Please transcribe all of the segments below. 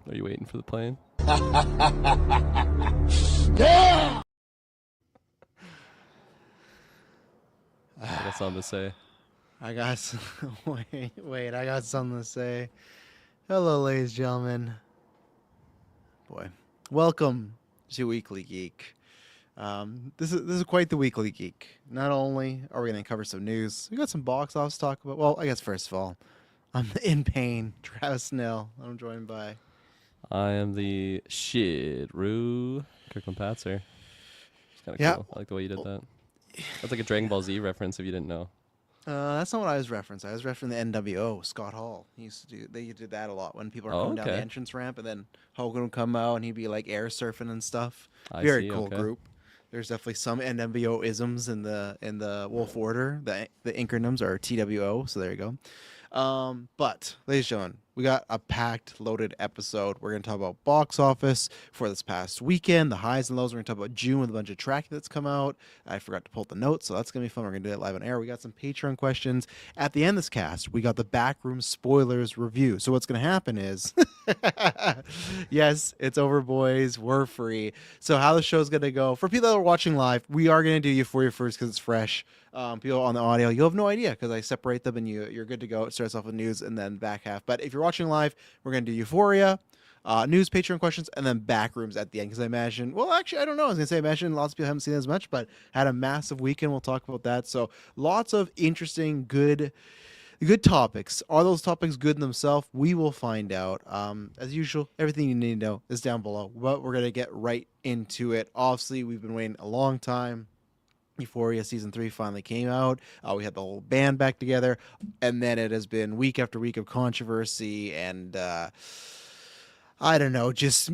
Are you waiting for the plane? Yeah! I got something to say. I got wait, I got something to say. Hello, ladies and gentlemen. Boy, welcome to Weekly Geek. This is quite the Weekly Geek. Not only are we going to cover some news, we got some box office to talk about. Well, I guess first of all, I'm in pain, Travis Snell. I'm joined by. I am the Rue Kirkland Patzer. It's kind of Yeah, cool. I like the way you did that. That's like a Dragon Ball Z reference if you didn't know. that's not what I was referencing. I was referencing the NWO, Scott Hall. They did that a lot when people are Oh, coming down the okay. entrance ramp, and then Hogan would come out and he'd be like air surfing and stuff. I Very see. cool Okay. group. There's definitely some NWO isms in the Wolf Order. The Inkernames are TWO, so there you go. But ladies and gentlemen, we got a packed, loaded episode. We're going to talk about box office for this past weekend, the highs and lows. We're going to talk about June with a bunch of tracking that's come out. I forgot to pull up the notes, so that's going to be fun. We're going to do that live on air. We got some Patreon questions. At the end of this cast, we got the Backrooms spoilers review. So what's going to happen is, yes, it's over, boys. We're free. So how the show's going to go, for people that are watching live, we are going to do Euphoria first because it's fresh. People on the audio, you'll have no idea because I separate them and you're good to go. It starts off with news and then back half. But if you're watching live, we're going to do Euphoria, news, Patreon questions, and then Backrooms at the end. Because I imagine, well, actually, I don't know. I was going to say, I imagine lots of people haven't seen as much, but had a massive weekend. We'll talk about that. So lots of interesting, good topics. Are those topics good in themselves? We will find out. As usual, everything you need to know is down below. But we're going to get right into it. Obviously, we've been waiting a long time. Euphoria season 3 finally came out. We had the whole band back together, and then it has been week after week of controversy and I don't know, just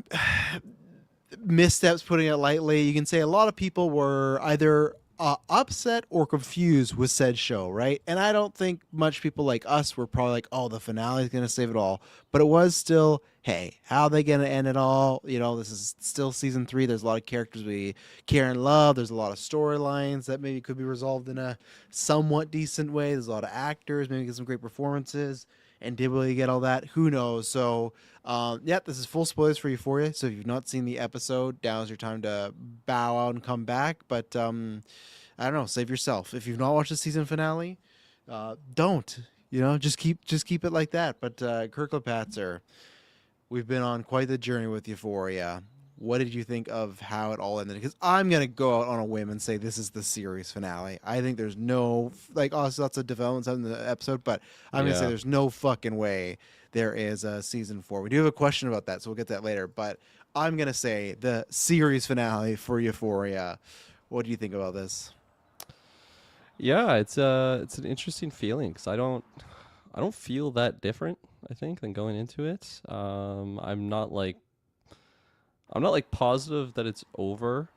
missteps, putting it lightly. You can say a lot of people were either upset or confused with said show, right? And I don't think much people like us were probably like, oh, the finale is going to save it all. But it was still, hey, how are they going to end it all? You know, this is still season 3. There's a lot of characters we care and love. There's a lot of storylines that maybe could be resolved in a somewhat decent way. There's a lot of actors, maybe get some great performances. And did we get all that? Who knows? So, yeah, this is full spoilers for Euphoria. So if you've not seen the episode, now is your time to bow out and come back. But I don't know. Save yourself. If you've not watched the season finale, don't. You know, just keep it like that. But Kirkland Patzer, we've been on quite the journey with Euphoria. What did you think of how it all ended? Because I'm going to go out on a whim and say this is the series finale. I think there's no, like, also lots of developments in the episode, but I'm going to say there's no fucking way there is a season 4. We do have a question about that, so we'll get to that later. But I'm going to say the series finale for Euphoria. What do you think about this? Yeah, it's an interesting feeling because I don't feel that different. I think than going into it. I'm not like positive that it's over.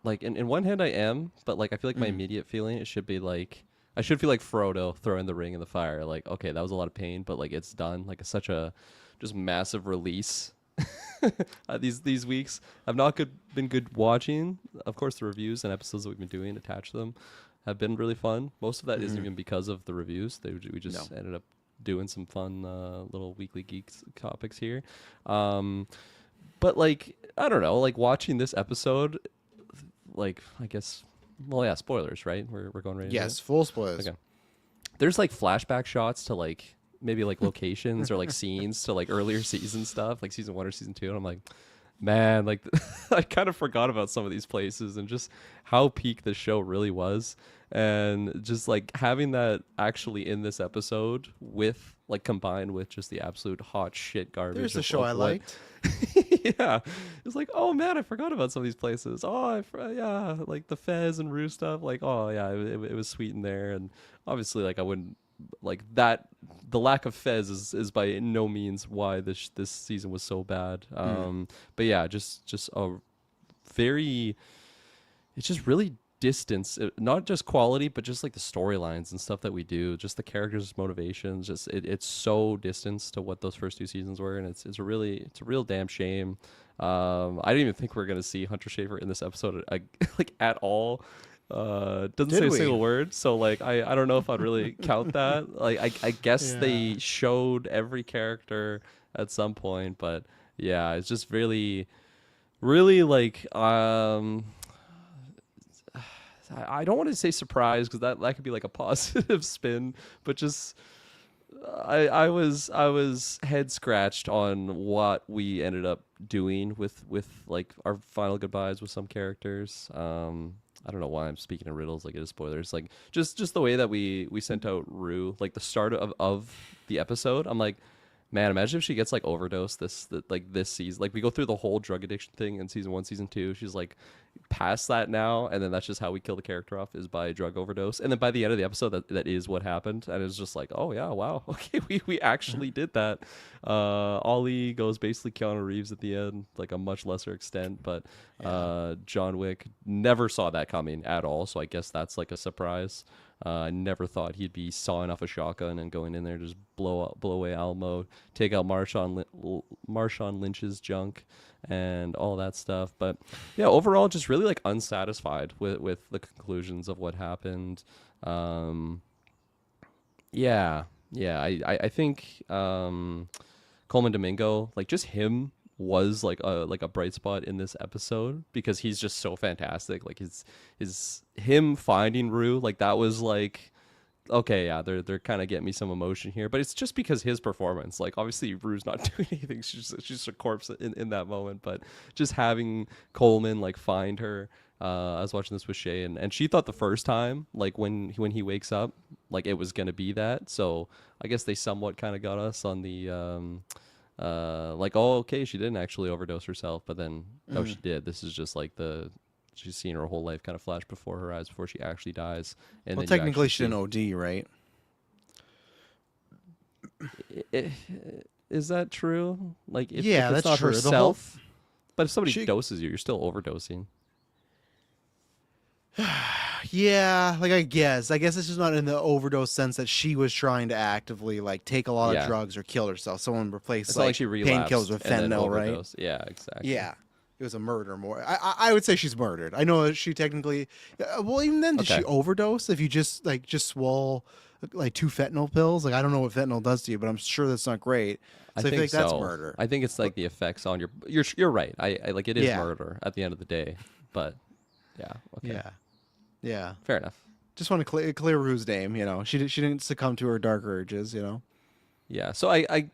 Like in one hand I am, but like I feel like my immediate feeling it should be like I should feel like Frodo throwing the ring in the fire. Like, okay, that was a lot of pain, but like it's done. Like it's such a just massive release. These weeks have not been good watching. Of course, the reviews and episodes that we've been doing attached to them have been really fun. Most of that isn't even because of the reviews. We just ended up doing some fun little weekly geeks topics here. But like I don't know, like watching this episode, like I guess, well yeah, spoilers, right? We're going right into Yes, it? full spoilers. Okay. There's like flashback shots to like maybe like locations or like scenes to like earlier season stuff, like season 1 or season 2, and I'm like, man, like I kind of forgot about some of these places and just how peak the show really was, and just like having that actually in this episode with like combined with just the absolute hot shit garbage. There's the of show I what- liked. yeah, it's like, oh man, I forgot about some of these places. Yeah, like the Fez and Rue stuff. Like, oh yeah, it was sweet in there, and obviously, like I wouldn't like that. The lack of Fez is by no means why this season was so bad. But yeah, just a very, it's just really distance, not just quality, but just like the storylines and stuff that we do, just the characters' motivations. Just it's so distanced to what those first 2 seasons were, and it's a real damn shame. I didn't even think we were gonna see Hunter Schafer in this episode, like at all. Doesn't say a single word, so like I don't know if I'd really count that. Like I guess they showed every character at some point. But yeah, it's just really, really like I don't want to say surprise because that could be like a positive spin, but just I was head scratched on what we ended up doing with like our final goodbyes with some characters. I don't know why I'm speaking in riddles like it is spoilers. Like just the way that we sent out Rue, like the start of the episode. I'm like, man, imagine if she gets like overdosed like this season. Like we go through the whole drug addiction thing in season 1, season 2. She's like past that now, and then that's just how we kill the character off is by drug overdose. And then by the end of the episode, that is what happened. And it's just like, oh yeah, wow, okay, we actually did that. Ollie goes basically Keanu Reeves at the end, like a much lesser extent, but John Wick never saw that coming at all. So I guess that's like a surprise. I never thought he'd be sawing off a shotgun and going in there to just blow away Alamo, take out Marshawn Lynch's junk, and all that stuff. But yeah, overall, just really like unsatisfied with the conclusions of what happened. I think Coleman Domingo, like just him was like a bright spot in this episode because he's just so fantastic. Like him finding Rue, like that was like, okay, yeah, they're kind of getting me some emotion here, but it's just because his performance. Like obviously Rue's not doing anything; she's just a corpse in that moment. But just having Coleman like find her. I was watching this with Shay, and she thought the first time, like when he wakes up, like it was gonna be that. So I guess they somewhat kind of got us on the like, oh, okay, she didn't actually overdose herself, but then no, she did. This is just like she's seen her whole life kind of flash before her eyes before she actually dies. And Well, then technically she didn't OD, right? Is that true? Like, if Yeah, it's that's not true. herself, but if somebody She- doses you, you're still overdosing. Yeah, like I guess it's just not in the overdose sense that she was trying to actively like take a lot Yeah. of drugs or kill herself. Someone replaced It's not like she relapsed painkillers with and then fentanyl, right? overdosed. Yeah, exactly. Yeah, it was a murder more. I would say she's murdered. I know that she technically. Well, even then, did Okay. she overdose? If you just swallow like 2 fentanyl pills, like I don't know what fentanyl does to you, but I'm sure that's not great. So I think feel like so. that's murder. I think it's like the effects on you're right. I like it is Yeah. murder at the end of the day, but yeah, okay. Yeah. Fair enough. Just want to clear Rue's name. You know, she didn't succumb to her dark urges. You know. Yeah. So I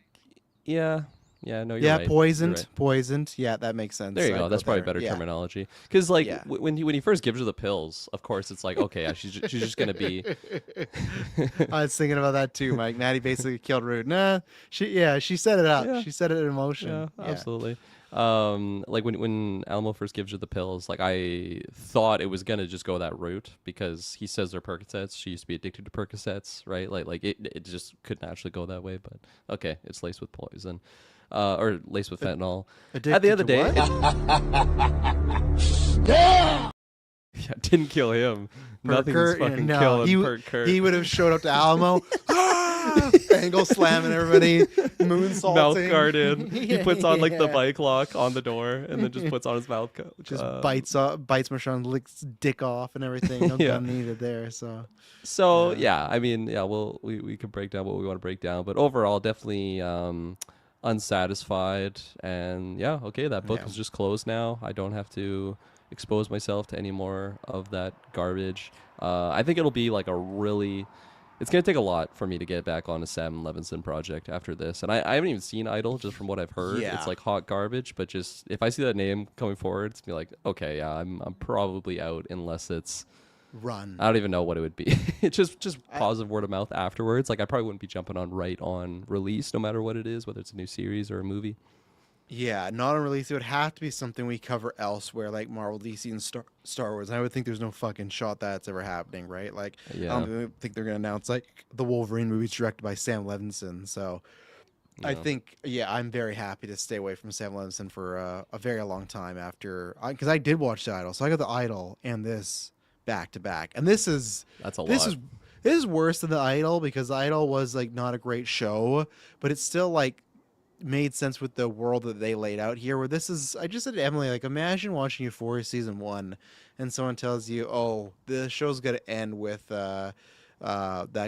yeah. Yeah, no, you're right. Poisoned, You're right. poisoned. Yeah, that makes sense. There you go. That's probably better terminology. Because like Yeah. when he first gives her the pills, of course it's like, okay, yeah, she's just gonna be. I was thinking about that too, Mike. Maddie basically killed Rude. Nah, she set it up. Yeah. She set it in motion. Yeah, absolutely. Like when Elmo first gives her the pills, like I thought it was gonna just go that route because he says they're Percocets. She used to be addicted to Percocets, right? Like it just couldn't actually go that way. But okay, it's laced with poison, or laced with fentanyl. At the end of the day, yeah, didn't kill him. Nothing's fucking killing Perk Kurt. He would have showed up to Alamo, angle slamming everybody, moonsaulting, mouth guard in. He puts on like the bike lock on the door, and then just puts on his mouth guard. just bites Marshawn, licks dick off and everything. No gun needed there. So yeah, I mean, yeah, we can break down what we want to break down, but overall, definitely unsatisfied. And yeah, okay, that book is just closed now. I don't have to expose myself to any more of that garbage. I think it'll be like it's going to take a lot for me to get back on a Sam Levinson project after this. And I haven't even seen Idol, just from what I've heard. Yeah. It's like hot garbage, but just if I see that name coming forward, it's be like, okay, yeah, I'm probably out unless it's run. I don't even know what it would be. It's just positive word of mouth afterwards. Like I probably wouldn't be jumping on right on release no matter what it is, whether it's a new series or a movie. Yeah, not on release. It would have to be something we cover elsewhere, like Marvel, DC, and Star Wars. And I would think there's no fucking shot that's ever happening, right? Like, Yeah. I don't think they're going to announce, like, the Wolverine movie's directed by Sam Levinson. So I think, I'm very happy to stay away from Sam Levinson for a very long time after. Because I did watch The Idol. So I got The Idol and this back to back. And that's a lot. This is worse than The Idol because The Idol was, like, not a great show. But it's still, like, made sense with the world that they laid out here, where this is, I just said to Emily, like, imagine watching Euphoria season 1 and someone tells you, oh, the show's gonna end with that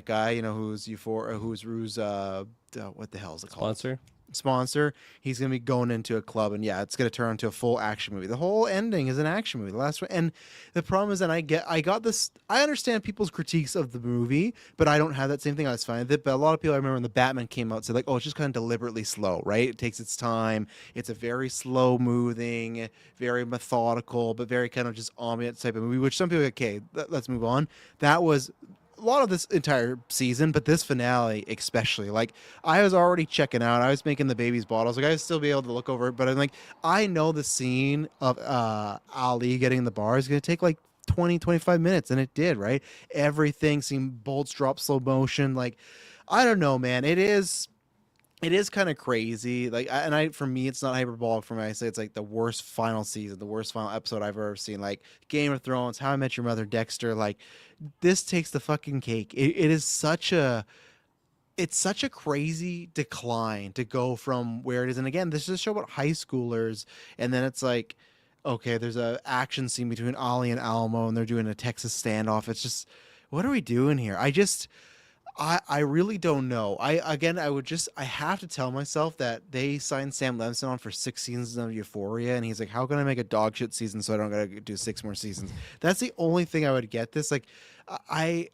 guy, you know, who's Rue's what the hell is it called? Sponsor? sponsor, he's gonna be going into a club, and yeah, it's gonna turn into a full action movie. The whole ending is an action movie. The last one, and the problem is, and I got this. I understand people's critiques of the movie, but I don't have that same thing. I was fine with it, but a lot of people, I remember when the Batman came out, said like, oh, it's just kind of deliberately slow, right? It takes its time. It's a very slow moving, very methodical, but very kind of just ambient type of movie. Which some people, okay, let's move on. That was a lot of this entire season, but this finale especially. Like, I was already checking out. I was making the baby's bottles. Like, I would still be able to look over it, but I'm like, I know the scene of Ali getting in the bar is going to take like 20, 25 minutes, and it did, right? Everything seemed bolts drop slow motion. Like, I don't know, man. It is kind of crazy. Like, for me, it's not hyperbolic for me. I say it's like the worst final season, the worst final episode I've ever seen. Like Game of Thrones, How I Met Your Mother, Dexter. Like, this takes the fucking cake. It is it's such a crazy decline to go from where it is. And again, this is a show about high schoolers, and then it's like, okay, there's a action scene between Ollie and Alamo, and they're doing a Texas standoff. It's just, what are we doing here? I really don't know. I have to tell myself that they signed Sam Levinson on for 6 seasons of Euphoria, and he's like, how can I make a dog shit season so I don't gotta do 6 more seasons? That's the only thing I would get this. Like, I,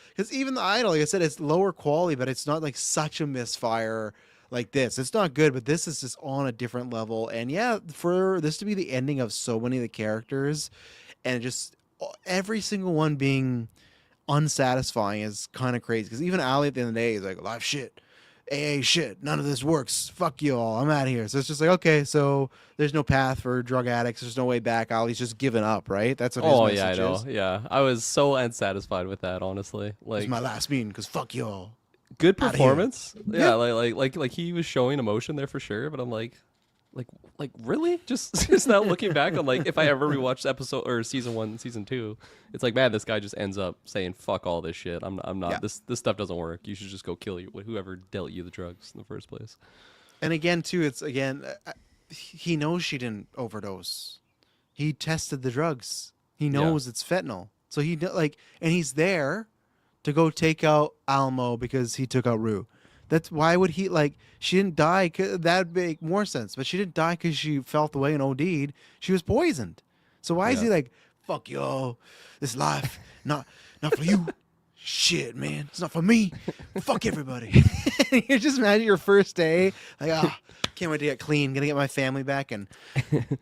because even the Idol, like I said, it's lower quality, but it's not like such a misfire like this. It's not good, but this is just on a different level. And yeah, for this to be the ending of so many of the characters, and just every single one being unsatisfying is kind of crazy, because even Ali at the end of the day is like, life shit, AA shit, none of this works, fuck you all, I'm out of here. So it's just like, okay, so there's no path for drug addicts, there's no way back, Ali's just given up, right? That's what his Oh yeah, I message know. is. Yeah, I was so unsatisfied with that. Honestly, It's like my last meeting because fuck you all, good out of here. performance. Yeah, like he was showing emotion there for sure. But I'm like really? Just now looking back, I'm like, if I ever rewatched episode or season 1, season 2, it's like, man, this guy just ends up saying fuck all this shit. I'm not Yeah. this stuff doesn't work. You should just go kill whoever dealt you the drugs in the first place. And again too, it's again, he knows she didn't overdose. He tested the drugs. He Yeah, knows it's fentanyl. So like, and he's there to go take out Alamo because he took out Rue. That's why would he, like, she didn't die. That'd make more sense. But she didn't die because she fell away and OD'd. She was poisoned. So why is yeah. he like, fuck y'all, this life not for you. Shit, man, it's not for me. Fuck everybody. You just imagine your first day, like, can't wait to get clean, gonna get my family back, and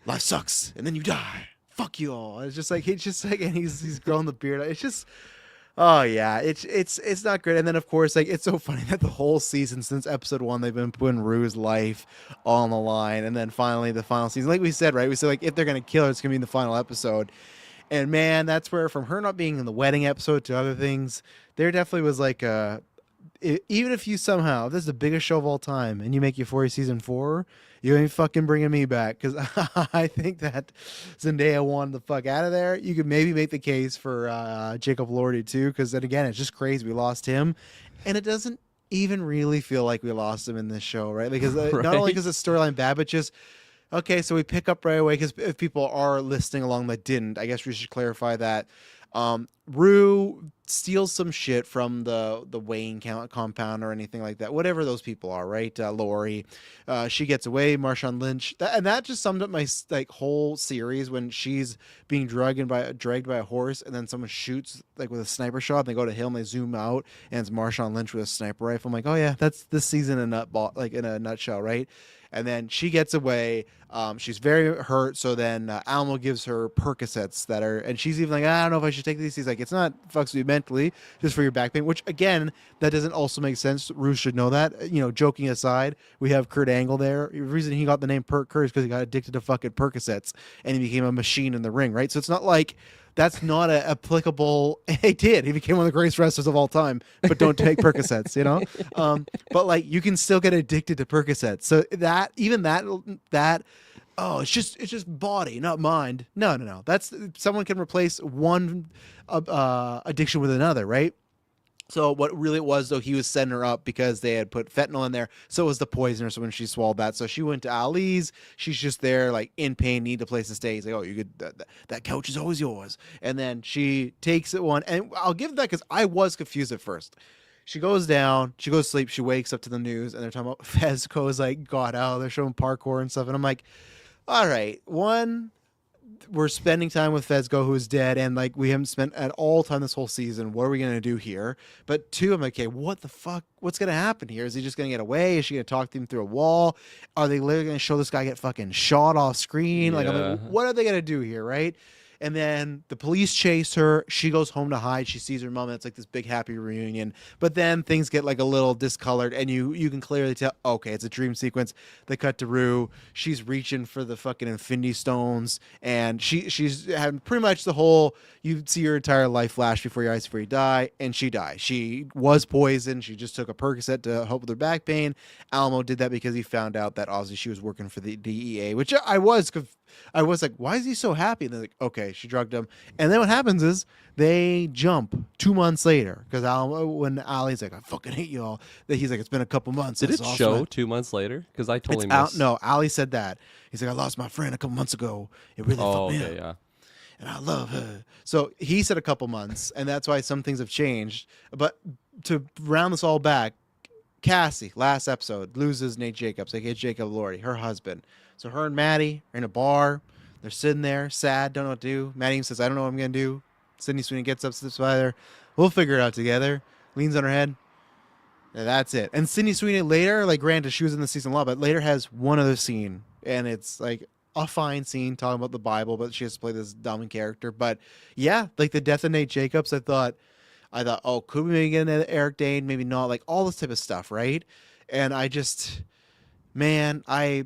life sucks, and then you die. Fuck you all. It's just like, and he's growing the beard. It's just, oh yeah, it's not great. And then of course, like, it's so funny that the whole season since episode 1, they've been putting Rue's life on the line, and then finally the final season, like we said, right? We said, like, if they're gonna kill her, it's gonna be in the final episode. And man, that's where, from her not being in the wedding episode to other things, there definitely was like even if you somehow, if this is the biggest show of all time, and you make Euphoria season 4, you ain't fucking bringing me back, because I think that Zendaya wanted the fuck out of there. You could maybe make the case for Jacob Elordi too, because then again, it's just crazy we lost him, and it doesn't even really feel like we lost him in this show, right? Because not only Right. because the storyline bad, but just, okay, so we pick up right away, because if people are listening along that didn't, I guess we should clarify that Rue steals some shit from the Wayne compound or anything like that, whatever those people are, right? Lori, she gets away. Marshawn Lynch, and that just summed up my like whole series, when she's being dragged by a horse, and then someone shoots like with a sniper shot. And they go to hill and they zoom out, and it's Marshawn Lynch with a sniper rifle. I'm like, oh yeah, that's this season in a nutshell, right? And then she gets away. She's very hurt. So then Alamo gives her Percocets and she's even like, I don't know if I should take these. He's like, it's not fucks with you mentally, just for your back pain. Which again, that doesn't also make sense. Ruth should know that. Joking aside, we have Kurt Angle there. The reason he got the name Kurt is because he got addicted to fucking Percocets and he became a machine in the ring, right? So it's not like that's not a applicable. He did. He became one of the greatest wrestlers of all time. But don't take Percocets, But like, you can still get addicted to Percocets. So that. Oh, it's just body, not mind. No. That's, someone can replace one addiction with another, right? So what really it was, though, he was setting her up because they had put fentanyl in there. So it was the poisoner. So when she swallowed that, so she went to Ali's. She's just there, like, in pain, need a place to stay. He's like, oh, you could, that couch is always yours. And then she takes it one, and I'll give that, because I was confused at first. she goes down, she goes to sleep, she wakes up to the news, and they're talking about Fezco's like got out. They're showing parkour and stuff, and I'm like, all right, one, we're spending time with Fezco who's dead, and like we haven't spent at all time this whole season. What are we gonna do here? But two, I'm like, okay, what the fuck? What's gonna happen here? Is he just gonna get away? Is she gonna talk to him through a wall? Are they literally gonna show this guy get fucking shot off screen? Like, I'm like, what are they gonna do here, right? And then the police chase her. She goes home to hide. She sees her mom. And it's like this big happy reunion. But then things get like a little discolored, and you can clearly tell, okay, it's a dream sequence. They cut to Rue. She's reaching for the fucking Infinity Stones, and she's had pretty much the whole. You see her entire life flash before your eyes before you die, and she dies. She was poisoned. She just took a Percocet to help with her back pain. Alamo did that because he found out that obviously she was working for the DEA, which I was like, why is he so happy? And they're like, okay, she drugged him. And then what happens is they jump 2 months later because when Ali's like, I fucking hate you all, that he's like, it's been a couple months. Did it show 2 months later? Because I totally missed. No, Ali said that. He's like, I lost my friend a couple months ago. It really fucked me up. Yeah. And I love her. So he said a couple months, and that's why some things have changed. But to round this all back, Cassie, last episode, loses Nate Jacobs, aka Jacob Elordi, her husband. So her and Maddie are in a bar. They're sitting there, sad, don't know what to do. Maddie says, I don't know what I'm going to do. Sydney Sweeney gets up, sits by her. We'll figure it out together. Leans on her head. And that's it. And Sydney Sweeney later, like granted, she was in the season a lot, but later has one other scene. And it's like a fine scene talking about the Bible, but she has to play this dumb character. But yeah, like the death of Nate Jacobs, I thought, oh, could we maybe get another Eric Dane? Maybe not. Like all this type of stuff, right? And I just, man, I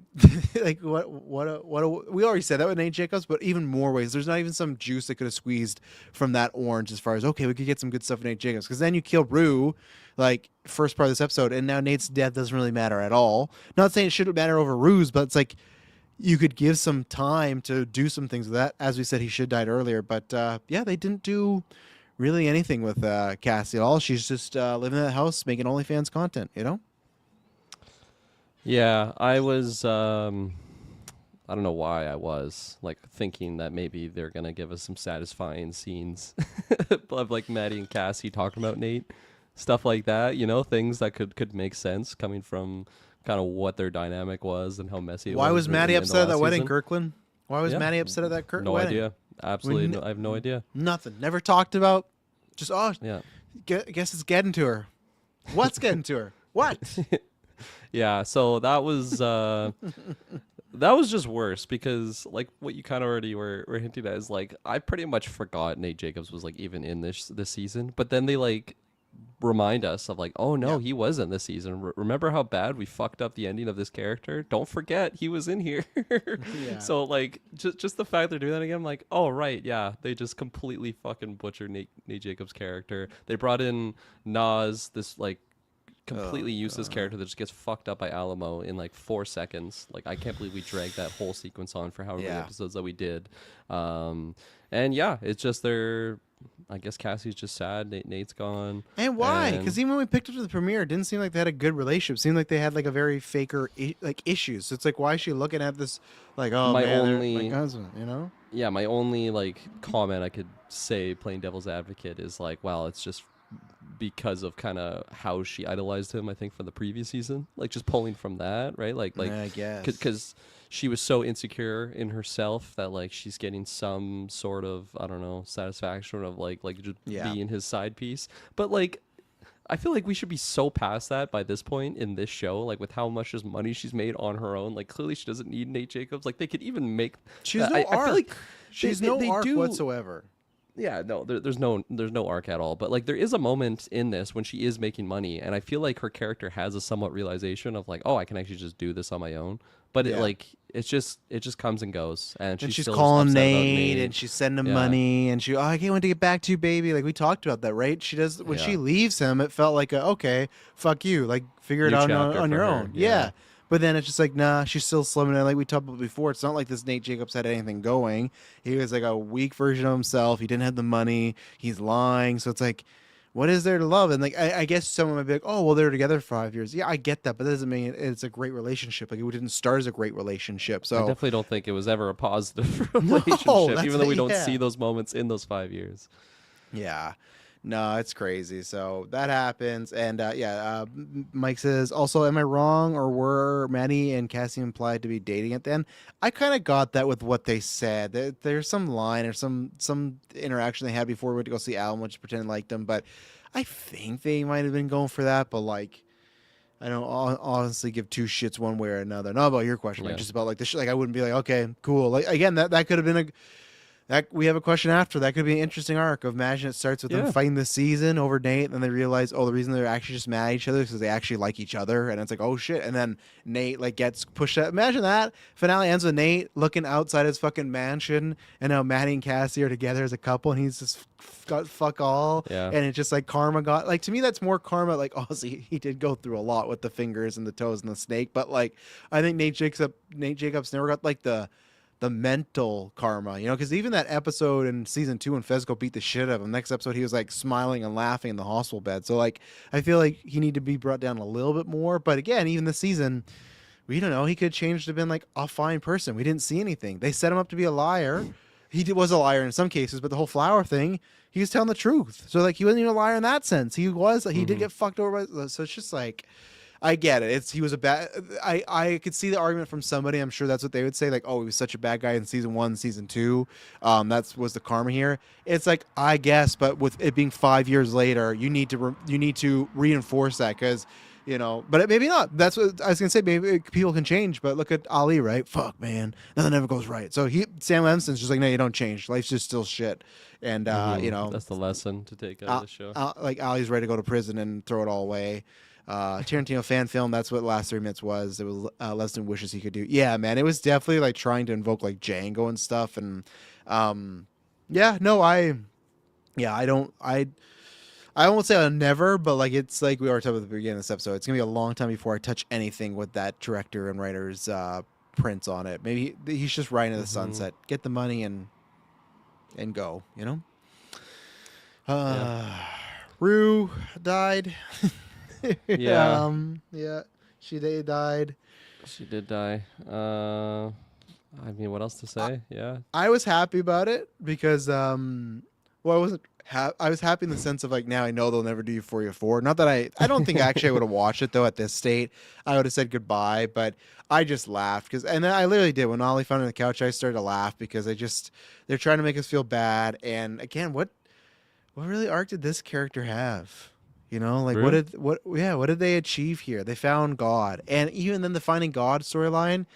like what we already said that with Nate Jacobs, but even more ways. There's not even some juice that could have squeezed from that orange as far as, okay, we could get some good stuff with Nate Jacobs. Because then you kill Rue, like first part of this episode, and now Nate's death doesn't really matter at all. Not saying it shouldn't matter over Rue's, but it's like you could give some time to do some things with that. As we said, he should have died earlier. But yeah, they didn't do really anything with Cassie at all. She's just living in that house making OnlyFans content, you know? Yeah, I was, I don't know why I was, like, thinking that maybe they're going to give us some satisfying scenes of, like, Maddie and Cassie talking about Nate. Stuff like that, you know, things that could make sense coming from kind of what their dynamic was and how messy it was. Why was Maddie in the upset at that last wedding, season. Kirkland? Why was Maddie upset at that No wedding? idea. Absolutely, I have no idea. Nothing. Never talked about. Just, Yeah. Guess it's getting to her. What's getting to her? What? Yeah, so that was that was just worse because like what you kind of already were hinting at is like I pretty much forgot Nate Jacobs was like even in this season, but then they like remind us of like, oh no, he was in this season. Remember how bad we fucked up the ending of this character? Don't forget he was in here. So like just the fact they're doing that again, I'm like, oh right, yeah, they just completely fucking butchered Nate Jacobs' character. They brought in Nas, this like completely useless character that just gets fucked up by Alamo in like 4 seconds. Like I can't believe we dragged that whole sequence on for however many episodes that we did. And yeah, it's just I guess Cassie's just sad. Nate's gone. And why? Because even when we picked up to the premiere, it didn't seem like they had a good relationship. It seemed like they had like a very faker like issues. So it's like, why is she looking at this like, oh my husband, you know? Yeah, my only like comment I could say playing devil's advocate is like, well, it's just because of kind of how she idolized him, I think, from the previous season, like just pulling from that, right? Like I guess because she was so insecure in herself that like she's getting some sort of, I don't know, satisfaction of like just being his side piece. But like I feel like we should be so past that by this point in this show, like with how much money she's made on her own. Like clearly she doesn't need Nate Jacobs. Like they could even make she's no arc. I feel like she's no arc whatsoever. Yeah, no, there's no arc at all. But like there is a moment in this when she is making money, and I feel like her character has a somewhat realization of like, oh, I can actually just do this on my own. But it just comes and goes, and she's still calling Nate, and she's sending him money, and I can't wait to get back to you, baby. Like we talked about that, right? She does when she leaves him. It felt like okay, fuck you, like figure it out on your own. Yeah. But then it's just like, nah, she's still slumming it. Like we talked about before, it's not like this Nate Jacobs had anything going. He was like a weak version of himself. He didn't have the money. He's lying. So it's like, what is there to love? And like, I guess someone might be like, oh, well, they were together for 5 years. Yeah, I get that. But that doesn't mean it's a great relationship. Like it didn't start as a great relationship. So I definitely don't think it was ever a positive relationship, even though we don't see those moments in those 5 years. Yeah. No, it's crazy. So that happens, and Mike says also, am I wrong, or were Maddie and Cassie implied to be dating at the end? I kind of got that with what they said. There's some line or some interaction they had before we went to go see Alan, which pretended liked him, but I think they might have been going for that. But like, I don't honestly give two shits one way or another. Not about your question, like Yeah. just about like the shit. Like I wouldn't be like, okay, cool. Like again, that could have been a that we have a question after that could be an interesting arc of imagine it starts with them Yeah. fighting this season over Nate, and then they realize the reason they're actually just mad at each other is because they actually like each other, and it's like oh shit, and then Nate like gets pushed out. Imagine that finale ends with Nate looking outside his fucking mansion, and now Maddie and Cassie are together as a couple, and he's just got fuck all, Yeah. and it's just like karma got like to me that's more karma. Like obviously he did go through a lot with the fingers and the toes and the snake, but like I think Nate Jacobs never got like the mental karma, because even that episode in season 2 when Fezco beat the shit out of him, next episode he was like smiling and laughing in the hospital bed. So like, I feel like he need to be brought down a little bit more. But again, even this season, we don't know. He could have changed to been like a fine person. We didn't see anything. They set him up to be a liar. Was a liar in some cases, but the whole flower thing, he was telling the truth. So like, he wasn't even a liar in that sense. He did get fucked over by. So it's just like. I get it. He was a bad. I could see the argument from somebody. I'm sure that's what they would say. Like, oh, he was such a bad guy in season 1, season 2. Was the karma here. It's like I guess, but with it being 5 years later, you need to reinforce that because, But maybe not. That's what I was gonna say. Maybe people can change, but look at Ali, right? Fuck, man, nothing ever goes right. So Sam Levinson's just like, no, you don't change. Life's just still shit. And That's the lesson to take out of the show. like Ali's ready to go to prison and throw it all away. Tarantino fan film. That's what Last 3 Minutes was. It was less than wishes he could do. Yeah, man, it was definitely like trying to invoke like Django and stuff. And I won't say I'll never, but like it's like we already talked about at the beginning of this episode. It's gonna be a long time before I touch anything with that director and writer's prints on it. Maybe he's just riding to the sunset, get the money and go. Yeah. Rue died. Yeah. She died. She did die. I mean, what else to say? Yeah. I was happy about it because I wasn't. I was happy in the sense of like now I know they'll never do Euphoria 4. Not that I don't think actually I would have watched it though at this state. I would have said goodbye, but I just laughed and then I literally did when Ollie found her on the couch. I started to laugh because they're trying to make us feel bad. And again, what really arc did this character have? Like Really? what did they achieve here? They found God, and even then the finding God storyline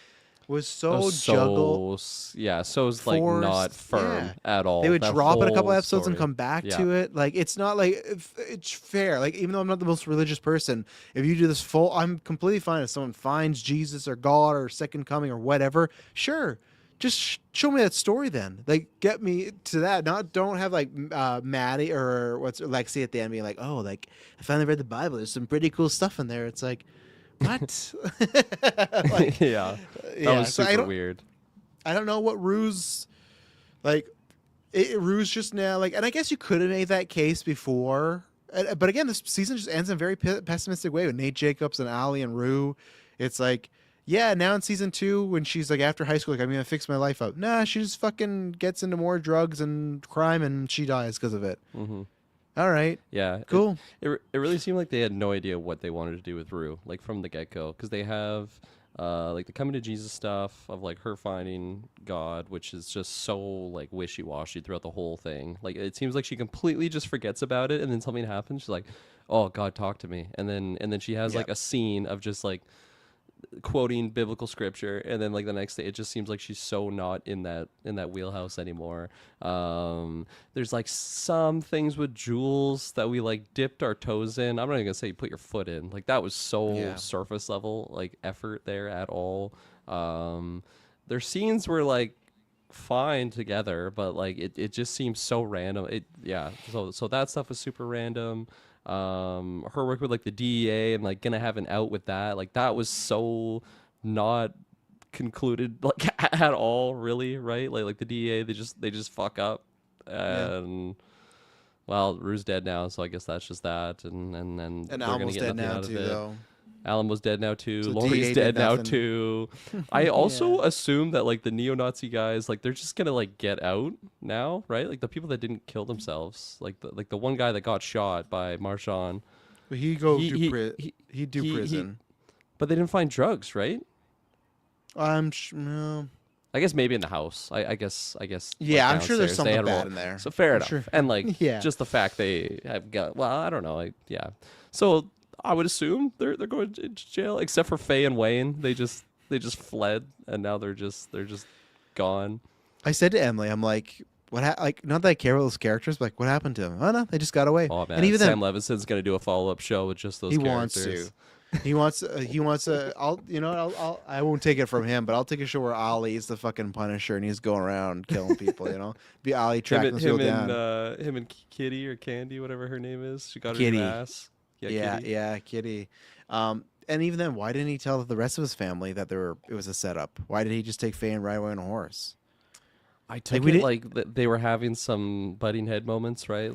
was so juggled. So it's like not Forced, firm yeah. at all. They would That drop it a couple whole episodes and story. come back Yeah. to it. Like it's not like it's fair. Like even though I'm not the most religious person, if you do this I'm completely fine if someone finds Jesus or God or second coming or whatever. Sure, just show me that story then. Like get me to that. Don't have like Maddie or what's Lexi at the end being like, oh, like I finally read the Bible. There's some pretty cool stuff in there. It's like, what? Like, Yeah. That was so super weird. I don't know what Rue's like. Rue's just now like, and I guess you could have made that case before, but again, this season just ends in a very pessimistic way with Nate Jacobs and Ali and Rue. It's like, yeah, now in season 2 when she's like after high school, like I'm gonna fix my life up. Nah, she just fucking gets into more drugs and crime and she dies because of it. Mm-hmm. All right, Yeah. cool. It really seemed like they had no idea what they wanted to do with Rue, like from the get go, because they have like the coming to Jesus stuff of like her finding God, which is just so like wishy washy throughout the whole thing. Like it seems like she completely just forgets about it, and then something happens. She's like, "Oh, God, talk to me," and then she has like a scene of just like quoting biblical scripture, and then like the next day it just seems like she's so not in that wheelhouse anymore. There's like some things with Jules that we like dipped our toes in. I'm not even gonna say put your foot in, like that was so surface level like effort there at all. Their scenes were like fine together, but like it just seems so random. So that stuff was super random. Her work with like the DEA and like gonna have an out with that, like that was so not concluded like at all, really, right? Like the DEA, they just fuck up, and well, Rue's dead now, so I guess that's just that, and then And they're gonna Almost get dead nothing now out of too, it. though. Alamo's dead now too. So Lori's DA dead did now nothing. too. I also Yeah. assume that like the neo-Nazi guys, like they're just gonna like get out now, right? Like the people that didn't kill themselves, like the one guy that got shot by Marshawn. But he go He do he he he'd do he. prison. But they didn't find drugs, right? No. I guess maybe in the house. I guess like Yeah, I'm sure there's downstairs they something had bad roll. in there. So fair I'm enough. sure. And like Yeah. just the fact they have got well, I don't know. Yeah. So I would assume they're going to jail, except for Faye and Wayne. They just fled, and now they're just gone. I said to Emily, I'm like, like, not that I care about those characters, but like, what happened to them? Oh no, they just got away. Oh man, And even Sam then, Levinson's gonna do a follow-up show with just those he characters. wants to. He wants. He wants a. I won't take it from him, but I'll take a show where Ollie's the fucking Punisher and he's going around killing people. Be Ollie tracking Him them and down. him and Kitty or Candy, whatever her name is. She got her Kitty. new ass. Yeah, Kitty. yeah, Kitty. And even then, why didn't he tell the rest of his family that it was a setup? Why did he just take Faye and ride away on a horse? I took we it didn't- like they were having some butting head moments, right?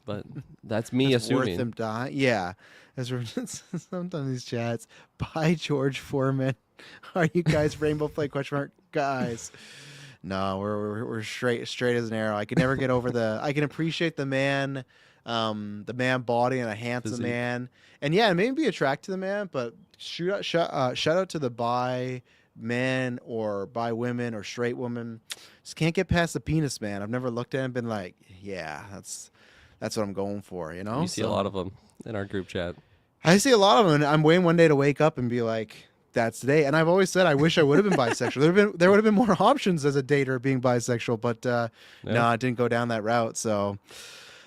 But that's me It's worth assuming. them dying. Yeah. Sometimes these chats. Bye, George Foreman. Are you guys rainbow flag question mark guys? No, we're straight as an arrow. I can never get over I can appreciate the man body and a handsome Physique. man, and yeah, maybe be attracted to the man, but shout out to the bi men or bi women or straight women. Just can't get past the penis, man. I've never looked at it and been like, yeah, that's what I'm going for, you know? You see a lot of them in our group chat. I see a lot of them, and I'm waiting one day to wake up and be like, that's today. And I've always said I wish I would have been bisexual. There would have been more options as a dater being bisexual, but no, I didn't go down that route. So,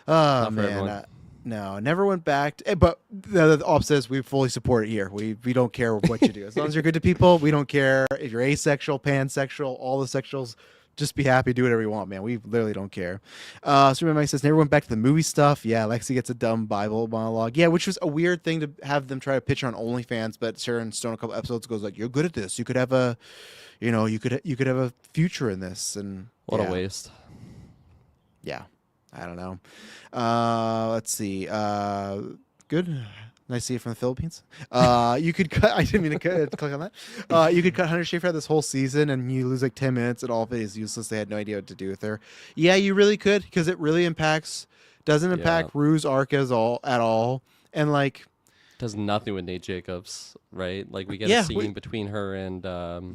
Not for man, everyone. no, never went back. But the op says we fully support it here. We don't care what you do as long as you're good to people. We don't care if you're asexual, pansexual, all the sexuals. Just be happy, do whatever you want, man. We literally don't care. Superman Mike says, never went back to the movie stuff. Yeah, Lexi gets a dumb Bible monologue. Yeah, which was a weird thing to have them try to pitch on OnlyFans, but Sharon Stone a couple episodes goes like, you're good at this. You could have a, you could have a future in this. And What yeah. a waste. Yeah, I don't know. Let's see. Good. Nice to see it from the Philippines. You could cut. I didn't mean to click on that. You could cut Hunter Schafer out this whole season, and you lose like 10 minutes, and all of it is useless. They had no idea what to do with her. Yeah, you really could, because it really doesn't impact Rue's arc at all, and like Does nothing with Nate Jacobs, right? Like we get Yeah, a scene between her and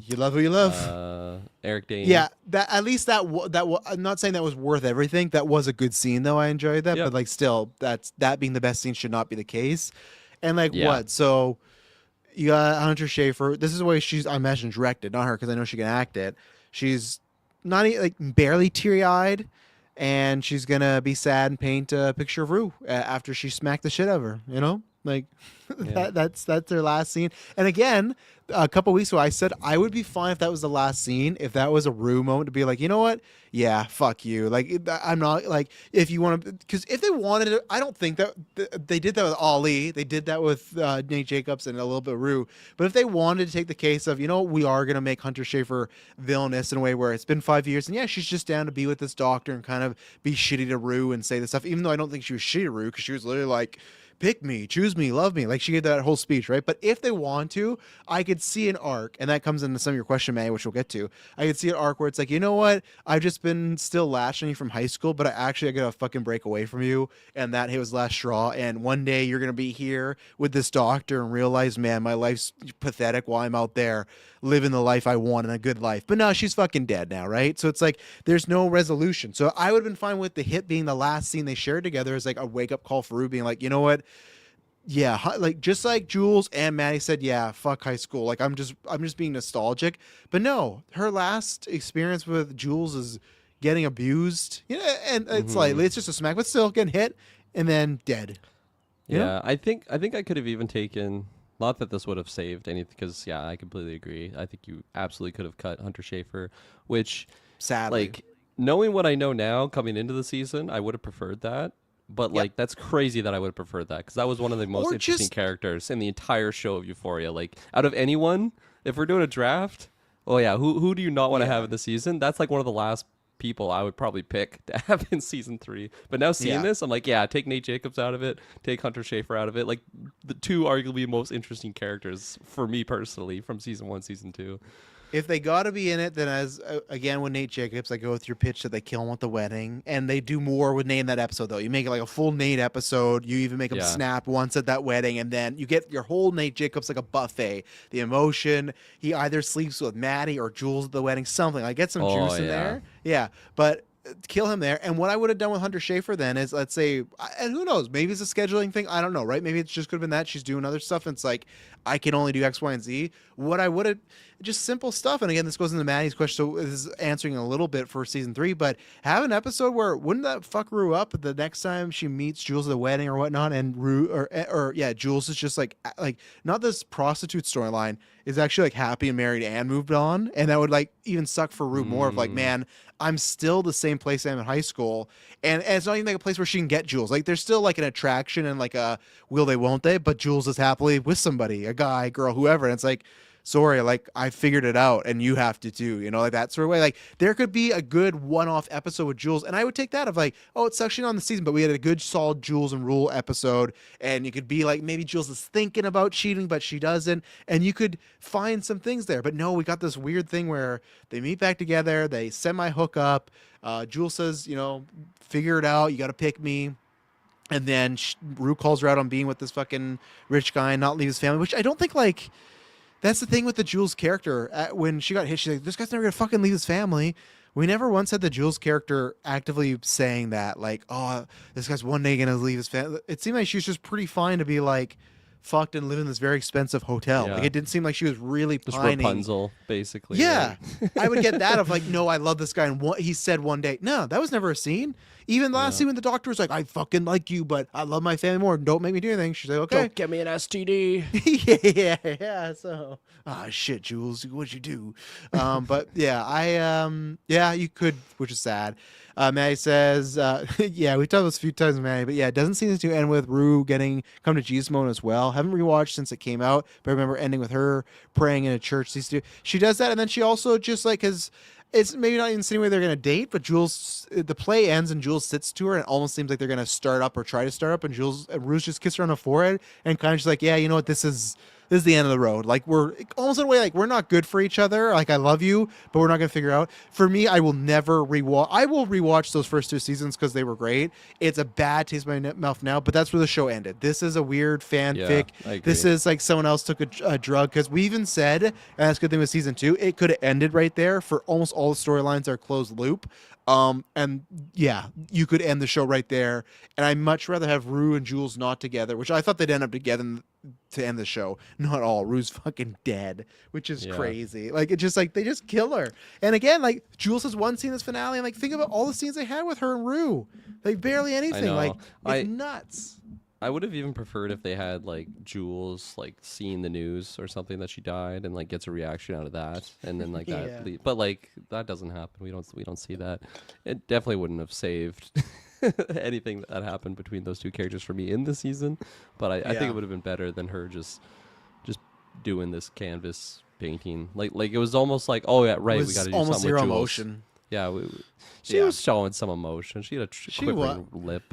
you love who you love. Eric Dane. Yeah, that at least I'm not saying that was worth everything. That was a good scene, though. I enjoyed that, Yep. but like still, that being the best scene should not be the case. And like Yeah. what? So you got Hunter Schafer. This is the way she's, I imagine, directed, not her, because I know she can act it. She's not like barely teary eyed, and she's gonna be sad and paint a picture of Rue after she smacked the shit out of her. You know, like Yeah. that's their last scene. And again, a couple weeks ago, I said I would be fine if that was the last scene, if that was a Rue moment to be like, you know what? Yeah, fuck you. Like, I'm not like, if you want to, because if they wanted to, I don't think that they did that with Ali. They did that with Nate Jacobs and a little bit of Rue. But if they wanted to take the case of, you know, we are going to make Hunter Schafer villainous in a way where it's been 5 years, and yeah, she's just down to be with this doctor and kind of be shitty to Rue and say this stuff, even though I don't think she was shitty to Rue, because she was literally like, pick me, choose me, love me. Like she gave that whole speech, right? But if they want to, I could see an arc, and that comes into some of your question, Manny, which we'll get to. I could see an arc where it's like, you know what? I've just been still latching you from high school, but I got to fucking break away from you, and that was last straw. And one day you're gonna be here with this doctor and realize, man, my life's pathetic while I'm out there living the life I want and a good life. But no, she's fucking dead now, right? So it's like there's no resolution. So I would have been fine with the hit being the last scene they shared together as like a wake up call for Rue being like, you know what? Yeah, like just like Jules and Maddie said, yeah, fuck high school. Like I'm just being nostalgic. But no, her last experience with Jules is getting abused. You know, and it's like it's just a smack, but still getting hit and then dead. You Yeah, know? I think I could have even taken, not that this would have saved anything, because yeah, I completely agree. I think you absolutely could have cut Hunter Schafer, which Sadly. like knowing what I know now coming into the season, I would have preferred that. But like that's crazy that I would have preferred that, because that was one of the most Or interesting just- characters in the entire show of Euphoria. Like out of anyone, if we're doing a draft, oh yeah, who do you not want to have in the season? That's like one of the last people I would probably pick to have in season 3. But now seeing Yeah. this, I'm like, yeah, take Nate Jacobs out of it, take Hunter Schafer out of it. Like the two arguably most interesting characters for me personally from season 1, season 2. If they got to be in it, then as again with Nate Jacobs, I go with your pitch that they kill him at the wedding, and they do more with Nate in that episode. Though you make it like a full Nate episode, you even make him Yeah. snap once at that wedding, and then you get your whole Nate Jacobs like a buffet. The emotion, he either sleeps with Maddie or Jules at the wedding, something like get some juice in there. Yeah, but kill him there. And what I would have done with Hunter Schafer then is, let's say, and who knows, maybe it's a scheduling thing. I don't know, right? Maybe it's just could have been that she's doing other stuff, and it's like I can only do X, Y, and Z. What I would have, just simple stuff. And again, this goes into Maddie's question, so this is answering a little bit for season 3. But have an episode where wouldn't that fuck Rue up the next time she meets Jules at the wedding or whatnot, and Rue or yeah, Jules is just like not this prostitute storyline is actually like happy and married and moved on, and that would like even suck for Rue more of like, man, I'm still the same place I am in high school, and it's not even like a place where she can get Jules. Like there's still like an attraction and like a will they won't they, but Jules is happily with somebody, a guy, girl, whoever, and it's like, sorry, like I figured it out and you have to too, you know, like that sort of way. Like there could be a good one-off episode with Jules, and I would take that of like, oh, it's actually on the season, but we had a good solid Jules and Rule episode, and you could be like, maybe Jules is thinking about cheating but she doesn't, and you could find some things there. But no, we got this weird thing where they meet back together, they semi hook up, Jules says, you know, figure it out, you got to pick me. And then Rue calls her out on being with this fucking rich guy and not leave his family, which I don't think, like, that's the thing with the Jules character. When she got hit, she's like, this guy's never going to fucking leave his family. We never once had the Jules character actively saying that, like, oh, this guy's one day going to leave his family. It seemed like she was just pretty fine to be, like, fucked and live in this very expensive hotel. Yeah. Like, it didn't seem like she was really Just pining. Rapunzel, basically. Yeah. Right? I would get that of, like, no, I love this guy. And what he said one day. No, that was never a scene. Even the last scene when the doctor was like, I fucking like you, but I love my family more. Don't make me do anything. She's like, okay. Don't get me an STD. yeah. So, shit, Jules, what'd you do? But yeah, yeah, you could, which is sad. Maddie says, yeah, we've done this a few times, Maddie, but yeah, it doesn't seem to end with Rue getting come to Jesus moment as well. Haven't rewatched since it came out, but I remember ending with her praying in a church. She does that, and then she also just like has. It's maybe not even insinuating they're going to date, but Jules, the play ends and Jules sits to her, and it almost seems like they're going to start up or try to start up, and Rue's just kisses her on the forehead and kind of just like, yeah, you know what, this is the end of the road. Like, we're almost in a way like we're not good for each other. Like, I love you, but we're not going to figure out. For me, I will never rewatch. I will rewatch those first 2 seasons because they were great. It's a bad taste in my mouth now, but that's where the show ended. This is a weird fanfic. I agree. This is like someone else took a drug, because we even said, and that's a good thing with season 2, it could have ended right there. For almost all the storylines are closed loop. And yeah, you could end the show right there. And I'd much rather have Rue and Jules not together, which I thought they'd end up together to end the show. Not all. Rue's fucking dead, which is crazy. Like, it's just like they just kill her. And again, like, Jules has one scene in this finale, and like, think about all the scenes they had with her and Rue. Like, barely anything. know. Like, it's nuts. I would have even preferred if they had like Jules like seeing the news or something that she died and like gets a reaction out of that, and then like that. But like that doesn't happen. We don't see that. It definitely wouldn't have saved anything that happened between those two characters for me in the season. But I think it would have been better than her just doing this canvas painting. Like it was almost like, oh yeah, right, we got to do almost something with zero Jules. emotion. Yeah, she was showing some emotion. She had a quivering lip.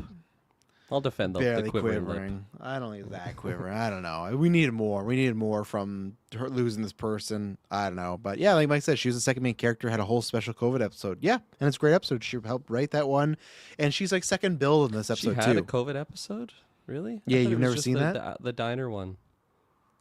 I'll defend the Barely quivering lip. I don't think it's that quivering. I don't know. We needed more. We needed more from her losing this person. I don't know. But yeah, like Mike said, she was the second main character, had a whole special COVID episode. Yeah, and it's a great episode. She helped write that one. And she's like second bill in this episode, She had too. a COVID episode? Really? Yeah, I thought you've it was never just seen the diner one.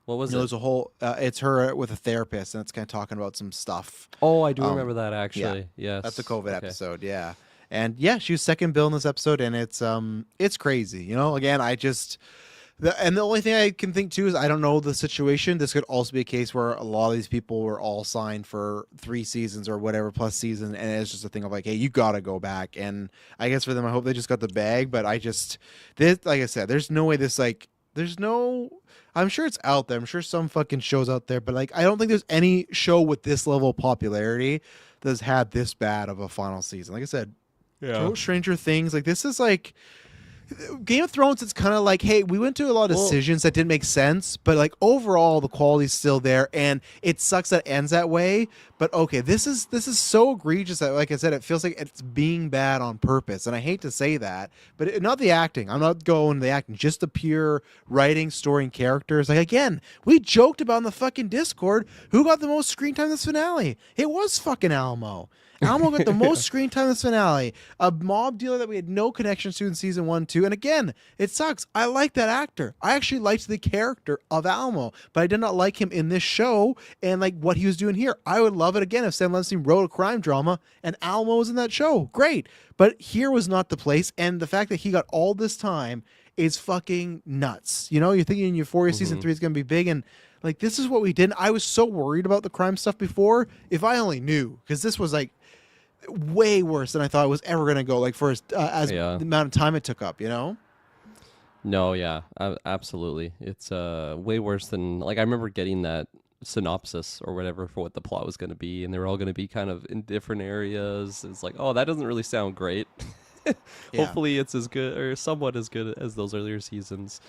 What was it? There's a whole, it's her with a therapist, and it's kind of talking about some stuff. Oh, I do remember that, actually. Yes. That's a COVID episode, yeah. And yeah, she was second bill in this episode, and it's crazy. You know, again, and the only thing I can think too is I don't know the situation. This could also be a case where a lot of these people were all signed for 3 seasons or whatever plus season, and it's just a thing of like, hey, you gotta go back. And I guess for them, I hope they just got the bag. But like I said, there's no way I'm sure it's out there. I'm sure some fucking shows out there, but like I don't think there's any show with this level of popularity that's had this bad of a final season. Like I said, Stranger Things, like this is like Game of Thrones, it's kind of like, hey, we went to a lot of Well- decisions that didn't make sense, but like overall, the quality's still there, and it sucks that it ends that way. But okay, this is so egregious that, like I said, it feels like it's being bad on purpose, and I hate to say that, but not the acting. I'm not going the acting, just the pure writing, story, and characters. Like again, we joked about in the fucking Discord who got the most screen time in this finale. It was fucking Almo. Almo got the most screen time in this finale. A mob dealer that we had no connections to in season 1, 2. And again, it sucks. I like that actor. I actually liked the character of Almo, but I did not like him in this show and like what he was doing here. I would love it again if Sam Levinson wrote a crime drama and Almo was in that show. Great. But here was not the place. And the fact that he got all this time is fucking nuts. You know, you're thinking Euphoria season 3 is going to be big, and like this is what we did. I was so worried about the crime stuff before. If I only knew, because this was like way worse than I thought it was ever going to go. Like for as the amount of time it took up, you know. No, yeah, absolutely. It's way worse than like I remember getting that synopsis or whatever for what the plot was going to be, and they were all going to be kind of in different areas. It's like, oh, that doesn't really sound great. Hopefully, it's as good or somewhat as good as those earlier seasons.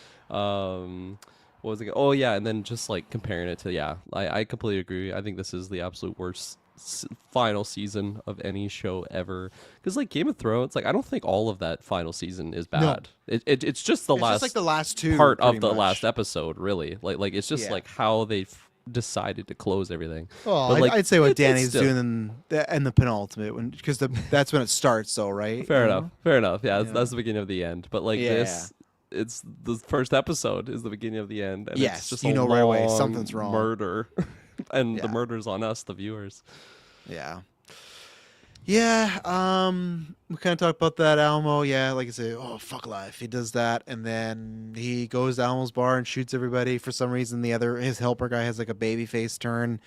What was it? Oh yeah, and then just like comparing it to I completely agree. I think this is the absolute worst final season of any show ever. Because like Game of Thrones, like I don't think all of that final season is bad. No. It's just the it's last, just like the last two part of the much. Last episode, really. Like it's just like how they decided to close everything. Oh, but, like, I'd say what Danny's doing in the penultimate because that's when it starts, though, right? Fair enough. Yeah, that's the beginning of the end. But like this. It's the first episode is the beginning of the end, and it's just you know right away something's wrong. Murder, and the murder's on us, the viewers. Yeah. We kind of talked about that Almo. Yeah, like I say, oh fuck life. He does that, and then he goes to Almo's bar and shoots everybody. For some reason, his helper guy has like a baby face turn,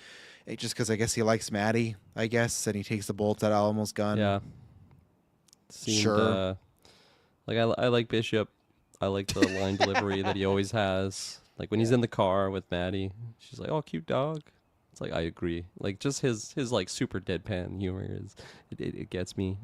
just because I guess he likes Maddie. I guess, and he takes the bolts out of Almo's gun. Yeah. Sure. Like I like Bishop. I like the line delivery that he always has. Like when he's in the car with Maddie, she's like, "Oh, cute dog." It's like I agree. Like just his like super deadpan humor it gets me.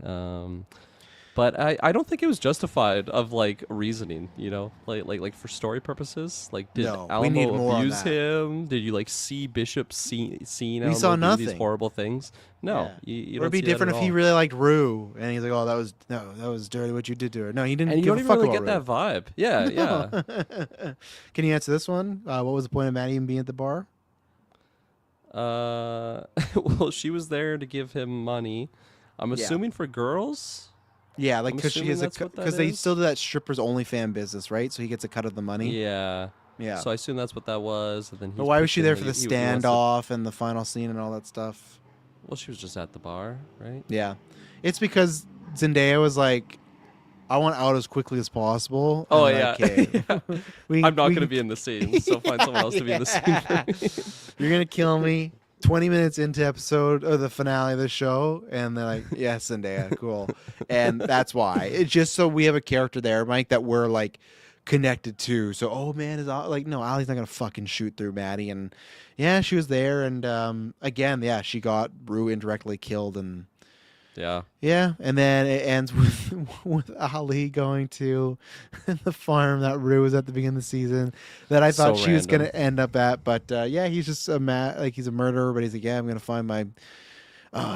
But I don't think it was justified of like reasoning, you know, like for story purposes. Like did Alamo abuse him? Did you like see Bishop seeing Alamo do these horrible things? No, you it'd be different if he really liked Rue and he's like, "Oh, that was dirty what you did to her." No, he didn't. And you don't even really get that vibe. Yeah, yeah. Can you answer this one? What was the point of Maddie even being at the bar? Well, she was there to give him money. I'm assuming for girls. Yeah, like because they still do that strippers only fan business, right? So he gets a cut of the money. Yeah. So I assume that's what that was. And then but why was she there for the standoff and the final scene and all that stuff? Well, she was just at the bar, right? Yeah, it's because Zendaya was like, "I want out as quickly as possible." Oh yeah, I'm not going to be in the scene, so find someone else to be in the scene for me. You're gonna kill me. 20 minutes into the finale of the show, and they're like, "Yeah, Zendaya, cool," and that's why. It's just so we have a character there, Mike, that we're like connected to. So, oh man, is like no, Allie's not gonna fucking shoot through Maddie, and yeah, she was there, and again, she got Rue indirectly killed, and and then it ends with Ali going to the farm that Rue was at the beginning of the season that I thought she was going to end up at. But he's just he's a murderer, but he's like, I'm going to find my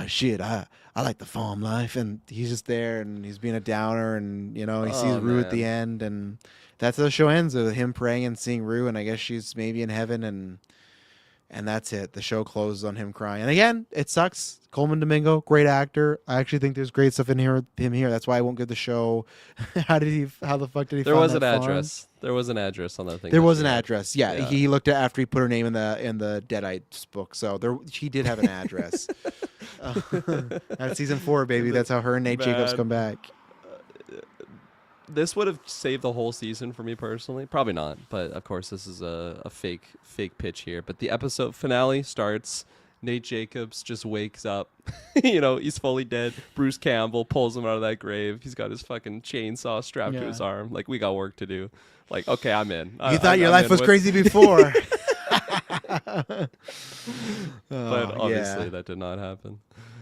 shit. I like the farm life, and he's just there, and he's being a downer, and he sees Rue at the end, and that's how the show ends with him praying and seeing Rue, and I guess she's maybe in heaven, and that's it. The show closes on him crying. And again, it sucks. Coleman Domingo, great actor. I actually think there's great stuff in here with him here. That's why I won't give the show. How the fuck did he There find was that an farm? address. There was an address on that thing. There was an address. Yeah. He looked at after he put her name in the Deadites book. So he did have an address. That's season 4, baby. That's how her and Nate Jacobs come back. This would have saved the whole season for me personally. Probably not, but of course this is a fake pitch here. But the episode finale starts. Nate Jacobs just wakes up. He's fully dead. Bruce Campbell pulls him out of that grave. He's got his fucking chainsaw strapped to his arm. Like, we got work to do. Like, okay, I'm in. You thought your life was crazy before. But obviously that did not happen.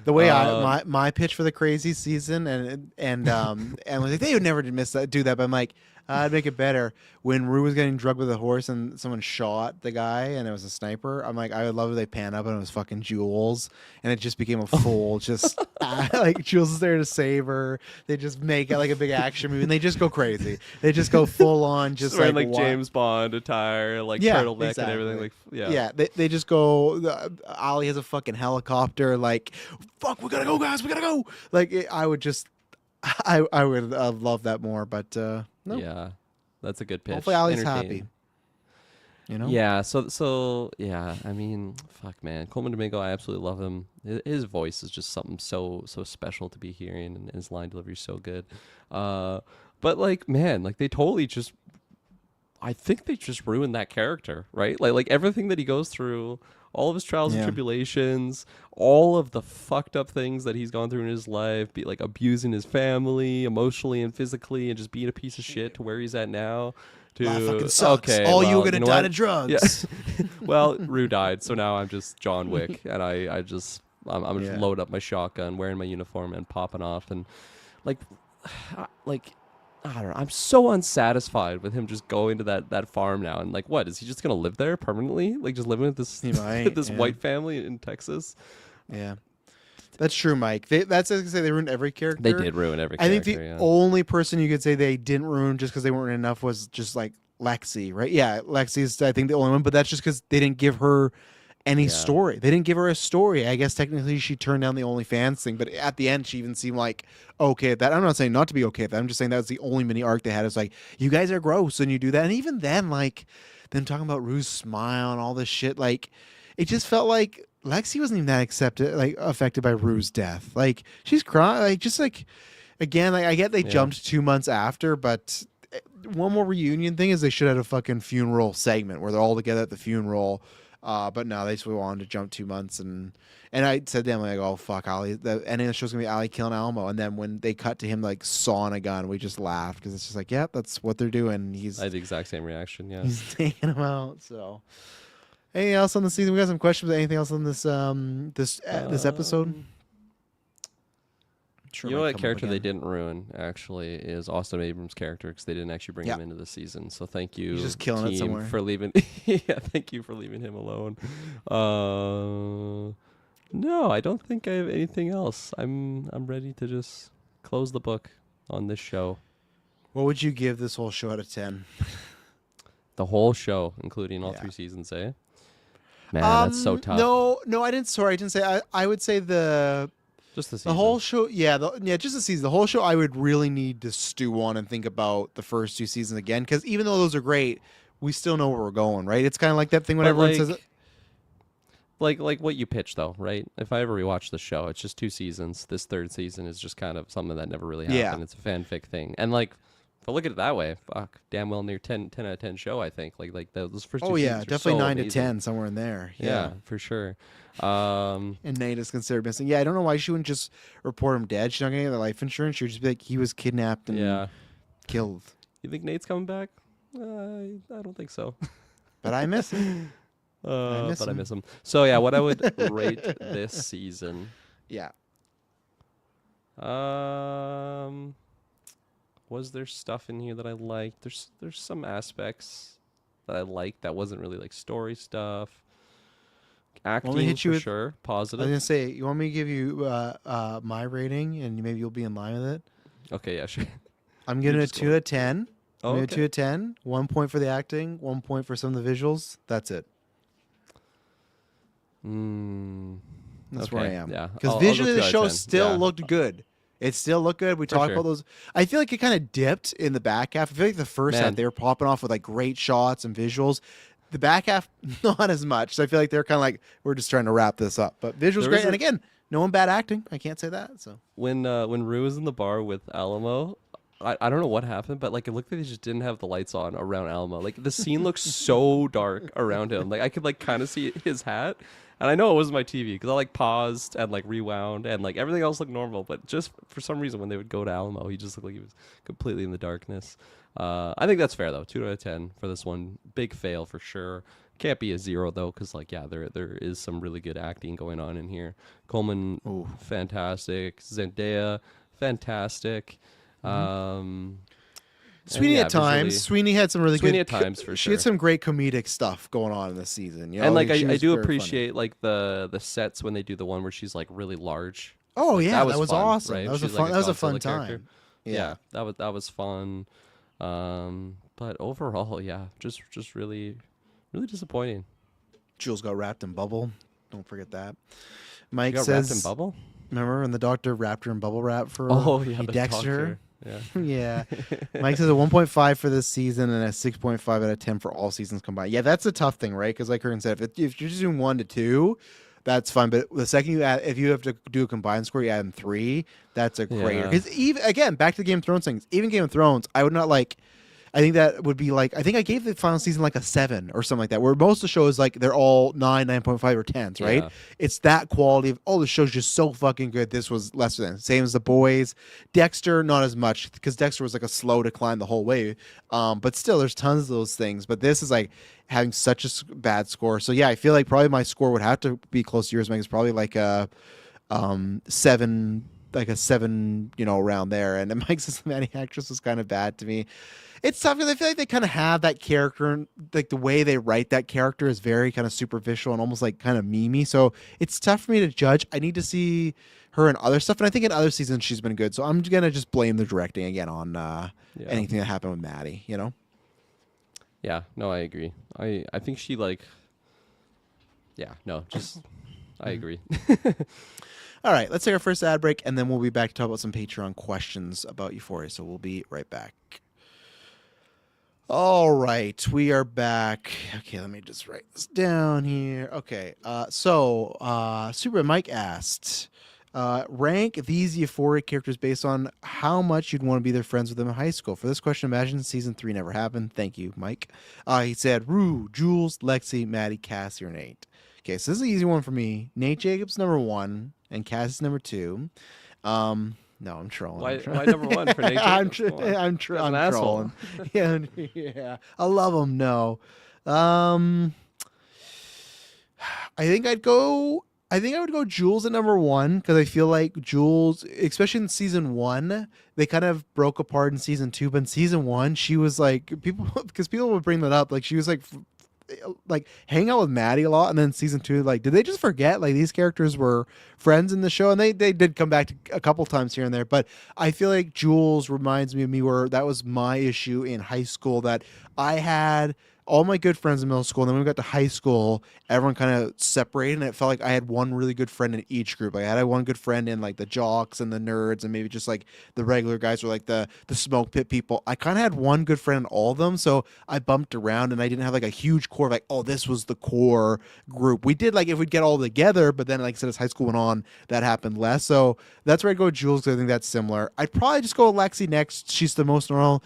The way Um, my pitch for the crazy season and was like they would never do that, but I'm like I'd make it better when Rue was getting drugged with a horse and someone shot the guy and it was a sniper. I'm like I would love if they pan up and it was fucking Jules and it just became a full just like Jules is there to save her. They just make it like a big action movie and they just go crazy. They just go full on just just wearing like like James Bond attire, like yeah, turtleneck and everything. exactly. Like, yeah. Yeah, they just go. Ollie has a fucking helicopter. Like, fuck, we gotta go, guys. We gotta go. Like, I would just, I would love that more. But no, Yeah, that's a good pitch. hopefully Ollie's happy. Entertaining. You know. Yeah, so yeah, I mean, fuck, man, Coleman Domingo, I absolutely love him. His voice is just something so special to be hearing, and his line delivery is so good. But like, man, like they totally just, I think they just ruined that character, right? Like everything that he goes through, all of his trials and Yeah. tribulations, all of the fucked up things that he's gone through in his life, be like abusing his family emotionally and physically, and just being a piece of shit to where he's at now. Life To fucking sucks. okay, All well, you are gonna know die what? to drugs. Yeah. Well, Rue died, so now I'm just John Wick, and I'm just Yeah. load up my shotgun, wearing my uniform, and popping off, and like, like I don't know. I'm so unsatisfied with him just going to that farm now, and like, what is he just gonna live there permanently? Like, just living with this He might, this yeah. white family in Texas? Yeah, that's true, Mike. That's as I say they ruined every character. They did ruin every I character. think the yeah. only person you could say they didn't ruin just because they weren't enough was just like Lexi, right? Yeah, Lexi's I think the only one, but that's just because they didn't give her any Yeah. story. They didn't give her a story. I guess technically she turned down the OnlyFans thing, but at the end she even seemed like okay at that. I'm not saying not to be okay at that. I'm just saying that was the only mini arc they had. It's like you guys are gross and you do that, and even then, like them talking about Rue's smile and all this shit, like it just felt like Lexi wasn't even that affected by Rue's death. Like she's crying, like just like again, like I get they Yeah. jumped 2 months after, but one more reunion thing is they should have a fucking funeral segment where they're all together at the funeral. But no, they just wanted to jump 2 months and I said to them like, oh fuck, Ali. The ending of the show's gonna be Ali killing Alamo, and then when they cut to him like sawing a gun, we just laughed because it's just like, yeah, that's what they're doing. I had the exact same reaction. Yeah. He's taking him out. So, anything else on the season? We got some questions. Anything else on this episode? Sure You know might what come up character they again. didn't ruin actually is Austin Abrams' character because they didn't actually bring Yeah. him into the season. So thank you, He's just killing it team, somewhere. for leaving. Yeah, thank you for leaving him alone. No, I don't think I have anything else. I'm ready to just close the book on this show. What would you give this whole show out of 10? The whole show, including all Yeah. 3 seasons, eh? Man, that's so tough. No, I didn't. Sorry, I didn't say. I would say Just the season. the whole show. Yeah, just the season. The whole show. I would really need to stew on and think about the first 2 seasons again because even though those are great, we still know where we're going. Right? It's kind of like that thing when But, everyone like, says it. Like what you pitched though, right? If I ever rewatch the show, it's just 2 seasons. This 3rd season is just kind of something that never really happened. Yeah. It's a fanfic thing. And like if I look at it that way, fuck, damn well near 10 out of 10 show, I think. Like those first 2 Oh yeah, seasons are definitely so 9 to amazing. 10 somewhere in there. Yeah, for sure. And Nate is considered missing. Yeah, I don't know why she wouldn't just report him dead. She's not gonna get the life insurance. She would just be like, he was kidnapped and Yeah. killed. You think Nate's coming back? I don't think so. But I miss him. But I him. miss him. So yeah, what I would rate this season. Yeah. Was there stuff in here that I liked? There's some aspects that I liked that wasn't really like story stuff. Acting hit you for with- sure, I was positive. gonna say, you want me to give you my rating, and maybe you'll be in line with it. Okay, yeah, sure. I'm giving it just 2 go. out of 10. Oh, I'm giving it 2 okay. out of 10. 1 point for the acting. 1 point for some of the visuals. That's it. That's where I Okay, am. yeah. Because I'll go visually 2 the out of show 10. still Yeah. looked good. It still looked good. We talked sure. about those. I feel like it kind of dipped in the back half. I feel like the first Man. half they were popping off with like great shots and visuals. The back half, not as much. So I feel like they're kind of like, we're just trying to wrap this up. But visuals There great. was And a- again, no one bad acting. I can't say that. So When Rue was in the bar with Alamo, I don't know what happened, but like it looked like they just didn't have the lights on around Alamo. Like the scene looks so dark around him. Like I could like kind of see his hat, and I know it wasn't my TV because I like paused and like rewound and like everything else looked normal. But just for some reason, when they would go to Alamo, he just looked like he was completely in the darkness. I think that's fair though. 2 out of 10 for this one. Big fail for sure. Can't be a 0 though, because like there is some really good acting going on in here. Coleman, Ooh. fantastic. Zendaya, fantastic. Mhm. And Sweeney yeah, at times. visually, Sweeney had some really Sweeney good. at times for She had sure. some great comedic stuff going on in this season. You And know, like she I was do very funny. appreciate like the sets when they do the one where she's like really large. Oh Like yeah, that was that was fun, awesome. That right? was a She's like fun. a That was a fun Godzilla character. time. Yeah, Yeah. that was fun. But overall, yeah, just really disappointing. Jules got wrapped in bubble. Don't forget that. She Mike got wrapped in says, bubble. remember when the doctor wrapped her in bubble wrap for Oh yeah, he the Dexter? doctor. Yeah. Yeah. Mike says a 1.5 for this season and a 6.5 out of 10 for all seasons combined. Yeah, that's a tough thing, right? Because like Karen said, if you're just doing 1 to 2, that's fine. But the second you add, if you have to do a combined score, you add in 3. That's a greater. Yeah. Because even again, back to the Game of Thrones things. Even Game of Thrones, I would not like. I think that would be like. I think I gave the final season like a 7 or something like that. Where most of the shows like they're all 9, 9.5 or 10s, right? Yeah. It's that quality of the show's just so fucking good. This was lesser than. Same as The Boys. Dexter, not as much because Dexter was like a slow decline the whole way. But still, there's tons of those things. But this is like having such a bad score. So yeah, I feel like probably my score would have to be close to yours, Mike. It's probably like a 7, like a 7, around there. And Mike says the Manny actress was kind of bad to me. It's tough because I feel like they kind of have that character, like the way they write that character is very kind of superficial and almost like kind of memey. So it's tough for me to judge. I need to see her in other stuff, and I think in other seasons she's been good. So I'm gonna just blame the directing again on Yeah. anything that happened with Maddie. Yeah. No, I agree. I think she like. Yeah. No. Just. I agree. All right, let's take our first ad break, and then we'll be back to talk about some Patreon questions about Euphoria. So we'll be right back. All right, we are back. Okay, let me just write this down here. Okay, so Super Mike asked, rank these Euphoria characters based on how much you'd want to be their friends with them in high school. For this question, imagine season 3 never happened. Thank you, Mike. He said, Rue, Jules, Lexi, Maddie, Cassie, or Nate. Okay, so this is an easy one for me. Nate Jacobs, number 1, and Cassie's number 2. No, I'm trolling. Why number 1 for Nate Jacobs? I'm An asshole. trolling. Yeah. I love him. No. I think I would go Jules at number 1 because I feel like Jules, especially in season 1, they kind of broke apart in season 2. But in season 1, she was like people would bring that up. Like she was like hang out with Maddie a lot, and then season 2, like did they just forget like these characters were friends in the show? And they did come back a couple times here and there, but I feel like Jules reminds me of me where that was my issue in high school, that I had all my good friends in middle school, and then when we got to high school, everyone kind of separated, and it felt like I had one really good friend in each group. Like I had one good friend in like the jocks and the nerds, and maybe just like the regular guys or like the smoke pit people. I kind of had one good friend in all of them, so I bumped around, and I didn't have like a huge core of like, oh, this was the core group. We did like if we'd get all together, but then like I said, as high school went on, that happened less. So that's where I'd go with Jules because I think that's similar. I'd probably just go with Lexi next. She's the most normal.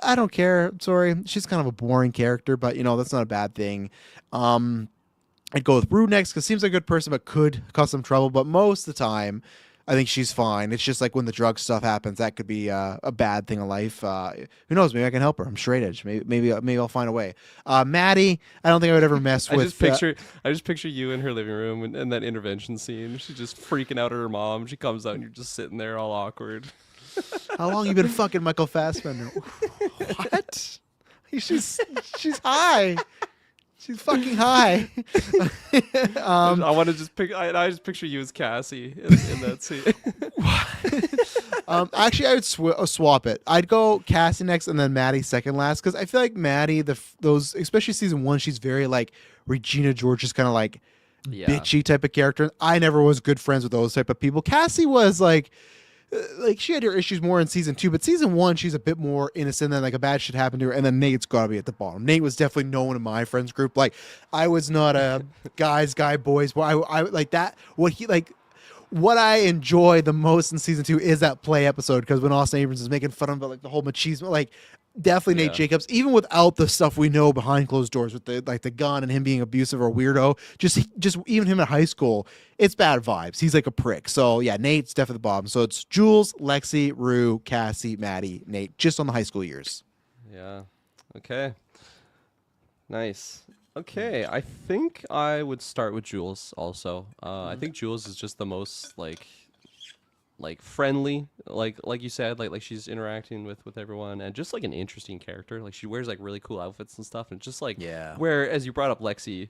I don't care. Sorry. She's kind of a boring character, but that's not a bad thing. I'd go with Rue next because seems like a good person, but could cause some trouble. But most of the time, I think she's fine. It's just like when the drug stuff happens, that could be a bad thing in life. Who knows? Maybe I can help her. I'm straight edge. Maybe I'll find a way. Maddie, I don't think I would ever mess with. I just picture you in her living room and that intervention scene. She's just freaking out at her mom. She comes out and you're just sitting there all awkward. How long you been fucking Michael Fassbender? What? She's high. She's fucking high. I want to just I just picture you as Cassie in that scene. Actually, I would swap it. I'd go Cassie next and then Maddie second last because I feel like Maddie, those especially season 1, she's very like Regina George's kind of like bitchy type of character. I never was good friends with those type of people. Cassie was like she had her issues more in season 2, but season 1 she's a bit more innocent, and like a bad shit happened to her, and then Nate's gotta be at the bottom. Nate was definitely no one in my friends group. Like I was not a boys boy. I like that. What I enjoy the most in season 2 is that play episode, because when Austin Abrams is making fun of like the whole machismo, like definitely Nate Jacobs, even without the stuff we know behind closed doors with the gun and him being abusive or weirdo, just even him in high school, it's bad vibes. He's like a prick. So yeah, Nate's definitely the bottom. So it's Jules, Lexi, Rue, Cassie, Maddie, Nate, just on the high school years. Yeah. Okay. Nice. Okay, I think I would start with Jules also. I think Jules is just the most like friendly, like you said, like she's interacting with everyone, and just like an interesting character. Like she wears like really cool outfits and stuff, and just like Yeah. where, as you brought up Lexi,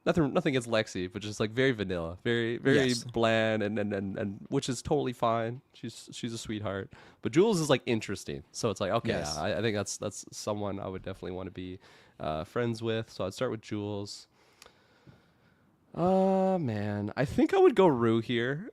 nothing against Lexi, but just like very vanilla, very Yes. bland, and which is totally fine. She's a sweetheart, but Jules is like interesting, so it's like okay, Yes. yeah, I think that's someone I would definitely want to be friends with. So I'd start with Jules. Oh man, I think I would go Rue here.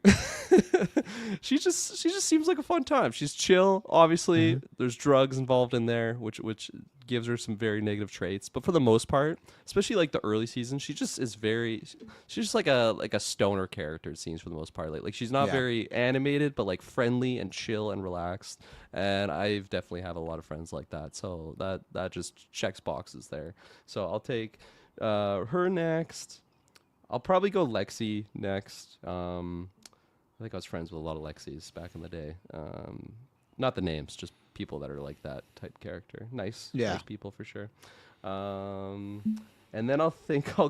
She just seems like a fun time. She's chill. Obviously, there's drugs involved in there, which gives her some very negative traits. But for the most part, especially like the early seasons, she just is very. She's just like a stoner character. It seems for the most part. Like she's not Yeah. very animated, but like friendly and chill and relaxed. And I've definitely have a lot of friends like that. So that just checks boxes there. So I'll take her next. I'll probably go Lexi next. I think I was friends with a lot of Lexis back in the day. Not the names, just people that are like that type character. Nice people for sure. And then I'll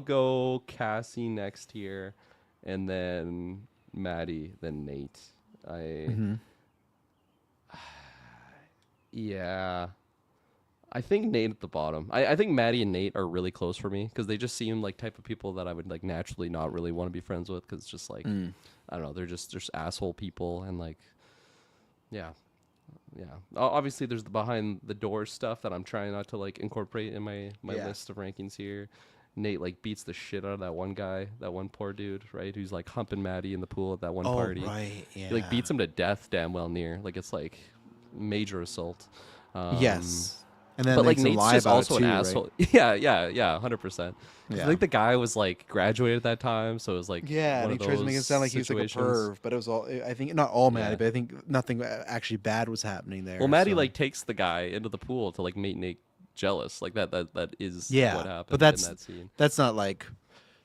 go Cassie next here, and then Maddie, then Nate. Yeah. I think Nate at the bottom. I think Maddie and Nate are really close for me because they just seem like type of people that I would like naturally not really want to be friends with because it's just like I don't know, they're just asshole people and like yeah. Obviously there's the behind the door stuff that I'm trying not to like incorporate in my list of rankings here. Nate like beats the shit out of that one guy, that one poor dude, right? Who's like humping Maddie in the pool at that one party. Right. Yeah. He like beats him to death damn well near. Like it's like major assault. Yes. And then but like makes him Nate's lie just about also it too, an right? asshole. Yeah, 100%. Yeah. I think the guy was like graduated at that time, so it was like Yeah, one and he of tries to make it those sound like he was like a situations. perv, but it was all. I think not all Maddie, Yeah. but I think nothing actually bad was happening there. Well, Maddie so. like takes the guy into the pool to like make Nate jealous. Like that is Yeah, what happened but that's in that scene.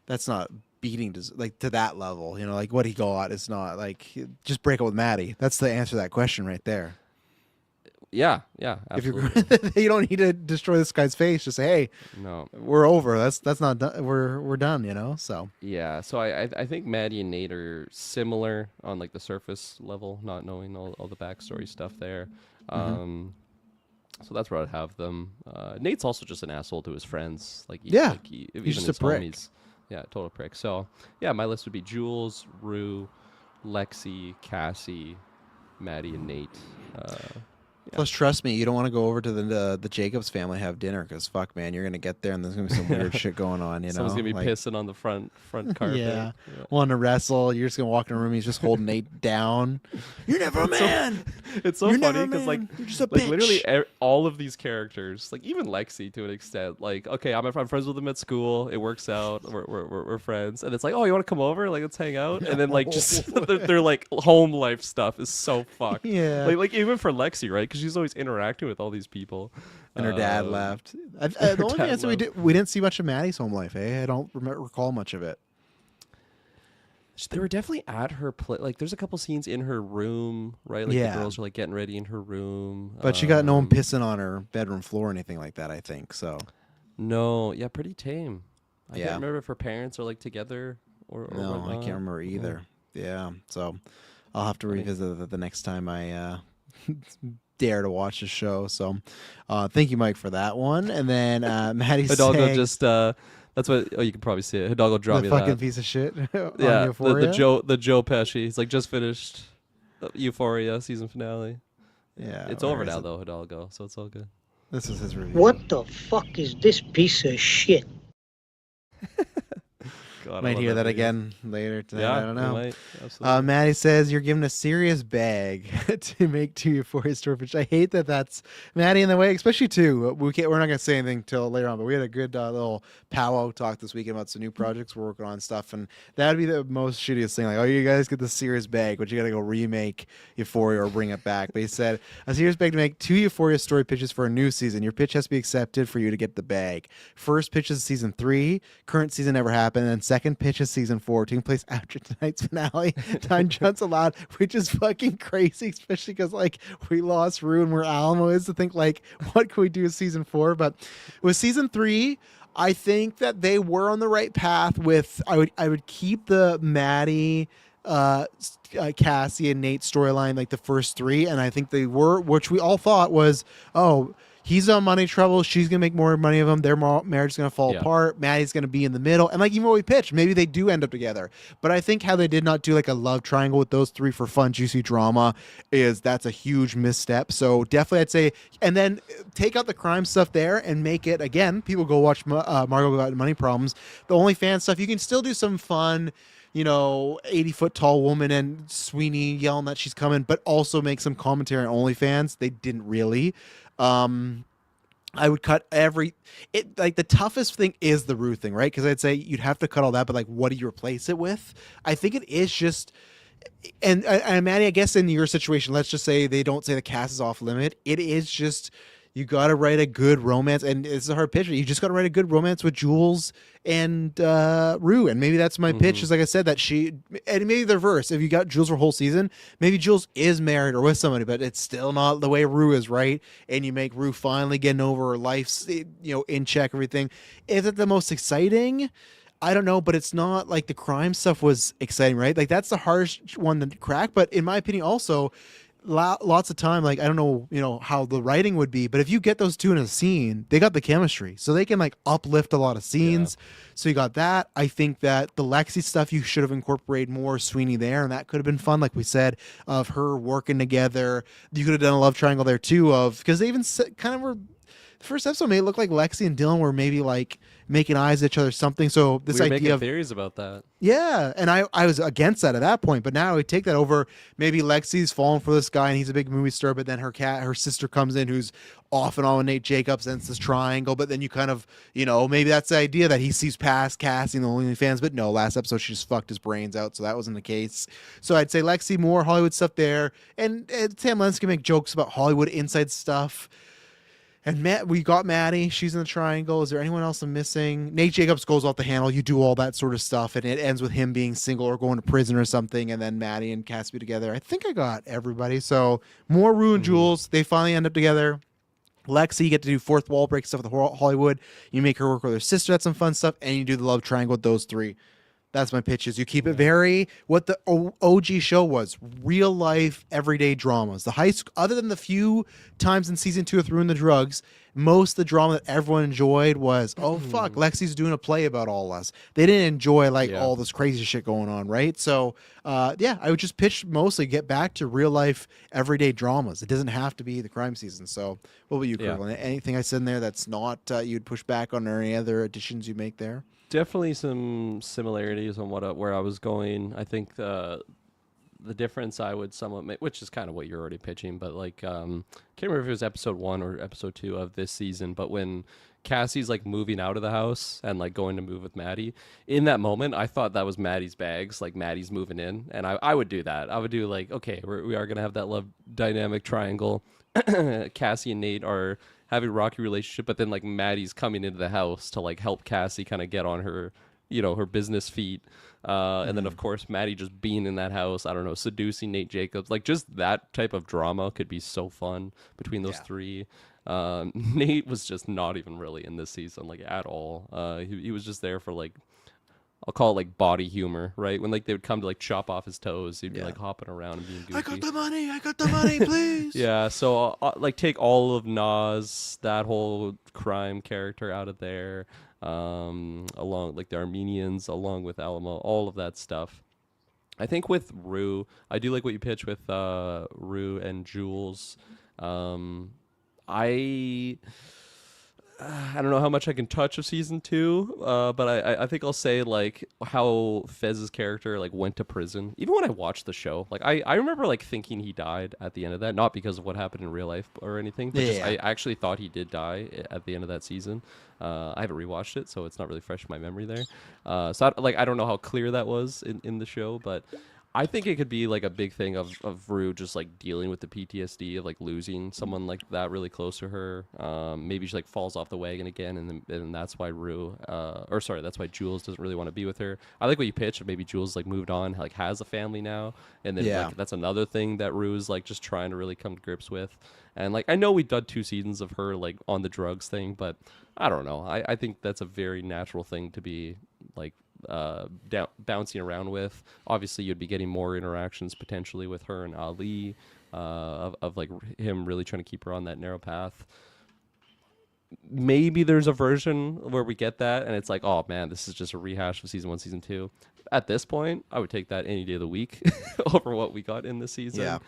that's not beating to like to that level. You know, like what he got is not like just break up with Maddie. That's the answer to that question right there. Yeah, If absolutely. you're, you don't need to destroy this guy's face. Just say, hey, No. we're over. That's not done. We're done. You know. So Yeah, so I think Maddie and Nate are similar on like the surface level, not knowing all the backstory stuff there. So that's where I'd have them. Nate's also just an asshole to his friends. Like Yeah, even he's just a his prick. homies. Yeah, total prick. So yeah, my list would be Jules, Rue, Lexi, Cassie, Maddie, and Nate. plus, trust me, you don't want to go over to the Jacobs family and have dinner because fuck, man, you're gonna get there and there's gonna be some weird shit going on. You know, Someone's gonna be like, pissing on the front carpet. Yeah, wanting to wrestle. You're just gonna walk in a room. He's just holding Nate down. You're never a man. It's so You're never funny a because like man. You're just a like bitch. literally all of these characters, like even Lexi to an extent, like okay, I'm friends with him at school. It works out. We're friends, and it's like, oh, you want to come over? Like let's hang out. And then like just their like home life stuff is so fucked. Yeah. Like even for Lexi, right? Because she's always interacting with all these people. And her dad left. The only thing is we didn't see much of Maddie's home life. I don't recall much of it. They were definitely at her place. Like, there's a couple scenes in her room, right? Like, Yeah. the girls are like getting ready in her room. But she got no one pissing on her bedroom floor or anything like that, I think. So No, yeah, pretty tame. I Yeah. can't remember if her parents are like together or no, I whatnot. can't remember either. Yeah. So I'll have to revisit that the next time I dare to watch the show. So thank you, Mike, for that one. And then Maddie Hidalgo saying just that's what you can probably see it. Hidalgo dropped the me fucking that. piece of shit. On Yeah, Euphoria? the Joe Pesci. He's like just finished Euphoria season finale. Yeah, It's where over is now it? though, Hidalgo. So it's all good. This is his review. What the fuck is this piece of shit? God, I Might love hear that video. again later tonight. Yeah, I don't know. we might. Absolutely. Maddie says you're given a serious bag to make two Euphoria story pitch. I hate that that's Maddie in the way, especially too. We're not going to say anything till later on, but we had a good little powwow talk this weekend about some new projects we're working on and stuff, and that'd be the most shittiest thing. Like, oh, you guys get the serious bag, but you got to go remake Euphoria or bring it back. But he said a serious bag to make two Euphoria story pitches for a new season. Your pitch has to be accepted for you to get the bag. First pitch is season 3. Current season never happened. And then second pitch is season 4, taking place after tonight's finale. Time jumps allowed, which is fucking crazy, especially because like we lost Rue and where Alamo is to think like, what can we do with season 4? But with season 3, I think that they were on the right path with I would keep the Maddie Cassie and Nate storyline like the first three, and I think they were, which we all thought was, oh, he's on money trouble, she's gonna make more money of him, their marriage is gonna fall Yeah. apart, Maddie's gonna be in the middle, and like even what we pitched, maybe they do end up together. But I think how they did not do like a love triangle with those three for fun, juicy drama that's a huge misstep. So definitely I'd say, and then take out the crime stuff there and make it again. People go watch Margot Got Money Problems. The OnlyFans stuff, you can still do some fun, 80-foot tall woman and Sweeney yelling that she's coming, but also make some commentary on OnlyFans. They didn't really. I would cut like the toughest thing is the Rue thing, right? Because I'd say you'd have to cut all that, but like, what do you replace it with? I think it is just, and Maddie, I guess in your situation, let's just say they don't say the cast is off limit. It is just, you got to write a good romance, and it's a hard pitch. You just got to write a good romance with Jules and Rue, and maybe that's my pitch. Is like I said, that and maybe the reverse. If you got Jules for a whole season, maybe Jules is married or with somebody, but it's still not the way Rue is, right? And you make Rue finally getting over her life's, in check, everything. Is it the most exciting? I don't know, but it's not like the crime stuff was exciting, right? Like that's the hardest one to crack. But in my opinion, also, lots of time, like I don't know, how the writing would be, but if you get those two in a scene, they got the chemistry, so they can like uplift a lot of scenes. So you got that. I think that the Lexi stuff, you should have incorporated more Sweeney there, and that could have been fun, like we said, of her working together. You could have done a love triangle there too, because they even kind of were. The first episode made it look like Lexi and Dylan were maybe like making eyes at each other or something. So this We were idea making of theories about that. yeah, and I was against that at that point, but now we take that over. Maybe Lexi's falling for this guy and he's a big movie star, but then her sister comes in who's off and on with Nate Jacobs, and it's this triangle. But then you kind of, maybe that's the idea that he sees past casting the OnlyFans, but no, last episode she just fucked his brains out, so that wasn't the case. So I'd say Lexi, more Hollywood stuff there, and Sam Lenz can make jokes about Hollywood inside stuff. And we got Maddie. She's in the triangle. Is there anyone else I'm missing? Nate Jacobs goes off the handle. You do all that sort of stuff, and it ends with him being single or going to prison or something, and then Maddie and Cassie together. I think I got everybody. So more Rue and Jules. They finally end up together. Lexi, you get to do fourth wall break stuff with Hollywood. You make her work with her sister. That's some fun stuff. And you do the love triangle with those three. That's my pitches. You keep it very what the OG show was, real life, everyday dramas. The high school, other than the few times in season 2 with Ruin the Drugs, most of the drama that everyone enjoyed was, oh fuck, Lexi's doing a play about all us. They didn't enjoy all this crazy shit going on, right? So I would just pitch mostly get back to real life, everyday dramas. It doesn't have to be the crime season. So what about you, Kirkland? Anything I said in there that's not you'd push back on, or any other additions you make there? Definitely some similarities on where I was going. I think the difference I would somewhat make, which is kind of what you're already pitching, but like can't remember if it was episode 1 or episode 2 of this season, but when Cassie's like moving out of the house and like going to move with Maddie, in that moment I thought that was Maddie's bags, like Maddie's moving in, and I would do that. I would do like, okay, we are gonna have that love dynamic triangle. Cassie and Nate are having a rocky relationship, but then like Maddie's coming into the house to like help Cassie kind of get on her, her business feet. And then of course Maddie just being in that house, I don't know, seducing Nate Jacobs, like just that type of drama could be so fun between those three. Nate was just not even really in this season, like at all. He was just there for like, I'll call it like body humor, right? When like they would come to like chop off his toes, he'd be like hopping around and being goofy. I got the money, please. Yeah, so like take all of Nas, that whole crime character out of there, along like the Armenians, along with Alamo, all of that stuff. I think with Rue, I do like what you pitch with Rue and Jules. I don't know how much I can touch of season 2, but I think I'll say like how Fez's character like went to prison. Even when I watched the show, like I remember like thinking he died at the end of that, not because of what happened in real life or anything, but just I actually thought he did die at the end of that season. I haven't rewatched it, so it's not really fresh in my memory there. So I don't know how clear that was in the show, but I think it could be like a big thing of Rue just like dealing with the PTSD of like losing someone like that really close to her. Maybe she like falls off the wagon again, and that's why that's why Jules doesn't really want to be with her. I like what you pitched. Maybe Jules like moved on, like has a family now, and then Yeah. like that's another thing that Rue is like just trying to really come to grips with. And like I know we've done 2 seasons of her like on the drugs thing, but I don't know. I think that's a very natural thing to be like bouncing around with. Obviously, you'd be getting more interactions potentially with her and Ali, of like him really trying to keep her on that narrow path. Maybe there's a version where we get that, and it's like, oh man, this is just a rehash of season 1, season 2. At this point, I would take that any day of the week over what we got in this season. Yeah.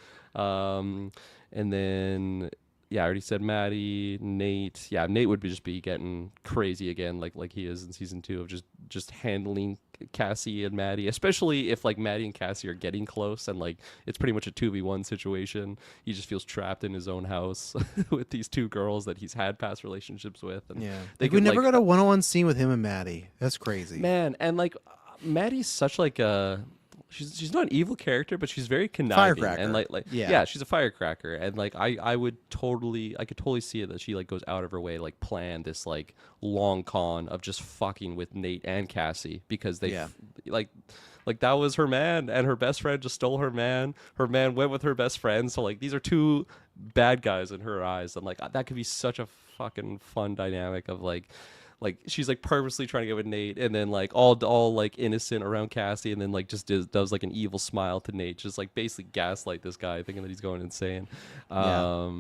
And then yeah, I already said Maddie, Nate. Yeah, Nate would just be getting crazy again, like he is in season 2 of just handling Cassie and Maddie, especially if like Maddie and Cassie are getting close and like it's pretty much a 2v1 situation. He just feels trapped in his own house with these 2 girls that he's had past relationships with. And Yeah. they Like, we could, never like, got a one-on-one scene with him and Maddie. That's crazy. man, and like Maddie's such like a she's not an evil character, but she's very conniving Firecracker. and like Yeah. she's a firecracker, and like I could totally see it that she like goes out of her way to, like plan this like long con of just fucking with Nate and Cassie because they Yeah. like that was her man, and her best friend just stole her man. Her man went with her best friend, so like these are 2 bad guys in her eyes, and like that could be such a fucking fun dynamic of like she's like purposely trying to get with Nate, and then like all like innocent around Cassie, and then like just does like an evil smile to Nate, just like basically gaslight this guy thinking that he's going insane. Yeah.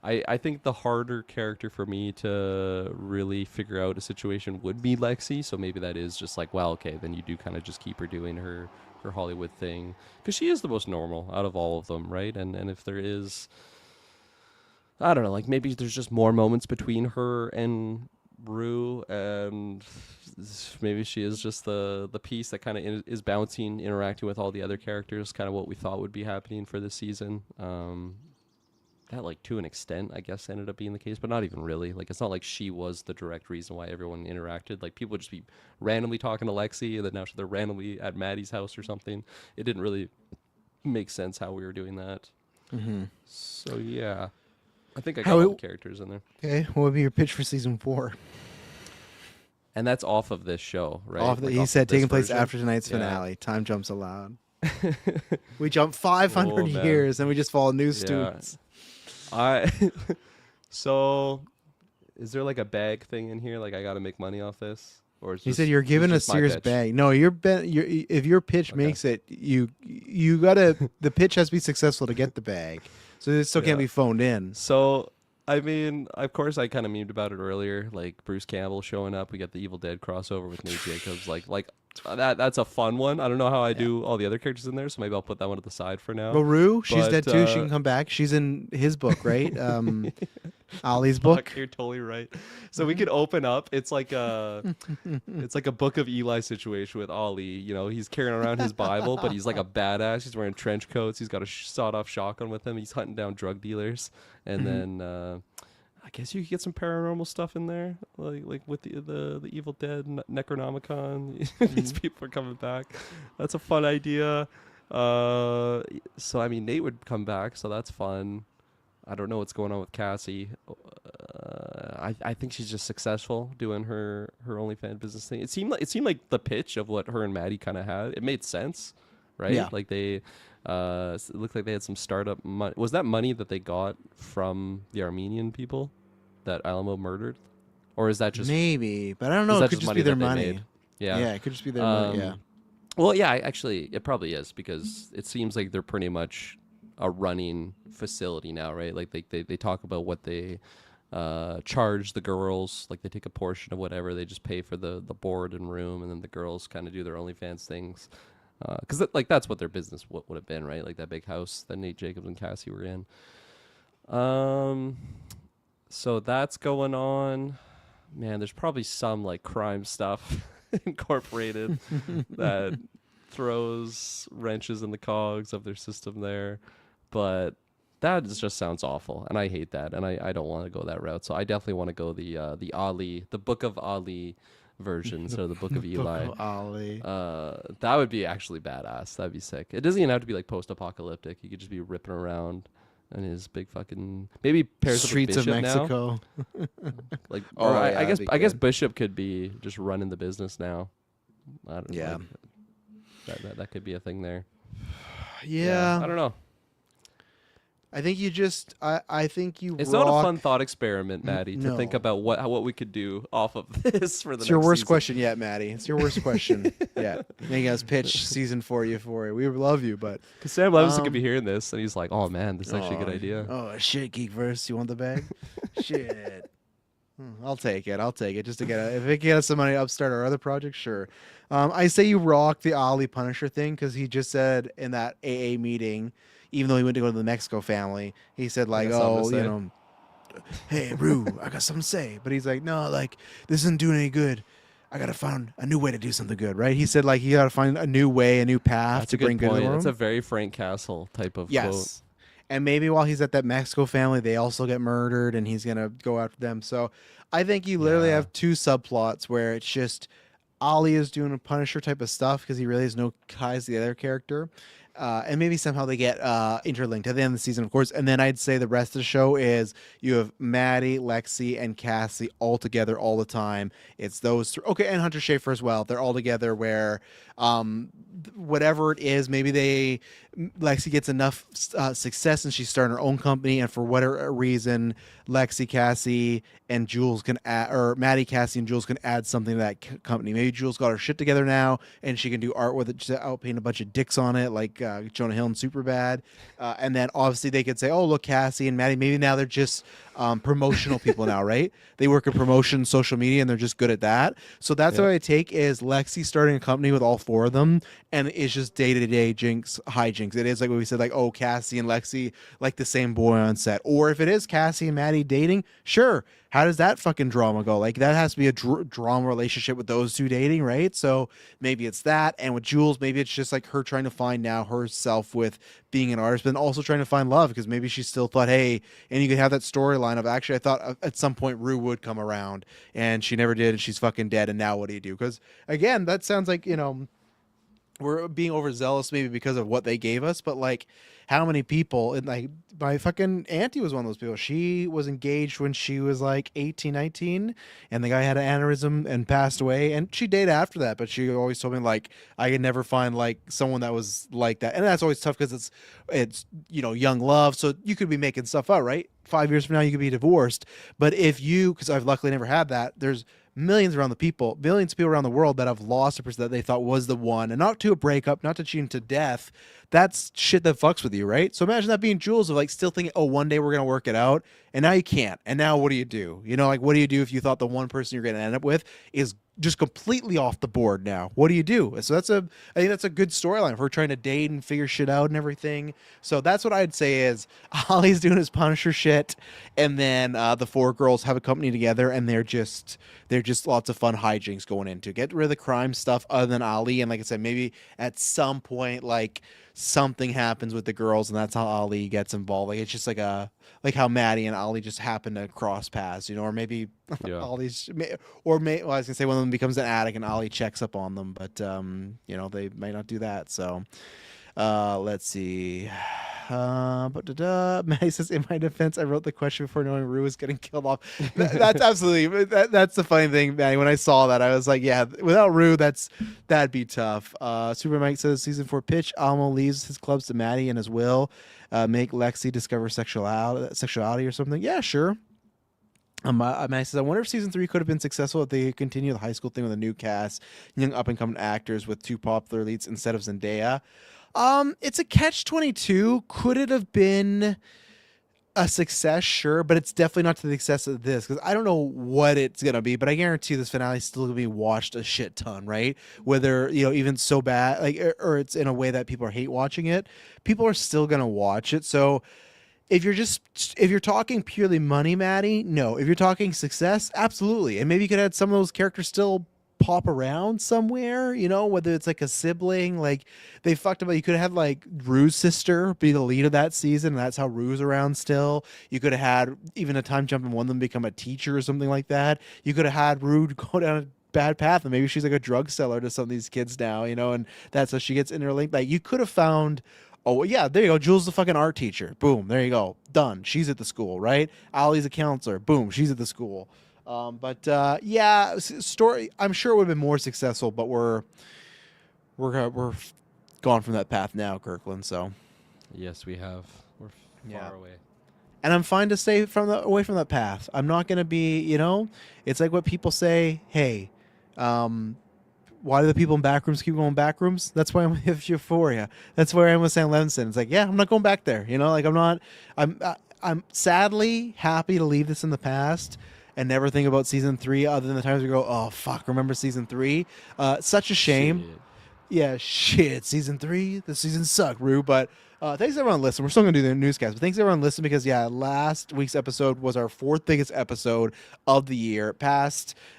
I think the harder character for me to really figure out a situation would be Lexi, so maybe that is just like, well, okay, then you do kind of just keep her doing her Hollywood thing, because she is the most normal out of all of them, right? And if there is, I don't know, like maybe there's just more moments between her and Rue, and maybe she is just the piece that kind of is bouncing, interacting with all the other characters, kind of what we thought would be happening for this season. That, like, to an extent, I guess, ended up being the case, but not even really. Like, it's not like she was the direct reason why everyone interacted. Like, people would just be randomly talking to Lexi, and then now they're randomly at Maddie's house or something. It didn't really make sense how we were doing that. Mm-hmm. So, yeah. I think I got How all it- the characters in there. Okay. What would be your pitch for season 4? And that's off of this show, right? Like, He off said of this taking place version? after tonight's Yeah. finale. Time jumps allowed. We jump 500 Oh, man. years, and we just follow new Yeah. students. So is there like a bag thing in here? Like I got to make money off this, or is He this- said you're this given a just my serious pitch? bag. No, if your pitch Okay. makes it, you gotta the pitch has to be successful to get the bag. So it still can't Yeah. be phoned in. So I mean, of course, I kind of memed about it earlier. Like Bruce Campbell showing up. We got the Evil Dead crossover with Nate Jacobs. Like that's a fun one. I don't know how I do all the other characters in there, so maybe I'll put that one at the side for now. Well, Rue, she's But, dead too. She can come back. She's in his book, right? Ollie's book. Fuck, you're totally right. So we could open up. It's like a Book of Eli situation with Ollie. You know, he's carrying around his Bible, but he's like a badass. He's wearing trench coats. He's got a sawed-off shotgun with him. He's hunting down drug dealers, and then I guess you could get some paranormal stuff in there, like with the Evil Dead Necronomicon. These people are coming back. That's a fun idea. So I mean, Nate would come back, so that's fun. I don't know what's going on with Cassie. I think she's just successful doing her OnlyFans business thing. It seemed like the pitch of what her and Maddie kind of had. It made sense, right? Yeah. Like they, it looked like they had some startup money. Was that money that they got from the Armenian people that Alamo murdered, or is that just Maybe, but I don't is know. that It could just just be their that they money. made? Yeah. Yeah, it could just be their money. Yeah. Well, yeah, actually, it probably is, because it seems like they're pretty much a running facility now, right? Like they talk about what they charge the girls. Like they take a portion of whatever, they just pay for the board and room, and then the girls kind of do their OnlyFans things. Because that's what their business would have been, right? Like that big house that Nate Jacobs and Cassie were in. So that's going on. Man, there's probably some like crime stuff incorporated that throws wrenches in the cogs of their system there. But that just sounds awful, and I hate that, and I don't want to go that route. So I definitely want to go the Ali, the Book of Ali version, so the Book of Eli. Ollie. That would be actually badass. That'd be sick. It doesn't even have to be like post-apocalyptic. You could just be ripping around in his big fucking maybe pairs Streets up with of Bishop Mexico. now. Like, Oh, or yeah, I guess that'd be I guess good. Bishop could be just running the business now. I don't know. Yeah. That could be a thing there. Yeah. I don't know. I think you just. I think you. It's rock. not a fun thought experiment, Maddie, to think no. about what we could do off of this for the It's next your worst season. question yet, Maddie. It's your worst question yet. Making us pitch season 4 Euphoria. We love you, but Because Sam Levinson could be hearing this and he's like, "Oh man, this is actually a good Oh, idea." Oh shit, Geekverse, you want the bag? Shit. I'll take it. I'll take it just to get it. If it gets us some money to upstart our other project, sure. I say you rock the Ollie Punisher thing because he just said in that AA meeting, even though he went to go to the Mexico family, he said like, got something to "Oh, say." you know, hey Rue, I got something to say." But he's like, "No, like this isn't doing any good. I gotta find a new way to do something good." Right? He said like he gotta find a new way, a new path That's to a good bring good in point. the That's a room. very Frank Castle type of quote. Yes. And maybe while he's at that Mexico family, they also get murdered and he's going to go after them. So I think you literally Yeah. have two subplots where it's just Ollie is doing a Punisher type of stuff because he really has no ties to the other character. And maybe somehow they get interlinked at the end of the season, of course. And then I'd say the rest of the show is you have Maddie, Lexi, and Cassie all together all the time. It's those three. Okay, and Hunter Schafer as well. They're all together where whatever it is, maybe Lexi gets enough success and she's starting her own company. And for whatever reason, Lexi, Cassie, and Jules can add, or Maddie, Cassie, and Jules can add something to that company. Maybe Jules got her shit together now and she can do art with it, just outpaint a bunch of dicks on it, like Jonah Hill and Superbad. And then obviously they could say, "Oh, look, Cassie and Maddie, maybe now they're just promotional people now, right? They work in promotion, social media, and they're just good at that." So that's what I take is Lexi starting a company with all four of them, and it's just day-to-day hijinks. It is like what we said, like, oh, Cassie and Lexi like the same boy on set. Or if it is Cassie and Maddie dating, sure. How does that fucking drama go? Like, that has to be a drama relationship with those two dating, right? So maybe it's that. And with Jules, maybe it's just like her trying to find now herself with being an artist, but then also trying to find love because maybe she still thought, hey, and you could have that storyline of actually, I thought at some point Rue would come around and she never did and she's fucking dead. And now what do you do? Because again, that sounds like, you know, we're being overzealous maybe because of what they gave us, but like how many people, and like my fucking auntie was one of those people. She was engaged when she was like 18, 19, and the guy had an aneurysm and passed away, and she dated after that, but she always told me like I could never find like someone that was like that. And that's always tough because it's you know, young love, so you could be making stuff up, right? 5 years from now you could be divorced. But if you, because I've luckily never had that, there's millions of people around the world that have lost a person that they thought was the one, and not to a breakup, not to cheating to death. That's shit that fucks with you, right? So imagine that being Jules of like still thinking, oh, one day we're gonna work it out, and now you can't. And now what do you do? You know, like what do you do if you thought the one person you're gonna end up with is just completely off the board now? What do you do? So I think that's a good storyline for her trying to date and figure shit out and everything. So that's what I'd say is Ollie's doing his Punisher shit, and then the four girls have a company together, and they're just lots of fun hijinks going into get rid of the crime stuff other than Ollie. And like I said, maybe at some point like something happens with the girls, and that's how Ollie gets involved. Like it's just like how Maddie and Ollie just happen to cross paths, you know, or maybe Yeah. Ollie's, well, I was gonna say one of them becomes an addict and Ollie checks up on them, but you know, they might not do that. So let's see. Maddie says, in my defense, I wrote the question before knowing Rue was getting killed off. That's absolutely that's the funny thing, Maddie. When I saw that, I was like, yeah, without Rue, that'd be tough. Super Mike says, season 4 pitch, Almo leaves his clubs to Maddie and his will. Make Lexi discover sexuality or something. Yeah, sure. I says, I wonder if season 3 could have been successful if they continue the high school thing with a new cast, young up and coming actors with 2 popular leads instead of Zendaya. It's a catch-22. Could it have been a success? Sure, but it's definitely not to the success of this, because I don't know what it's gonna be, but I guarantee this finale is still gonna be watched a shit ton, right? Whether, you know, even so bad, like, or it's in a way that people hate watching it, people are still gonna watch it. So if you're talking purely money, Maddie, no. If you're talking success, absolutely. And maybe you could have some of those characters still pop around somewhere, you know, whether it's like a sibling, like they fucked about. You could have had like Rue's sister be the lead of that season, and that's how Rue's around still. You could have had even a time jump and one of them become a teacher or something like that. You could have had Rue go down a bad path, and maybe she's like a drug seller to some of these kids now, and that's how she gets interlinked. Like you could have found. Oh yeah, there you go. Jules the fucking art teacher. Boom, there you go. Done. She's at the school, right? Ali's a counselor. Boom, she's at the school. Yeah, story. I'm sure it would have been more successful, but we're gone from that path now, Kirkland. So Yes, we have. We're far away. and I'm fine to stay away from that path. I'm not gonna be, it's like what people say. Hey, why do the people in Backrooms keep going Backrooms? That's why I'm with Euphoria. That's where I am with Sam Levinson. It's like, yeah, I'm not going back there. Like I'm not. I'm sadly happy to leave this in the past and never think about season 3, other than the times we go, oh fuck, remember season 3? Such a shame. Shit. Yeah, shit. Season 3, the season sucked, Rue. But thanks everyone listening. We're still gonna do the newscast, but thanks everyone listening because last week's episode was our 4th biggest episode of the year.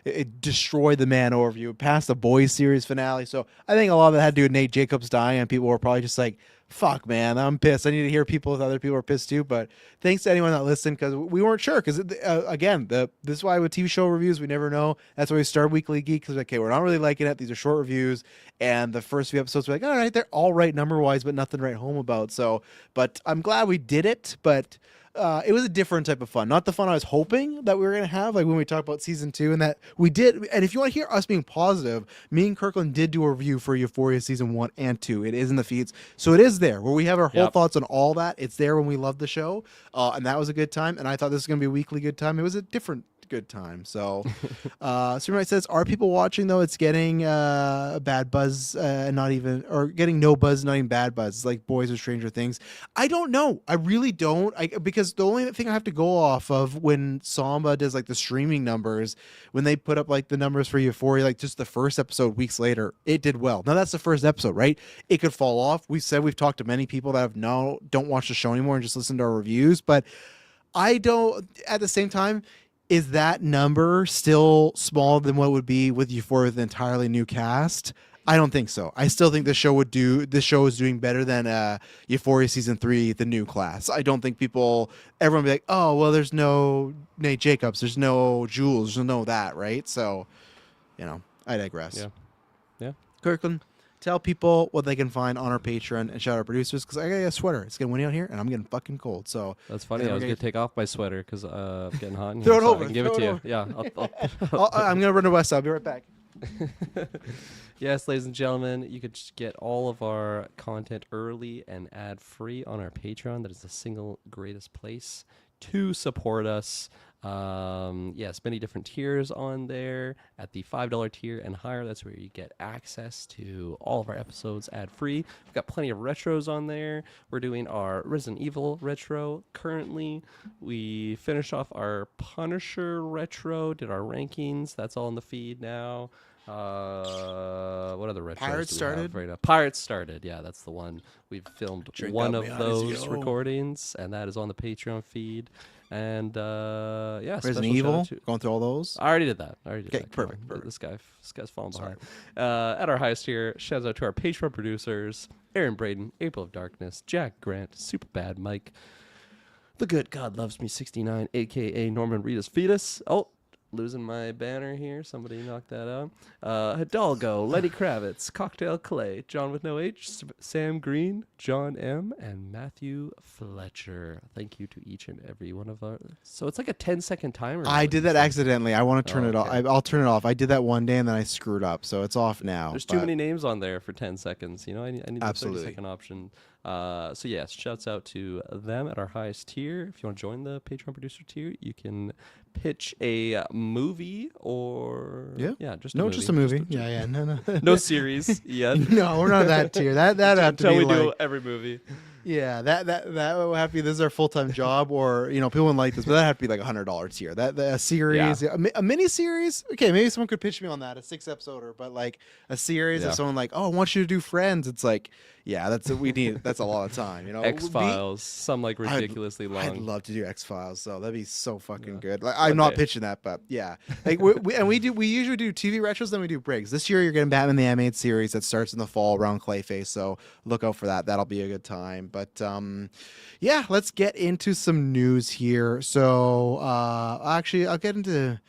It destroyed the Man overview. It passed the Boys series finale. So I think a lot of that had to do with Nate Jacobs dying, and people were probably just like, fuck, man, I'm pissed. I need to hear people if other people are pissed too. But thanks to anyone that listened, because we weren't sure. Because again, this is why with TV show reviews, we never know. That's why we start Weekly Geek, because okay, we're not really liking it. These are short reviews, and the first few episodes we're like, all right, they're all right number wise, but nothing to write home about. So, but I'm glad we did it. But it was a different type of fun, not the fun I was hoping that we were gonna have, like when we talked about season 2, and that we did. And if you want to hear us being positive, me and Kirkland did do a review for Euphoria season 1 and 2. It is in the feeds, so it is there where we have our whole thoughts on all that. It's there when we love the show, and that was a good time. And I thought this was gonna be a weekly good time. It was a different good time. So Superman says, are people watching though? It's getting bad buzz, getting no buzz, not even bad buzz. It's like Boys or Stranger Things. I don't know. I really don't. Because the only thing I have to go off of when Samba does like the streaming numbers, when they put up like the numbers for Euphoria, like just the first episode weeks later, it did well. Now that's the first episode, right? It could fall off. We've talked to many people that don't watch the show anymore and just listen to our reviews, but I don't. At the same time, is that number still smaller than what would be with Euphoria with an entirely new cast? I don't think so. I still think this show is doing better than Euphoria season 3, the new class. I don't think everyone be like, oh well, there's no Nate Jacobs, there's no Jules, there's no that, right? So, I digress. Yeah. Kirkland, tell people what they can find on our Patreon, and shout out our producers, because I got a sweater. It's getting windy out here, and I'm getting fucking cold. So that's funny. I was gonna take off my sweater because I'm getting hot. In throw here, it so over. I can give it to you. Yeah. I'm gonna run to West. I'll be right back. Yes, ladies and gentlemen, you could just get all of our content early and ad-free on our Patreon. That is the single greatest place to support us. Yes, many different tiers on there. At the $5 tier and higher, that's where you get access to all of our episodes ad-free. We've got plenty of retros on there. We're doing our Resident Evil retro currently. We finished off our Punisher retro, did our rankings. That's all in the feed now. What other retros Pirates do we have started? right now? Pirates started. Yeah, that's the one. We've filmed Drink one up of me eyes, those yo. recordings, and that is on the Patreon feed. And Resident special Evil, shout out to- going through all those. I already did that. Okay, perfect. This guy's falling behind. At our highest tier, shouts out to our Patreon producers: Aaron Braden, April of Darkness, Jack Grant, Super Bad Mike, The Good God Loves Me 69, aka Norman Reedus Fetus. Oh, losing my banner here. Somebody knocked that out. Hidalgo, Lenny Kravitz, Cocktail Clay, John with no H, Sam Green, John M, and Matthew Fletcher. Thank you to each and every one of our. So it's like a 10-second timer. I did that accidentally. I want to turn it off. okay. I'll turn it off. I did that one day and then I screwed up, so it's off now. There's too many names on there for 10 seconds. I need the Absolutely. 30-second option. So yes, shouts out to them at our highest tier. If you want to join the Patreon producer tier, you can pitch a movie or just a movie. Just a movie. No. No series yet. No, we're not that tier. That have to Until be we do like, every movie. yeah, that will have to be. This is our full time job, or people wouldn't like this, but that have to be like $100 tier. That a series, a mini series. Okay, maybe someone could pitch me on that, a 6-episoder, but like a series of someone like, oh, I want you to do Friends. It's like, yeah, that's what we need. That's a lot of time. X-Files, some like ridiculously long. I'd love to do X-Files, so that'd be so fucking good. Like, One I'm not day. pitching that, but yeah, like we usually do TV retros, then we do breaks. This year you're getting Batman the Animated Series that starts in the fall around Clayface, so look out for that. That'll be a good time. But yeah, let's get into some news here. So actually, I'll get into.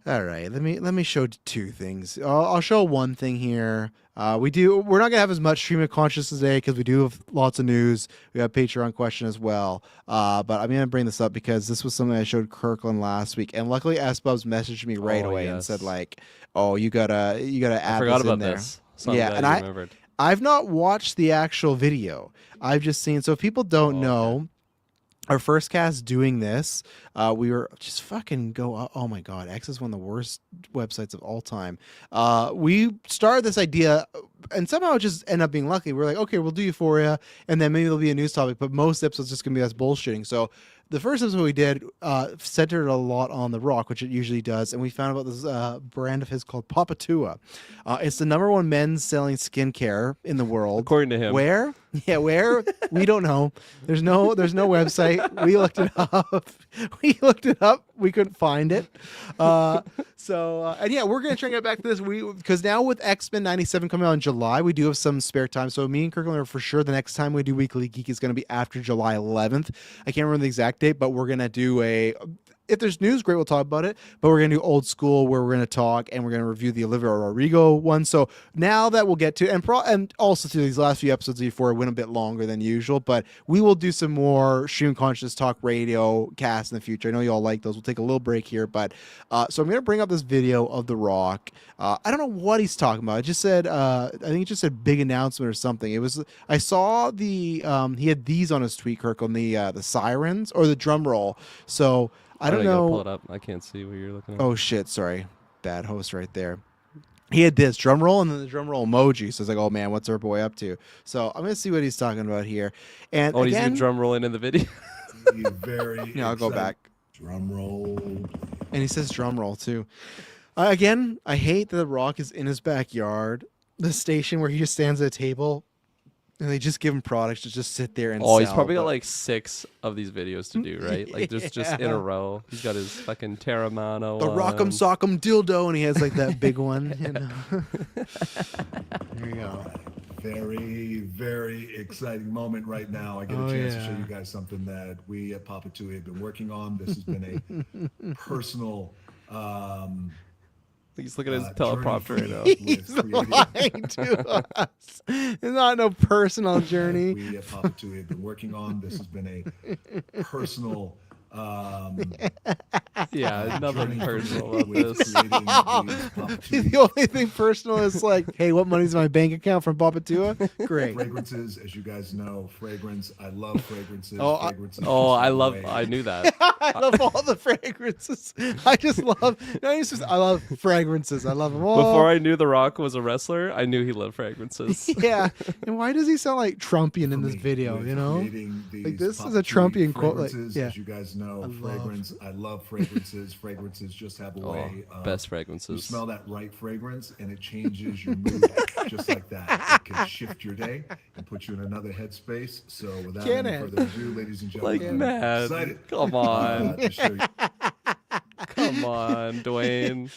All right, let me show two things. I'll show one thing here. We're not gonna have as much stream of consciousness today because we do have lots of news. We have Patreon question as well. But I'm gonna bring this up because this was something I showed Kirkland last week, and luckily S-Bubs messaged me right away and said like, "Oh, you gotta add forgot this in about there." this. So I'm yeah, glad and you remembered. I've not watched the actual video. I've just seen. So if people don't know. Our first cast doing this, we were just fucking go. Oh my god, X is one of the worst websites of all time. We started this idea, and somehow it just ended up being lucky. We're like, okay, we'll do Euphoria, and then maybe there'll be a news topic. But most episodes just gonna be us bullshitting. So the first episode we did centered a lot on The Rock, which it usually does, and we found about this brand of his called Papatua. It's the #1 men's selling skincare in the world, According to him. Where? Yeah, where? We don't know. There's no website. We looked it up. We couldn't find it. And yeah, we're gonna try and get back to this. Because now with X-Men 97 coming out in July, we do have some spare time. So me and Kirkland are for sure the next time we do Weekly Geek is gonna be after July 11th. I can't remember the exact date, but we're gonna do if there's news, great, we'll talk about it. But we're gonna do old school where we're gonna talk and we're gonna review the Olivia Rodrigo one. So now that we'll get to, and also to these last few episodes before it went a bit longer than usual. But we will do some more stream conscious talk radio casts in the future. I know you all like those. We'll take a little break here, but so I'm gonna bring up this video of The Rock. I don't know what he's talking about. It just said I think it just said big announcement or something. It was I saw the he had these on his tweet, Kirk, on the sirens or the drum roll. So. I don't know. Pull it up. I can't see what you're looking at. Oh shit! Sorry, bad host right there. He had this drum roll and then the drum roll emoji. So it's like, oh man, what's our boy up to? So I'm gonna see what he's talking about here. And he's doing drum rolling in the video. Yeah, I'll go back. Drum roll. And he says drum roll too. Again, I hate that The Rock is in his backyard, the station where he just stands at a table. And they just give him products to just sit there and sell. He's probably got like 6 of these videos to do, right? Like there's just in a row. He's got his fucking Terramano. The Rock'em Sock'em Dildo, and he has like that big one. You know? There you go. Very, very exciting moment right now. I get a chance to show you guys something that we at Papa Tui have been working on. This has been a personal He's looking at his teleprompter right now. He's lying to us. It's not no personal journey. We at Papa Tui have been working on. This has been a personal yeah, nothing personal about this. The only thing personal is like, hey, what money's in my bank account from Papatua? Great. Fragrances, as you guys know, fragrance. I love fragrances. Fragrances I knew that. I love all the fragrances. I love fragrances. I love them all. Before I knew The Rock was a wrestler, I knew he loved fragrances. Yeah. And why does he sound like Trumpian in this video, you know? Like this is a Trumpian quote. Like, yeah. As you guys know, I love fragrances. Fragrances just have a way of best fragrances. You smell that right fragrance and it changes your mood just like that. It can shift your day and put you in another headspace. So without any further ado, ladies and gentlemen, like I'm mad. excited. Come on. To show you. Come on, Dwayne.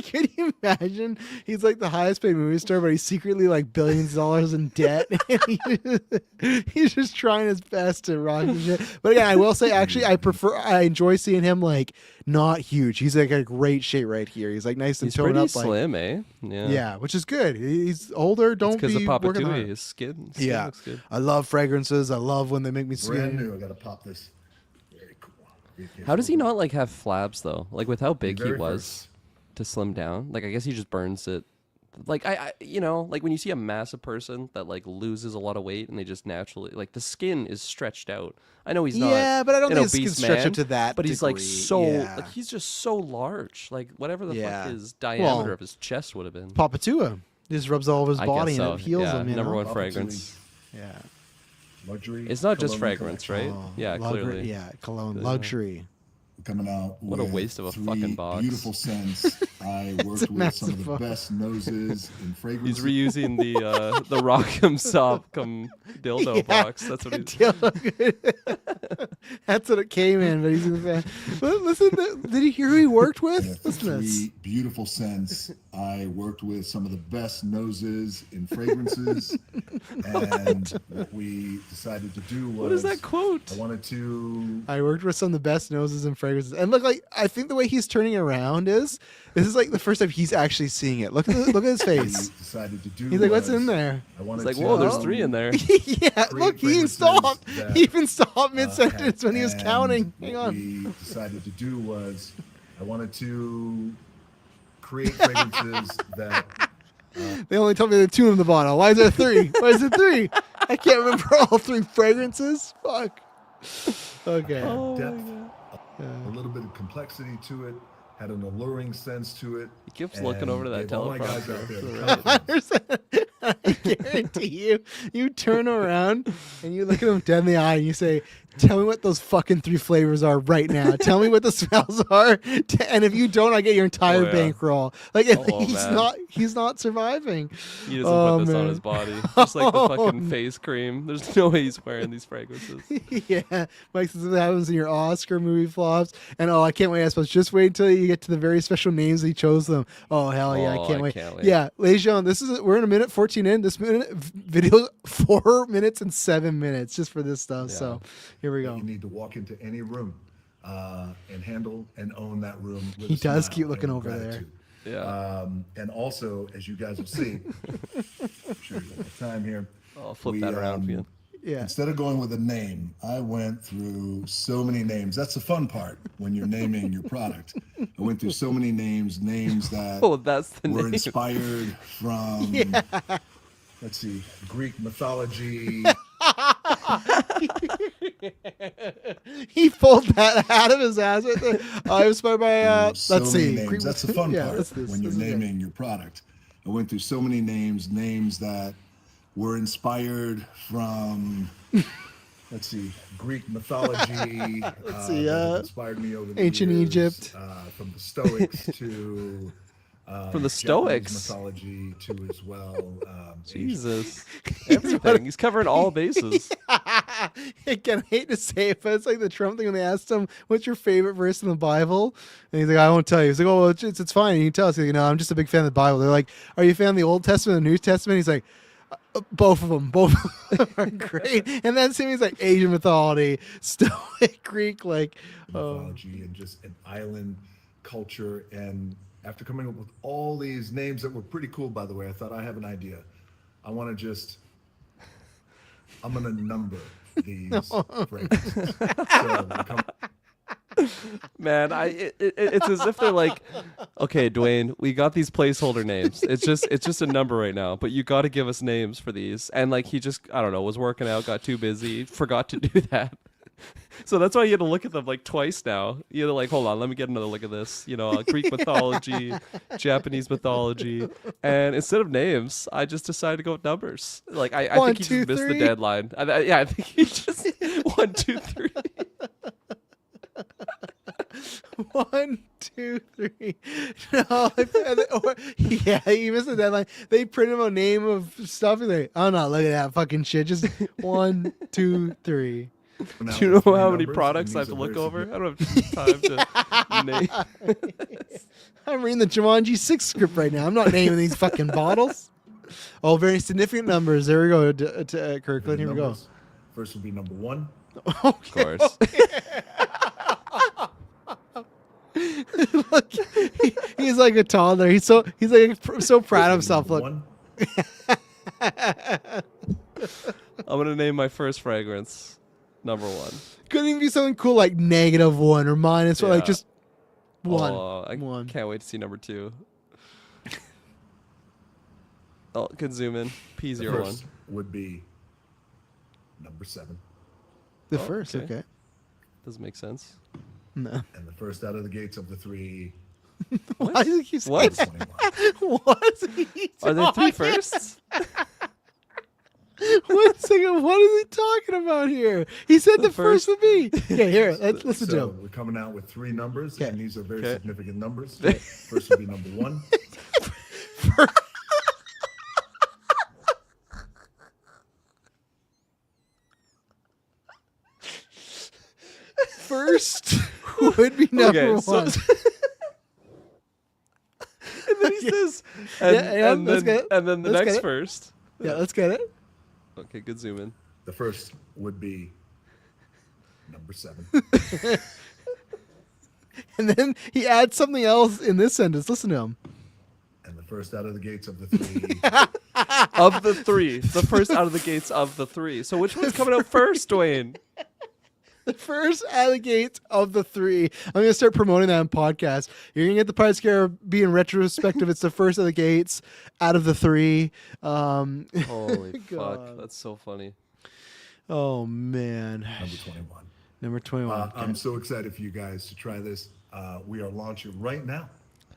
Can you imagine? He's like the highest paid movie star, but he's secretly like billions of dollars in debt. He's just trying his best to rock the shit. But again, I will say, actually, I enjoy seeing him like not huge. He's like a great shape right here. He's like nice and He's toned pretty up. slim, like, eh? Yeah, which is good. He's older. Don't because be of Papa working Tui, hard. his skin looks good. I love fragrances. I love when they make me Brand skin. new. I gotta pop this. Very cool. How does he not like have flabs though? Like with how big he Very was first. to slim down. Like I guess he just burns it. Like I you know, like when you see a massive person that like loses a lot of weight and they just naturally like the skin is stretched out. I know he's not. Yeah, but I don't an think his obese skin stretch man, up to that. But he's like degree. so Yeah. like he's just so large. Like whatever the Yeah. fuck his diameter Well, of his chest would have been. Papatua just rubs all over his I body guess so. and it heals yeah, him. You number know? one Papa fragrance. Yeah. Luxury. It's not just cologne fragrance, collection. right? Yeah, Luxury- clearly. Yeah, cologne, Yeah. luxury. Coming out. What a with waste of a 3 fucking box. Beautiful scents. I worked with some of the best noses in fragrances. He's reusing the Rock'em Sock'em dildo box. That's what he's. That's what it came in, but he's in the fan. But listen, did you hear who he worked with? Listen to this. Three beautiful scents. I worked with some of the best noses in fragrances, and what we decided to do was. What is that quote? I worked with some of the best noses and fragrances, and look, like I think the way he's turning around is this is like the first time he's actually seeing it. Look at his face. Decided to do. He's like, what's in there? He's like, whoa, there's 3 in there. Yeah, look, he even stopped. He even stopped mid-sentence when he was counting. Hang on. What we decided to do was, I wanted to create fragrances that. They only told me there are 2 in the bottle. Why is there 3? Why is it 3? I can't remember all 3 fragrances. Fuck. Okay. Oh, Depth, a little bit of complexity to it, had an alluring sense to it. He keeps looking over to that gave all my guys out teleprompter. there Right. I guarantee you turn around and you look at him dead in the eye and you say, tell me what those fucking 3 flavors are right now. Tell me what the smells are. And if you don't, I get your entire bankroll. Like he's not surviving. He doesn't put this on his body. Just like the fucking face cream. There's no way he's wearing these fragrances. Yeah. Mike says it happens in your Oscar movie flops. And I can't wait. I suppose just wait until you get to the very special names he chose them. Oh, hell yeah. I can't wait. Yeah. Ladies and gentlemen, we're in a minute 14 in. This video 4 minutes and 7 minutes just for this stuff. Yeah. So here we go. You need to walk into any room and handle and own that room. With he does keep looking over gratitude. There. Yeah. And also, as you guys will see, I'm sure you have time here. I'll flip that around for you. Yeah. Instead of going with a name, I went through so many names. That's the fun part when you're naming your product. I went through so many names that that's the were name. Inspired from, let's see, Greek mythology. He pulled that out of his ass right there. I was inspired by, so let's see. Names. That's the fun part when you're naming it. your product. I went through so many names that were inspired from, let's see, Greek mythology. Let's see, inspired me over the ancient years, Egypt. From the Stoics to from the Stoics mythology to as well. Jesus, everything. He's covering all bases. Again, I hate to say it, but it's like the Trump thing when they asked him, "What's your favorite verse in the Bible?" And he's like, "I won't tell you." He's like, "Oh, well, it's fine. You can tell us." He's like, "No, I'm just a big fan of the Bible." They're like, "Are you a fan of the Old Testament and the New Testament?" He's like, both of them are great. And then he's like Asian mythology, Stoic, Greek, like mythology, and just an island culture. And after coming up with all these names that were pretty cool, by the way, I thought I have an idea. I'm going to number these fragrances. Man, it's as if they're like, okay, Dwayne, we got these placeholder names. It's just a number right now, but you got to give us names for these. And like he just, I don't know, was working out, got too busy, forgot to do that. So that's why you had to look at them like twice now. You had to like, hold on, let me get another look at this. Greek mythology, Japanese mythology, and instead of names, I just decided to go with numbers. Like I think he just missed the deadline. I think he just 1, 2, 3. 1, 2, 3. No, he missed the deadline. They print him a name of stuff. He's like, oh no, look at that fucking shit. Just 1, 2, 3. Do you know how many products I have to look over? I don't have time to name. I'm reading the Jumanji 6 script right now. I'm not naming these fucking bottles. Oh, very significant numbers. There we go, to Kirkland. Here we go. First will be number 1. Okay, of course. Look, he's like a toddler. He's so proud of himself. Look. I'm gonna name my first fragrance number 1. Couldn't even be something cool like -1 or -1, like just 1. Oh, I can't wait to see number 2. Oh, can zoom in. P01. The first would be number 7. The first, okay. Doesn't make sense. No. And the first out of the gates of the 3. Why do you keep saying what? What? Are there 3 firsts? One second, what is he talking about here? He said the first would be. Yeah, here, let's listen to So him. we're coming out with 3 numbers, Okay. and these are very Okay. significant numbers. First would be number 1. First would be number one. and then he says, and let's get it. then the Let's get next it. first. Yeah, let's get it. Okay, good zoom in. The first would be number 7. And then he adds something else in this sentence. Listen to him. And the first out of the gates of the 3. Of the 3, the first out of the gates of the 3. So which one's coming out first, Dwayne? The first out of the gates of the 3. I'm going to start promoting that on podcast. You're going to get the Pirate Scare being retrospective. It's the first of the gates out of the 3. Holy fuck, God. that's so funny. Oh, man. Number 21. Number 21. Okay. I'm so excited for you guys to try this. We are launching right now.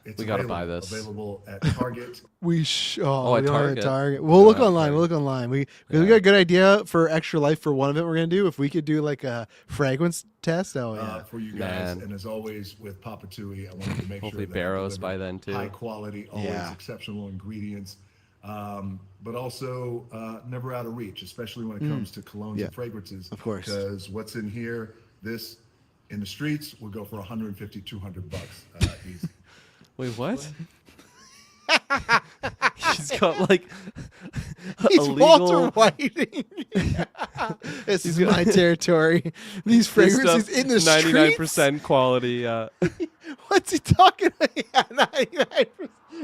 It's We gotta buy this. Available at Target. At at we don't have Target. Target. We'll look Yeah, online. Target. We'll look online. We got a good idea for Extra Life for one of it we're going to do. If we could do like a fragrance test. Oh, yeah. For you guys. Man. And as always with Papa Tui, I wanted to make Hopefully sure that Barrows we by deliver then, too. high quality, always Yeah. exceptional ingredients, but also never out of reach, especially when it comes to colognes Yeah. and fragrances. Of course. Because what's in here, this in the streets will go for $150, $200 easy. Wait, what? He's got like He's illegal. Walter Whiting. This is my territory. These fragrances in the 99% streets. quality. What's he talking about? Yeah, 99%.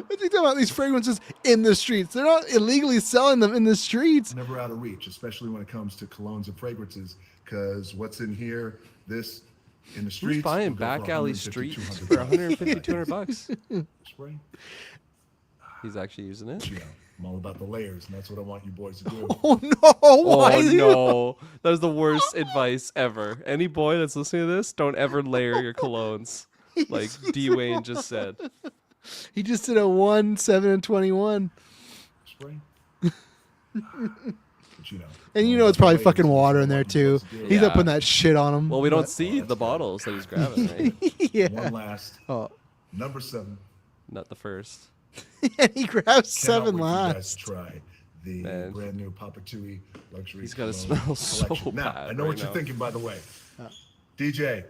What's he talking about? These fragrances in the streets. They're not illegally selling them in the streets. Never out of reach, especially when it comes to colognes and fragrances. Because what's in here, this in the streets. Who's buying will go for back alley 150, streets $200. for 150, 200 bucks? Spray. He's actually using it. You know, I'm all about the layers, and that's what I want you boys to do. Oh no! Oh Why is he- no, that is the worst advice ever. Any boy that's listening to this, don't ever layer your colognes, like D Wayne just said. He just did a 1, 7, and 21. Spray. But, you know, And you all know it's about probably the fucking layers, water that's in what I there want you too. boys to do. He's Yeah. not putting that shit on him. Well, we don't But- see the bottles that he's grabbing, right? yeah. One last, Oh. number 7. Not the first. And he grabs Cannot 7 wait for you guys last. to try the Man. brand new Papa Tui luxury. He's gotta cologne smell so collection. Now, bad I know right what you're now. thinking, by the way. DJ,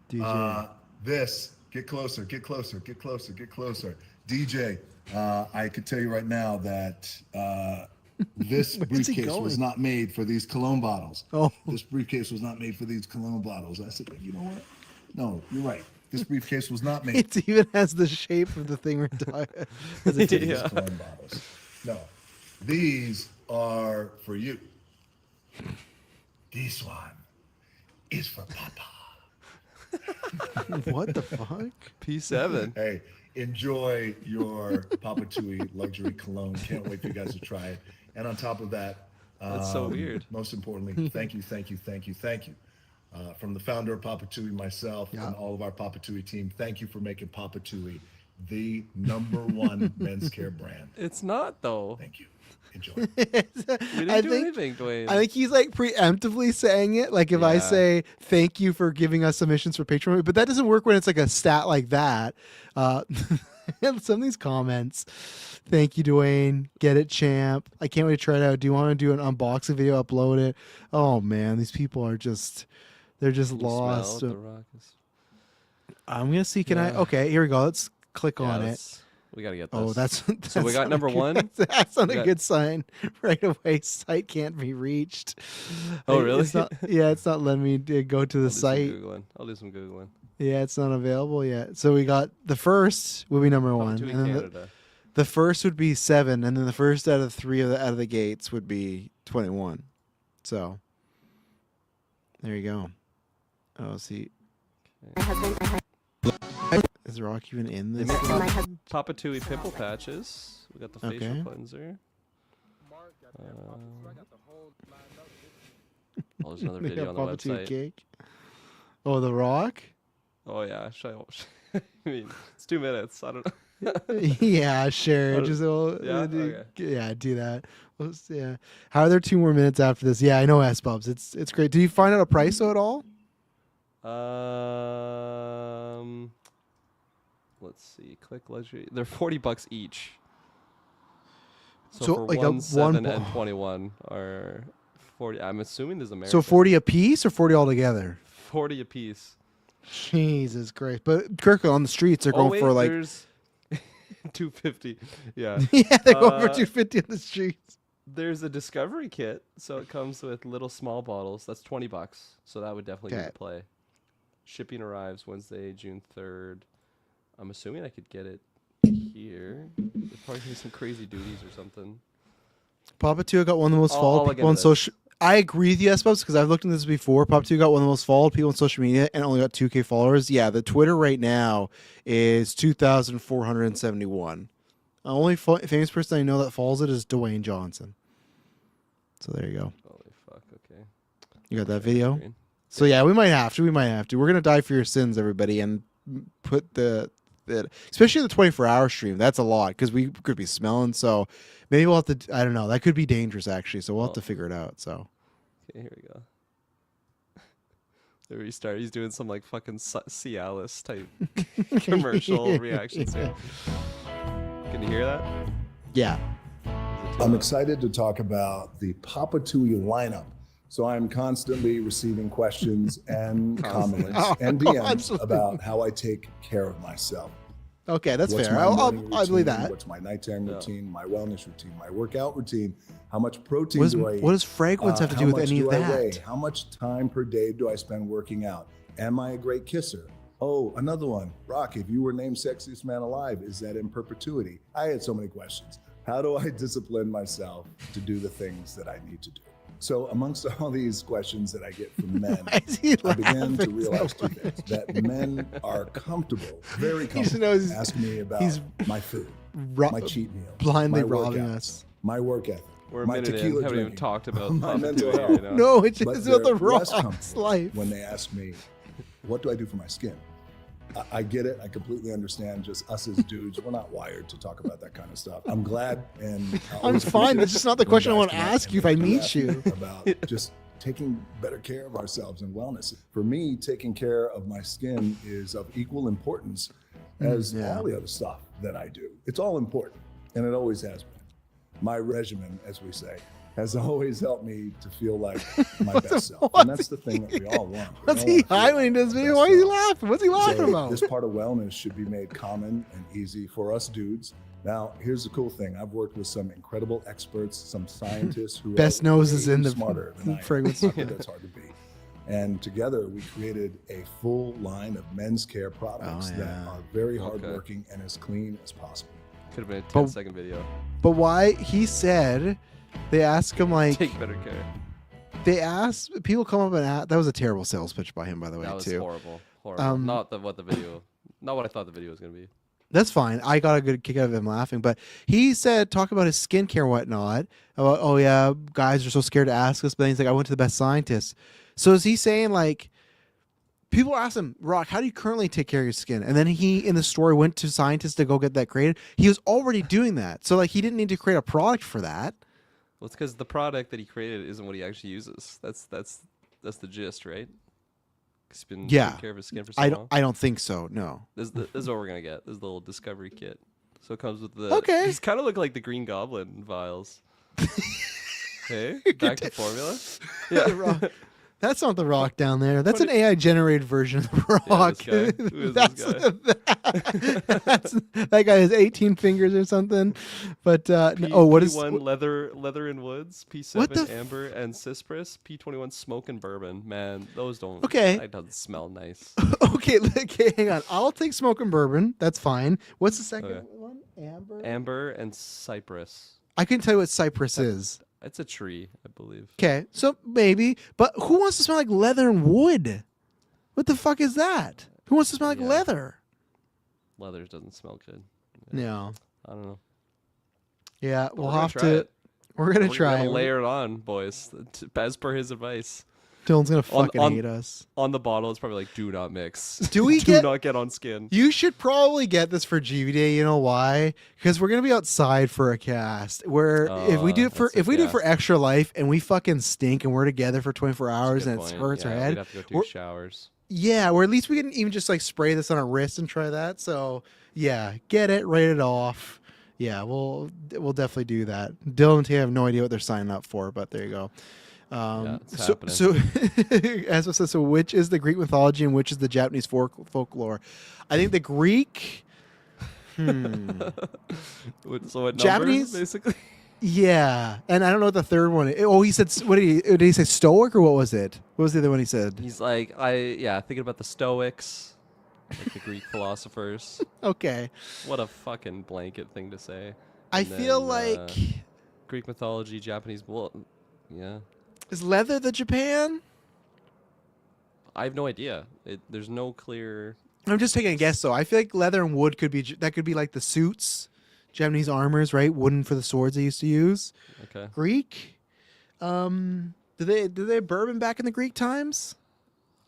DJ. this, get closer, get closer, get closer, get closer. DJ, I could tell you right now that this Where's he briefcase was going? not made for these cologne bottles. Oh. This briefcase was not made for these cologne bottles. I said, you know what? No, you're right. This briefcase was not made It even has the shape of the thing we're talking. Has a for tip. these Yeah. cologne bottles. No, these are for you. This one is for Papa. What the fuck? P7. Hey, enjoy your Papa Tui luxury cologne. Can't wait for you guys to try it. And on top of that, That's so weird. Most importantly, thank you. From the founder of Papa Tui, myself, Yeah. and all of our Papa Tui team, thank you for making Papa Tui the #1 men's care brand. It's not though. Thank you. Enjoy. We didn't I do think- anything, Dwayne. I think he's like preemptively saying it. Like if I Yeah. say thank you for giving us submissions for Patreon, but that doesn't work when it's like a stat like that. Some of these comments. Thank you, Dwayne. Get it, champ. I can't wait to try it out. Do you want to do an unboxing video? Upload it. Oh man, these people are just—they're just Can you smell lost. what the rock is? I'm gonna see. Can I? Yeah. Okay, here we go. Let's click Yeah, on it. let's- We gotta get this. Oh, that's So we got not a number good- one? That's not We a got- good sign. Right away, site can't be reached. Oh, It's really? not- yeah, it's not letting me go to the I'll do some site. Googling. I'll do some googling. Yeah, it's not available yet. So we got the first would be number Papa one, Tui and then Canada. the first would be 7, and then the first out of 3 out of the gates would be 21. So there you go. Oh, see, is Rock even in this? Papa Tui pimple patches. We got the facial Okay. cleanser. Oh, there's another They video got on the Papa Tui website. cake. Oh, the Rock. Oh yeah, I mean, it's 2 minutes. I don't know. Yeah, sure. Just Okay. yeah, do that. Yeah. How are there 2 more minutes after this? Yeah, I know S-Bubs. It's great. Did you find out a price though at all? Let's see. Click luxury. They're $40 each. So, So for like 1, 7, one. and 21 are 40. I'm assuming there's American. So 40 a piece or 40 altogether? 40 a piece. Jesus Christ! But Kirk on the streets are going for like there's 250. Yeah. yeah, they're going for Uh, 250 on the streets. There's a discovery kit, so it comes with little small bottles. That's $20. So that would definitely be Okay. the play. Shipping arrives Wednesday, June 3rd. I'm assuming I could get it here. There's probably gonna be some crazy duties or something. Papa 2 got one of the most I'll followed look people on into this. social. I agree with you, S-Bubs, because I've looked into this before. Papa 2 got one of the most followed people on social media and only got 2K followers. Yeah, the Twitter right now is 2,471. The only famous person I know that follows it is Dwayne Johnson. So there you go. Holy fuck, okay. You got that Share video? screen. So yeah, we might have to. We're gonna die for your sins, everybody, and put the especially the 24-hour stream. That's a lot because we could be smelling. So maybe we'll have to. I don't know. That could be dangerous actually. So we'll have to figure it out. So Okay, here we go. There we start. He's doing some like fucking Cialis type commercial reactions here. Can you hear that? yeah. I'm excited to talk about the Papa Tui lineup. So I'm constantly receiving questions and Constantly. comments and DMs Constantly. about how I take care of myself. Okay, that's What's fair. my morning I believe routine, that. What's my nighttime Yeah. routine, my wellness routine, my workout routine, how much protein What do I eat? does fragrance have to do How with much any of do I weigh? that? How much time per day do I spend working out? Am I a great kisser? Oh, another one. Rock, if you were named sexiest man alive, is that in perpetuity? I had so many questions. How do I discipline myself to do the things that I need to do? So amongst all these questions that I get from men, Why is he I began to laughing realize so two things. That men are comfortable, very just comfortable, knows he's- asking me about he's my food, Ro- my cheat meals, blindly my robbing workouts, us. my work ethic, We're a my minute in. tequila Haven't even drinking, talked about my Papa mental Tui health. right now. No, it's But just about the they're less Rock's comfortable life. when they ask me, what do I do for my skin? I get it. I completely understand. Just us as dudes, we're not wired to talk about that kind of stuff. I'm glad, and I I'm always fine. appreciate That's just not the when question I guys want to come up ask and you if I they meet ask me you. about just taking better care of ourselves and wellness. For me, taking care of my skin is of equal importance as yeah. all the other stuff that I do. It's all important, and it always has been. My regimen, as we say, has always helped me to feel like my best self. And that's the thing that we all want. We What's all he wanna feel hiding like in this our video? best Why is he self. laughing? What's he laughing So about? this part of wellness should be made common and easy for us dudes. Now, here's the cool thing. I've worked with some incredible experts, some scientists who Best are nose is way in the smarter than I am. fragrance. Not that that's hard to be. And together we created a full line of men's care products Oh, that yeah. are very Okay. hardworking and as clean as possible. Could have been a But- 10-second video. But why he said they ask him like Take better care. they ask people come up and ask, that was a terrible sales pitch by him by the way That was too. horrible. Horrible. Not what I thought the video was gonna be. That's fine. I got a good kick out of him laughing, but he said talk about his skincare and whatnot. About oh yeah, guys are so scared to ask us, but then he's like I went to the best scientist. So is he saying like people ask him, Rock, how do you currently take care of your skin? And then he in the story went to scientists to go get that created. He was already doing that, so like he didn't need to create a product for that. Well, it's because the product that he created isn't what he actually uses. That's the gist, right? 'Cause he's been Yeah. taking care of his skin for so I long. don't think so. No. This is what we're gonna get. This is the little discovery kit. So it comes with the. Okay. These kind of look like the Green Goblin vials. Hey, back to formula. The Rock. That's not the Rock down there. That's an AI generated version of the Rock. this guy. Who is that's this that guy has 18 fingers or something. But what is P1 leather and woods, P7 What the f- amber and cypress, P21 smoke and bourbon. Man, those don't. Okay. That doesn't smell nice. okay? Hang on. I'll take smoke and bourbon. That's fine. What's the second Okay. one? Amber. Amber and cypress. I can tell you what cypress is. It's a tree, I believe. Okay, so maybe. But who wants to smell like leather and wood? What the fuck is that? Who wants to smell like Yeah. leather? Leather doesn't smell good. No. I don't know. Yeah, But we'll we're gonna have try to. it. We're gonna We're try. gonna layer it on, boys, as per his advice. Dylan's gonna On- fucking on- hate us. On the bottle, it's probably like, do not mix. Do we do get- not get on skin. You should probably get this for GV Day. You know why? Because we're gonna be outside for a cast. Where if we do it for that's a- do it for Extra Life and we fucking stink and we're together for 24 hours and it hurts our head. We'd have to go take We're- showers. Yeah, or at least we can even just like spray this on our wrist and try that. So yeah, get it, write it off. Yeah, we'll definitely do that. Dylan and Tay have no idea what they're signing up for, but there you go. It's So happening. as I said, so which is the Greek mythology and which is the Japanese folklore? I think the Greek. So what Japanese- number, basically? Yeah, and I don't know what the third one is. Oh, he said, what did he say? Stoic or what was it? What was the other one he said? He's like, thinking about the Stoics, like the Greek philosophers. Okay, What a fucking blanket thing to say. I And feel then, like Greek mythology, Japanese. Well, yeah, is leather the Japan? I have no idea. There's no clear. I'm just taking a guess though. I feel like leather and wood could be like the suits, Japanese armors, right? Wooden for the swords they used to use. Okay. Greek, did they have bourbon back in the Greek times?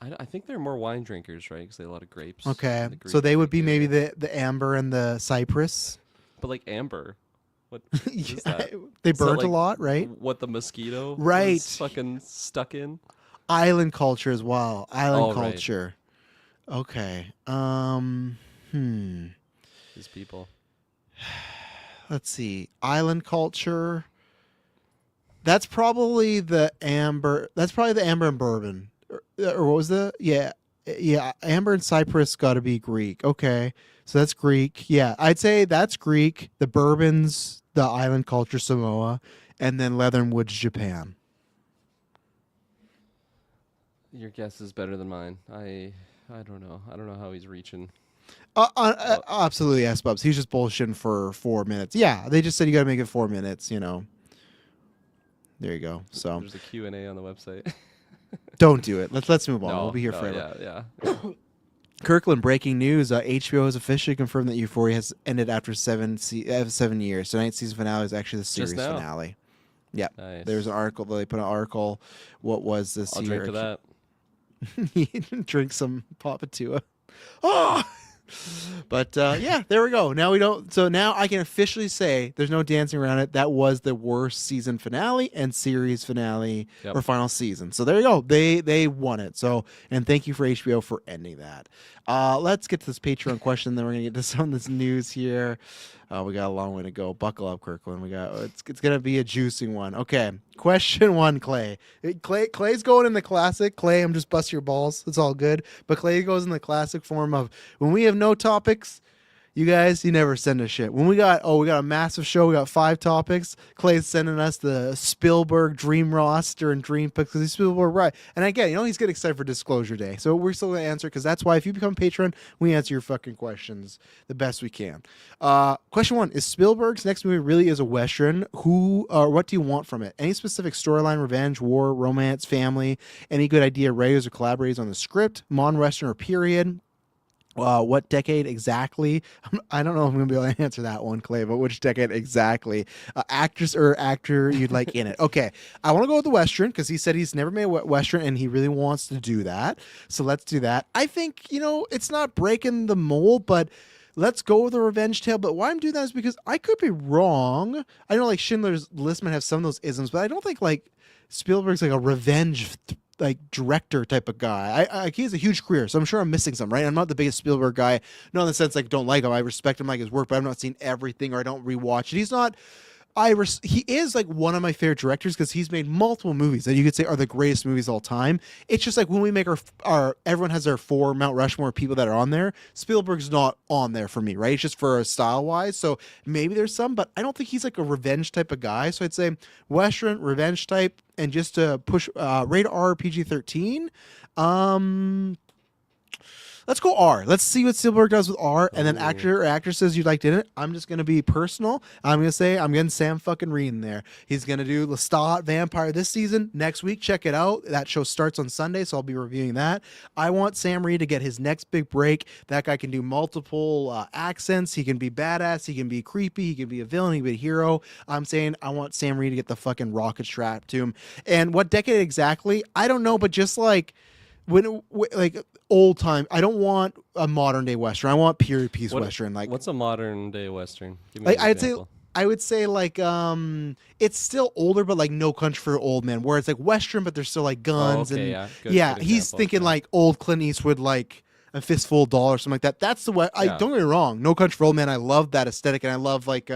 I think they're more wine drinkers, right? Because they have a lot of grapes. Okay, in the so Greek they would be area. maybe the amber and the cypress. But like amber, what is that? They Is that burnt a like lot, right? What the mosquito Right. was fucking stuck in? Island culture as well. Island Oh, right. culture. Okay. These people. Let's see. Island culture. That's probably the amber. That's probably the amber and bourbon. Or what was the? Yeah. Amber and cypress got to be Greek. Okay. So that's Greek. Yeah. I'd say that's Greek. The bourbon's the island culture, Samoa. And then leather and wood's Japan. Your guess is better than mine. I don't know. I don't know how he's reaching. Absolutely, yes, Bubs. He's just bullshitting for 4 minutes. Yeah, they just said you got to make it 4 minutes. There you go. So There's a Q&A on the website. don't do it. Let's move on. We'll be here no, forever. Yeah. Kirkland, breaking news: HBO has officially confirmed that Euphoria has ended after 7 years. Tonight's season finale is actually the series Just now. finale. Yeah, Nice. there's an article. They put an article. What was this? I'll drink to that. Drink some Papatua. Oh! But yeah, there we go. Now we don't. So now I can officially say there's no dancing around it. That was the worst season finale and series finale Yep. or final season. So there you go. They won it. So and thank you for HBO for ending that. Let's get to this Patreon question. Then we're gonna get to some of this news here. We got a long way to go. Buckle up, Kirkland. It's gonna be a juicing one. Okay, question one, Clay. Clay's going in the classic. Clay, I'm just busting your balls. It's all good. But Clay goes in the classic form of when we have no topics. You guys, you never send us shit. When we got a massive show, we got 5 topics. Clay's sending us the Spielberg dream roster and dream picks because he's Spielberg right. And again, he's getting excited for Disclosure Day. So we're still gonna answer because that's why if you become a patron, we answer your fucking questions the best we can. Question 1: is Spielberg's next movie really is a Western? What do you want from it? Any specific storyline, revenge, war, romance, family? Any good idea, writers or collaborators on the script? Western or period? What decade exactly? I don't know if I'm going to be able to answer that one, Clay, but which decade exactly? Actress or actor you'd like in it? Okay, I want to go with the Western because he said he's never made a Western and he really wants to do that. So let's do that. I think, it's not breaking the mold, but let's go with a revenge tale. But why I'm doing that is because I could be wrong. I know Schindler's List might have some of those isms, but I don't think Spielberg's a revenge director type of guy. He has a huge career, so I'm sure I'm missing some, right? I'm not the biggest Spielberg guy, not in the sense don't like him. I respect him, his work, but I've not seen everything or I don't rewatch it. He's not. He is one of my favorite directors because he's made multiple movies that you could say are the greatest movies of all time. It's just when we make our everyone has their 4 Mount Rushmore people that are on there. Spielberg's not on there for me, right? It's just for style wise. So maybe there's some, but I don't think he's a revenge type of guy. So I'd say Western revenge type, and just to push rated R PG-13. Let's go R. Let's see what Spielberg does with R, and then Ooh. actor or actresses you liked in it. I'm just gonna be personal. I'm gonna say I'm getting Sam fucking Reed in there. He's gonna do Lestat Vampire this season. Next week, check it out. That show starts on Sunday, so I'll be reviewing that. I want Sam Reed to get his next big break. That guy can do multiple accents. He can be badass. He can be creepy. He can be a villain. He can be a hero. I'm saying I want Sam Reed to get the fucking rocket strapped to him. And what decade exactly? I don't know, but just like like old time. I don't want a modern day western. I want period piece western. Like what's a modern day western? Give me like an example. I would say like it's still older, but like No Country for Old Men, where it's like western, but there's still like guns okay, and yeah. Good he's example, thinking yeah. like old Clint Eastwood, like A Fistful of Dollars, something like that. That's the way. Yeah. Don't get me wrong, No Country for Old Men. I love that aesthetic, and I love like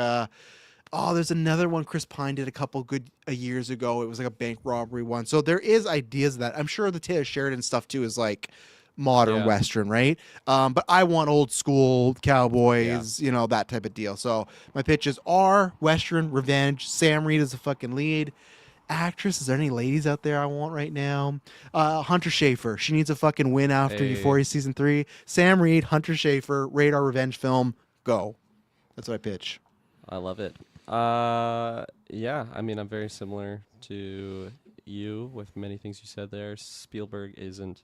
there's another one Chris Pine did a couple good years ago. It was like a bank robbery one. So there is ideas of that. I'm sure the Taylor Sheridan stuff too is like modern western, right? But I want old school cowboys, that type of deal. So my pitches are western, revenge. Sam Reed is the fucking lead. Actress, is there any ladies out there I want right now? Hunter Schafer. She needs a fucking win after Euphoria season 3. Sam Reed, Hunter Schafer, radar revenge film. Go. That's what I pitch. I love it. Yeah, I mean, I'm very similar to you with many things you said there. Spielberg isn't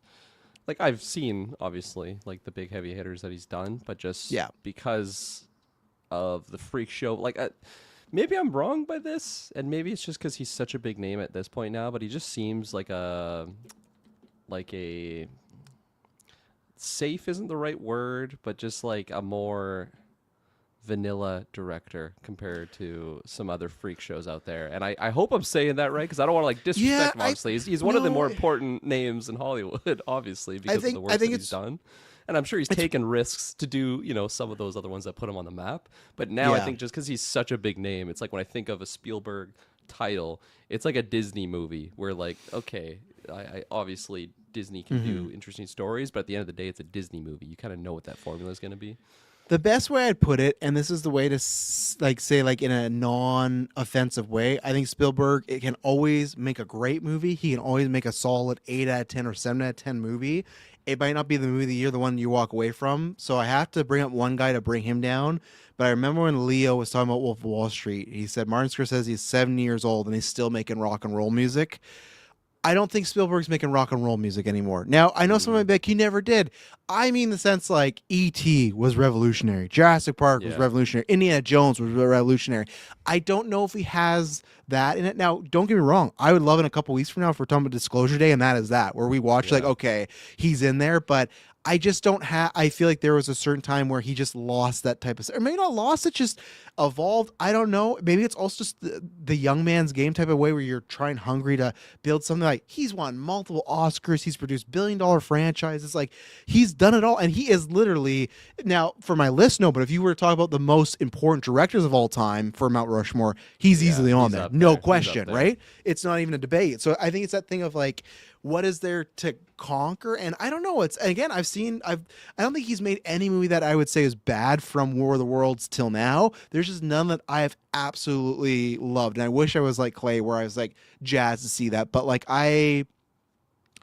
like I've seen obviously like the big heavy hitters that he's done, but just because of the freak show, like maybe I'm wrong by this, and maybe it's just because he's such a big name at this point now, but he just seems like a safe isn't the right word, but just like a more vanilla director compared to some other freak shows out there. And I hope I'm saying that right, because I don't want to like disrespect him, obviously. He's one of the more important names in Hollywood, obviously, because of the work that he's done. And I'm sure he's taken risks to do, some of those other ones that put him on the map. But now I think just because he's such a big name, it's like when I think of a Spielberg title, it's like a Disney movie where like, okay, I obviously Disney can do interesting stories, but at the end of the day, it's a Disney movie. You kind of know what that formula is going to be. The best way I'd put it, and this is the way to say in a non-offensive way, I think Spielberg can always make a great movie. He can always make a solid 8 out of 10 or 7 out of 10 movie. It might not be the movie of the year, the one you walk away from. So I have to bring up one guy to bring him down. But I remember when Leo was talking about Wolf of Wall Street, he said Martin Scorsese is 70 years old and he's still making rock and roll music. I don't think Spielberg's making rock and roll music anymore. Now, I know someone might be like, he never did. I mean the sense like E.T. was revolutionary. Jurassic Park was revolutionary. Indiana Jones was revolutionary. I don't know if he has that in it. Now, don't get me wrong. I would love in a couple weeks from now if we're talking about Disclosure Day, and that is that, where we watch like, okay, he's in there, but I just don't have. I feel like there was a certain time where he just lost that type of, or maybe not lost it, just evolved. I don't know. Maybe it's also just the young man's game type of way where you're trying hungry to build something. Like he's won multiple Oscars. He's produced billion-dollar franchises. Like he's done it all, and he is literally now for my list. No, but if you were to talk about the most important directors of all time for Mount Rushmore, he's easily on there, no question, right? It's not even a debate. So I think it's that thing of like, what is there to conquer? And I don't know. I don't think he's made any movie that I would say is bad from War of the Worlds till now. There's just none that I have absolutely loved. And I wish I was like Clay, where I was like jazzed to see that. But like and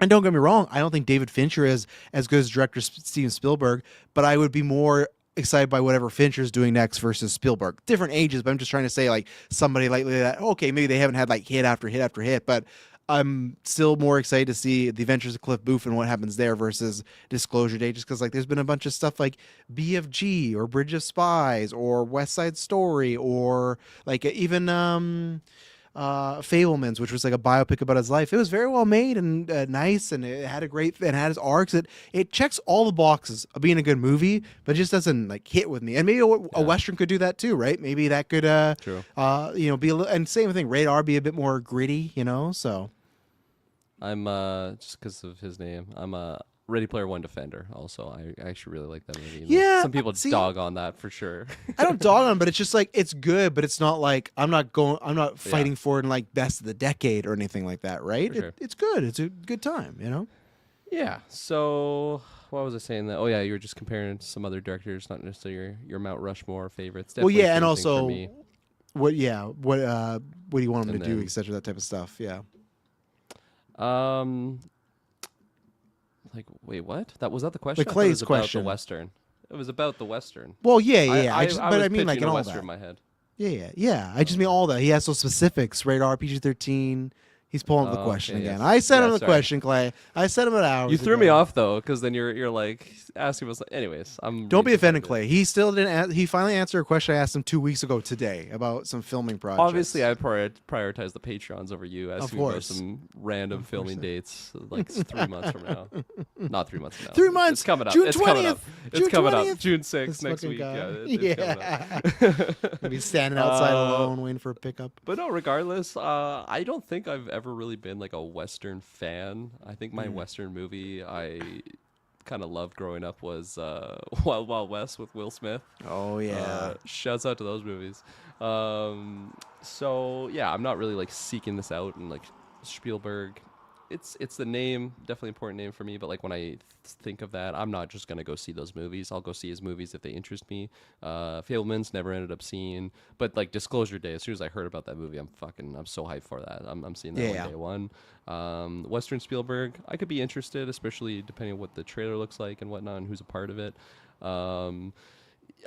don't get me wrong, I don't think David Fincher is as good as director Steven Spielberg, but I would be more excited by whatever Fincher's doing next versus Spielberg. Different ages, but I'm just trying to say like somebody like that, okay, maybe they haven't had like hit after hit after hit, but I'm still more excited to see The Adventures of Cliff Booth and what happens there versus Disclosure Day, just because like there's been a bunch of stuff like BFG or Bridge of Spies or West Side Story or like even Fablemans, which was like a biopic about his life. It was very well made and nice, and it had had its arcs. It checks all the boxes of being a good movie, but it just doesn't like hit with me. And maybe a Western could do that too, right? Maybe that could True. be a little, and same thing, Radar be a bit more gritty, so. I'm just because of his name, I'm a Ready Player One defender. Also, I actually really like that movie. Yeah, some people dog on that for sure. I don't dog on, but it's just like it's good, but it's not like I'm not fighting for it in like best of the decade or anything like that, right? Sure. It's good. It's a good time, Yeah. So what was I saying? That you were just comparing to some other directors, not necessarily your Mount Rushmore favorites. Well, Definitely yeah, and same thing also for me. what do you want them And to do, then- etc. That type of stuff. Yeah. Like, wait, what? That was that the question? I thought it Clay's was about question. the Western. It was about the Western. Well, yeah. I but was I mean, like pitching in a all Western that. in my head. Yeah. I just mean all that. He has those specifics. Radar, PG-13. He's pulling up the question okay, again. yes. I sent Yeah, him the sorry. question, Clay. I sent him an hour. You threw me off though, because then you're like asking us. Anyways, I'm. Don't be reading offended, it. Clay. He still didn't. He finally answered a question I asked him 2 weeks ago today about some filming projects. Obviously, I prioritize the Patreons over you, asking about course. some random filming dates, like 3 months from now. Not 3 months from now. 3 months. It's coming up. June It's coming up. 20th. It's June coming 20th. up. June 6th This next fucking week. guy. Yeah, it's coming up. Maybe standing outside alone waiting for a pickup. But no, regardless, I don't think I've ever really been like a Western fan. I think my Western movie I kind of loved growing up was Wild Wild West with Will Smith. Oh yeah. Shouts out to those movies. So yeah, I'm not really like seeking this out, and like Spielberg, it's the name, definitely important name for me. But like when I think of that, I'm not just gonna go see those movies. I'll go see his movies if they interest me. Fableman's never ended up seeing, but like Disclosure Day, as soon as I heard about that movie, I'm so hyped for that. I'm seeing that Yeah. on day one. Western Spielberg, I could be interested, especially depending on what the trailer looks like and whatnot, and who's a part of it.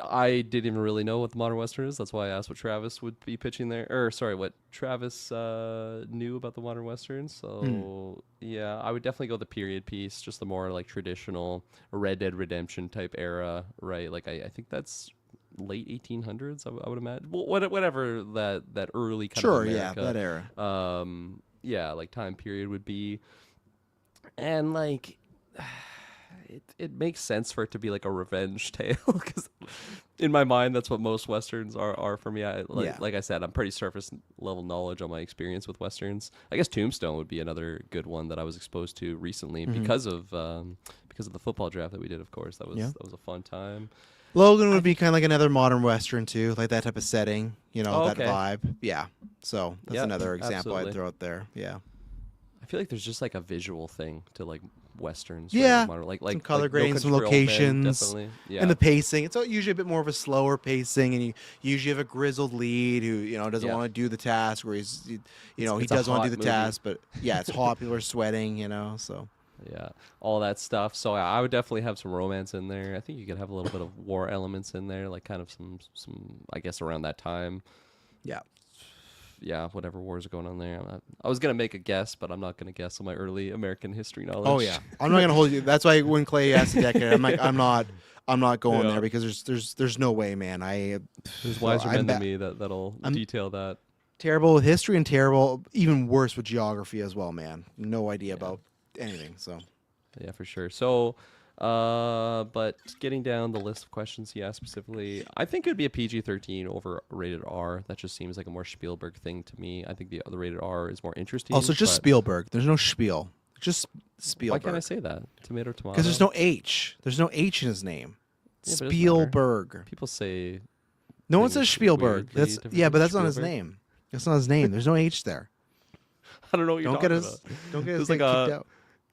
I didn't even really know what the modern Western is. That's why I asked what Travis would be pitching there. Or sorry, what Travis knew about the modern Westerns. So yeah, I would definitely go the period piece, just the more like traditional Red Dead Redemption type era, right? Like I think that's late 1800s. I would imagine. Well, whatever that early kind of America, that era. yeah, like time period would be, and like. It makes sense for it to be like a revenge tale, because in my mind that's what most Westerns are for me. Like I said, I'm pretty surface level knowledge on my experience with Westerns. I guess Tombstone would be another good one that I was exposed to recently because of the football draft that we did. Of course, that was a fun time. Logan would be kind of like another modern Western too, like that type of setting, that okay. vibe. Yeah. So that's Yep, another example absolutely. I'd throw out there. Yeah. I feel like there's just like a visual thing to like Westerns. Yeah. Right? Some color No grading, some Country for Old Men, locations, definitely. Yeah. and the pacing. It's usually a bit more of a slower pacing, and you usually have a grizzled lead who doesn't Yeah. want to do the task, where he It's does a want to do hot the movie. task, but yeah, it's hot. People are sweating, so. Yeah, all that stuff. So I would definitely have some romance in there. I think you could have a little bit of war elements in there, like kind of some I guess around that time. Yeah, whatever wars are going on there. I was gonna make a guess, but I'm not gonna guess on my early American history knowledge. Oh yeah, I'm not gonna hold you. That's why when Clay asked a decade, I'm like, I'm not going there, because there's no way, man. There's wiser I'm men than me that'll detail that. terrible with history and even worse with geography as well, man. No idea about anything. So Yeah, for sure. So, but getting down the list of questions he asked specifically, I think it would be a PG-13 over rated R. That just seems like a more Spielberg thing to me. I think the rated R is more interesting. also just but Spielberg. There's no spiel. Just Why Spielberg. can't I say that? Tomato. Because there's no H. There's no H in his name. Yeah, but it doesn't matter. Spielberg. People say No one things says Spielberg. weirdly That's different yeah, but than that's not his Spielberg. name. That's not his name. There's no H there. I don't know what you're Don't get talking us. about. Don't get us It's like kicked a- out.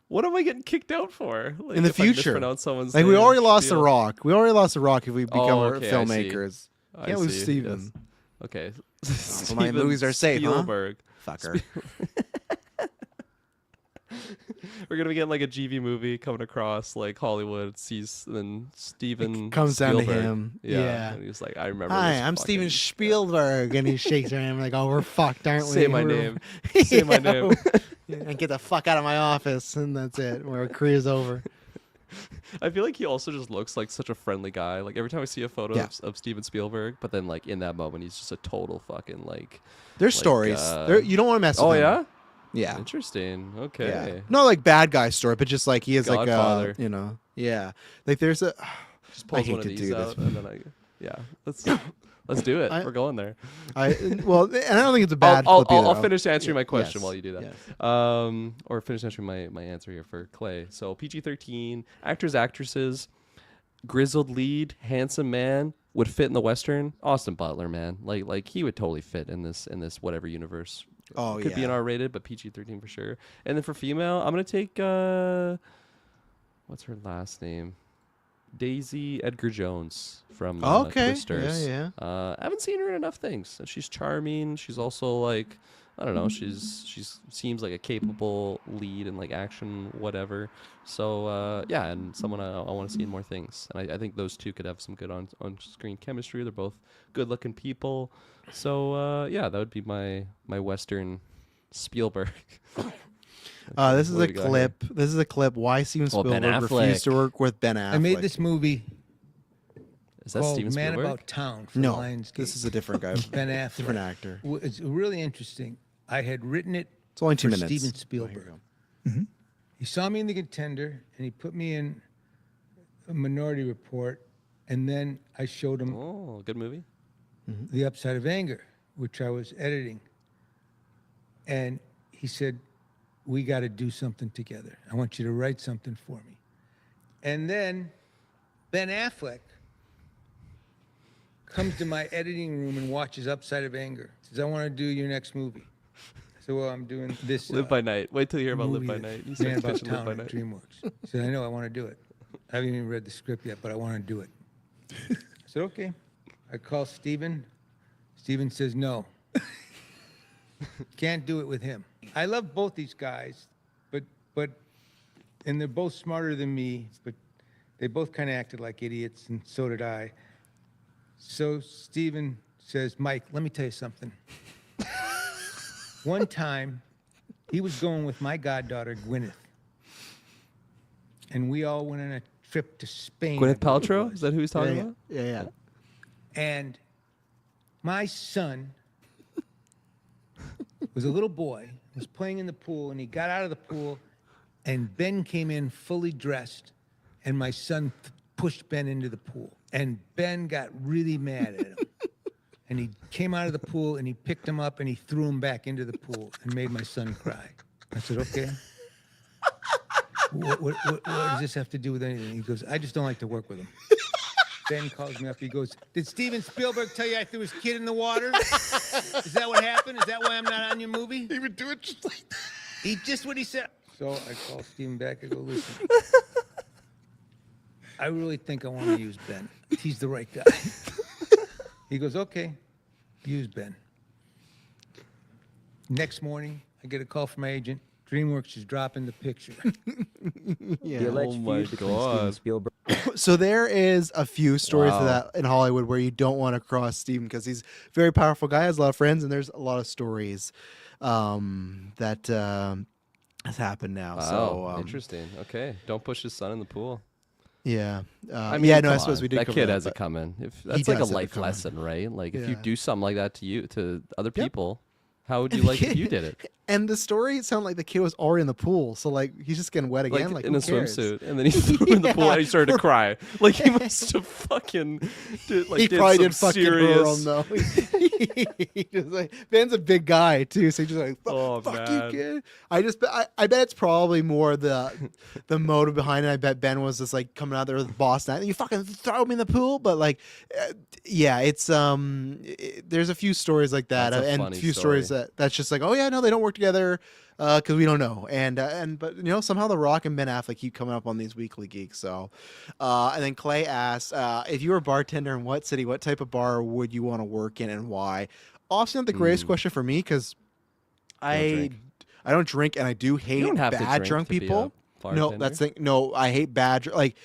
What am I getting kicked out for? Like, In the if I future. mispronounce someone's Like we name, already lost Spiel- The Rock. We already lost The Rock if we become okay, I see. filmmakers. I Can't lose see, Steven. yes. Okay. so my movies are safe, huh? Spielberg. Fucker. We're gonna be getting like a GV movie coming across like Hollywood, sees then Steven It comes down to Spielberg. him. Yeah. Yeah. And he's like, I remember. Hi, this I'm fucking Steven shit. Spielberg, and he shakes her hand like, "Oh, we're fucked, aren't we?" Say my We're- name. Say my name. and get the fuck out of my office, and that's it. Our career's over. I feel like he also just looks like such a friendly guy. Like every time I see a photo Yeah. of Steven Spielberg, but then like in that moment he's just a total fucking like. There's Like, stories. You don't want to mess with Oh him. yeah. Yeah. Interesting. Okay. Yeah. Not like bad guy story, but just like he is Godfather. like yeah. Like there's a Just I pulls hate one of to these do out, this. and then let's do it. We're going there. well, and I don't think it's a bad I'll clip either. finish answering my question Yes. while you do that. Yes. Or finish answering my answer here for Clay. So PG-13, actors, actresses, grizzled lead, handsome man would fit in the Western. Austin Butler, man, like he would totally fit in this whatever universe. Oh, Could be yeah. an R-rated, but PG-13 for sure. And then for female, I'm gonna take what's her last name? Daisy Edgar Jones from Okay. Twisters. Yeah. I haven't seen her in enough things. She's charming. She's also like I don't know. She's seems like a capable lead in like action, whatever. So yeah, and someone I want to see in more things. And I think those two could have some good on screen chemistry. They're both good looking people. So yeah, that would be my Western Spielberg. This is What a do we got clip. This is a clip. Why Steven Oh, Ben Spielberg refused to Affleck. work with Ben Affleck. I made this movie Is that called Steven Man Spielberg? About Town for No, Lionsgate. this is a different guy. Ben Affleck. Different actor. It's really interesting. I had written it It's only 2 for minutes. Steven Oh, Spielberg. here you go. He saw me in The Contender, and he put me in a Minority Report, and then I showed him Oh, good movie. The Upside of Anger, which I was editing. And he said, we got to do something together. I want you to write something for me. And then Ben Affleck comes to my editing room and watches Upside of Anger. Says, I want to do your next movie. I said, well, I'm doing this. Live by Night. Wait till you hear about Live movie by Night. You Man start About pitching Live Town by at Night. DreamWorks. He said, I know, I want to do it. I haven't even read the script yet, but I want to do it. I said, okay. I call Steven. Steven says, no. Can't do it with him. I love both these guys, and they're both smarter than me, but they both kind of acted like idiots, and so did I. So Steven says, Mike, let me tell you something. One time, he was going with my goddaughter, Gwyneth. And we all went on a trip to Spain. Gwyneth I believe it Paltrow? was. Is that who he's talking about? Yeah. And my son was a little boy, was playing in the pool, and he got out of the pool, and Ben came in fully dressed, and my son pushed Ben into the pool. And Ben got really mad at him. And he came out of the pool, and he picked him up, and he threw him back into the pool and made my son cry. I said, okay. What does this have to do with anything? He goes, I just don't like to work with him. Ben calls me up. He goes, did Steven Spielberg tell you I threw his kid in the water? Is that what happened? Is that why I'm not on your movie? He would do it just like that. He just what he said. So I call Steven back. I go, listen, I really think I want to use Ben. He's the right guy. He goes, okay, use Ben. Next morning, I get a call from my agent. DreamWorks is dropping the picture. Yeah. The alleged Oh my feud between Steven God. Spielberg So there is a few stories Wow. of that in Hollywood where you don't want to cross Steven because he's a very powerful guy, has a lot of friends, and there's a lot of stories that has happened now. Wow, So interesting. Okay, don't push his son in the pool. yeah, I mean, yeah. No, I come suppose on. we did. That cover kid has it but- coming. If that's like a does have it life coming. lesson, right? Like if you Yeah. do something like that to other Yep. people, how would you And the like if kid- you did it? And the story sounded like the kid was already in the pool, so like he's just getting wet again, like in who a cares? swimsuit, and then he threw in the pool Yeah. and he started to cry. Like he must have fucking did, like He did probably some did fucking serious. hurl him though. He just like Ben's a big guy too, so he's just like Oh, fuck man. you, kid. I bet it's probably more the motive behind it. I bet Ben was just like coming out there with the boss night. You fucking throw me in the pool, but like, yeah, it's there's a few stories like that, That's a and a funny few story. stories that's just like, oh yeah, no, they don't work together. Because we don't know, but you know somehow The Rock and Ben Affleck keep coming up on these weekly geeks. So, and then Clay asks, if you were a bartender in what city, what type of bar would you want to work in and why? Obviously, not the greatest question for me because I don't drink and I do hate don't have to bad drink drunk to be a people. No, bartender. that's the thing. No, I hate bad like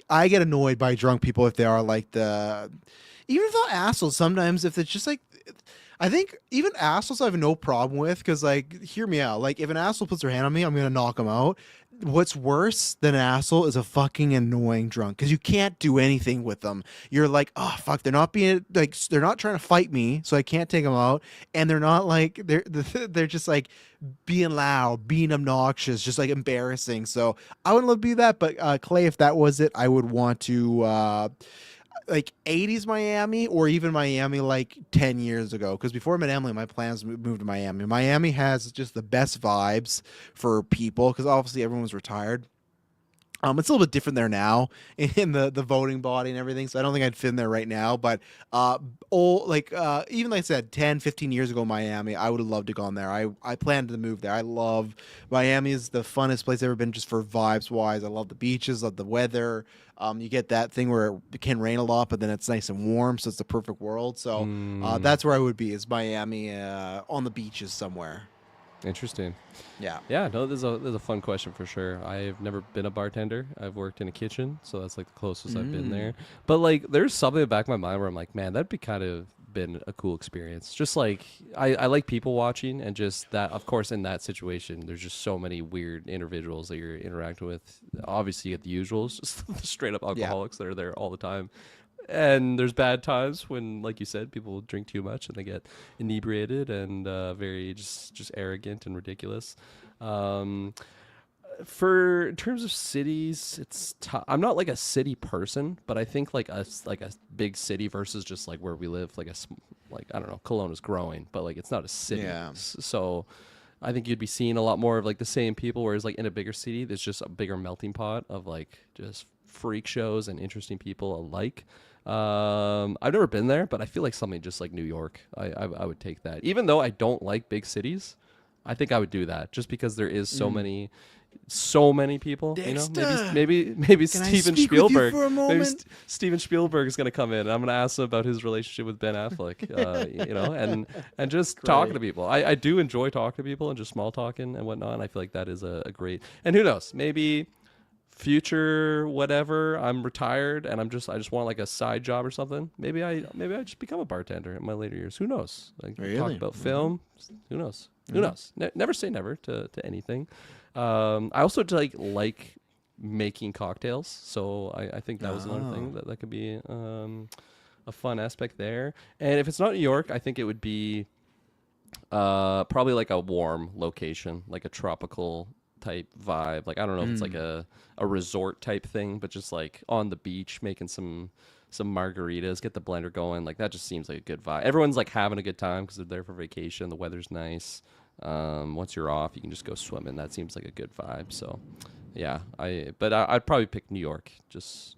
I get annoyed by drunk people if they are like even if they're assholes. Sometimes if it's just like. I think even assholes I have no problem with because, like, hear me out. Like, if an asshole puts their hand on me, I'm going to knock them out. What's worse than an asshole is a fucking annoying drunk because you can't do anything with them. You're like, oh, fuck, they're not trying to fight me, so I can't take them out. And they're not like, they're just like being loud, being obnoxious, just like embarrassing. So I wouldn't love to be that. But, Clay, if that was it, I would want to, like 80s Miami or even Miami like 10 years ago. Because before I met Emily, my plans moved to Miami. Miami has just the best vibes for people because obviously everyone's retired. It's a little bit different there now in the voting body and everything, so I don't think I'd fit in there right now. But even like I said, 10, 15 years ago, Miami, I would have loved to gone there. I planned to move there. I love Miami is the funnest place I've ever been, just for vibes wise. I love the beaches, love the weather. You get that thing where it can rain a lot, but then it's nice and warm, so it's the perfect world. So that's where I would be, is Miami on the beaches somewhere. Interesting. Yeah. Yeah, no, there's a fun question for sure. I've never been a bartender. I've worked in a kitchen, so that's like the closest I've been there. But like, there's something in the back of my mind where I'm like, man, that'd be kind of been a cool experience. Just like, I like people watching, and just that, of course, in that situation, there's just so many weird individuals that you're interacting with. Obviously, you get the usuals, just the straight up alcoholics that are there all the time. And there's bad times when, like you said, people drink too much and they get inebriated and very just arrogant and ridiculous. For in terms of cities, it's tough. I'm not like a city person, but I think like a big city versus just like where we live, like I don't know, Kelowna is growing, but like it's not a city. Yeah. So I think you'd be seeing a lot more of like the same people, whereas like in a bigger city, there's just a bigger melting pot of like just freak shows and interesting people alike. I've never been there, but I feel like something just like New York. I would take that. Even though I don't like big cities, I think I would do that just because there is so many people. Dexter, you know, maybe can I Steven speak with you Spielberg. for a Maybe moment? Steven Spielberg is going to come in, and I'm going to ask him about his relationship with Ben Affleck. You know, and just talking to people. I do enjoy talking to people and just small talking and whatnot. And I feel like that is a great. And who knows? Maybe future whatever, I'm retired and I just want like a side job or something. Maybe I just become a bartender in my later years. Who knows? Like, Really? talk about film. Who knows? Who knows? Never say never to anything. I also like making cocktails, so I think that was another thing that could be a fun aspect there. And if it's not New York, I think it would be probably like a warm location, like a tropical type vibe. Like, I don't know if it's like a resort type thing, but just like on the beach making some margaritas, get the blender going. Like, that just seems like a good vibe. Everyone's like having a good time because they're there for vacation. The weather's nice. Once you're off, you can just go swimming. That seems like a good vibe. So yeah, I'd probably pick New York just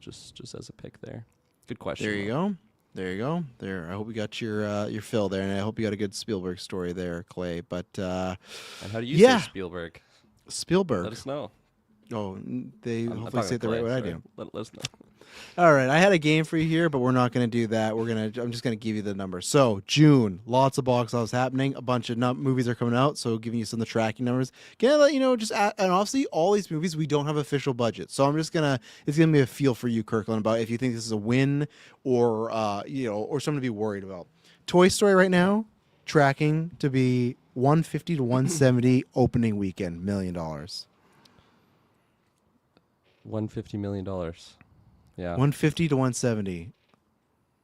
as a pick there. Good question. There you go. There you go. There. I hope you got your fill there, and I hope you got a good Spielberg story there, Clay. But and how do you say Spielberg? Spielberg. Let us know. Oh, they I'm hopefully say it the right way I do. Let us know. All right, I had a game for you here, but we're not going to do that. I'm just going to give you the numbers. So June, lots of box office happening. A bunch of movies are coming out, so giving you some of the tracking numbers. Can I let you know? And obviously, all these movies we don't have official budget, so it's gonna be a feel for you, Kirkland, about if you think this is a win or or something to be worried about. Toy Story right now tracking to be 150 to 170 opening weekend, $1 million. $150 million. Yeah. 150 to 170.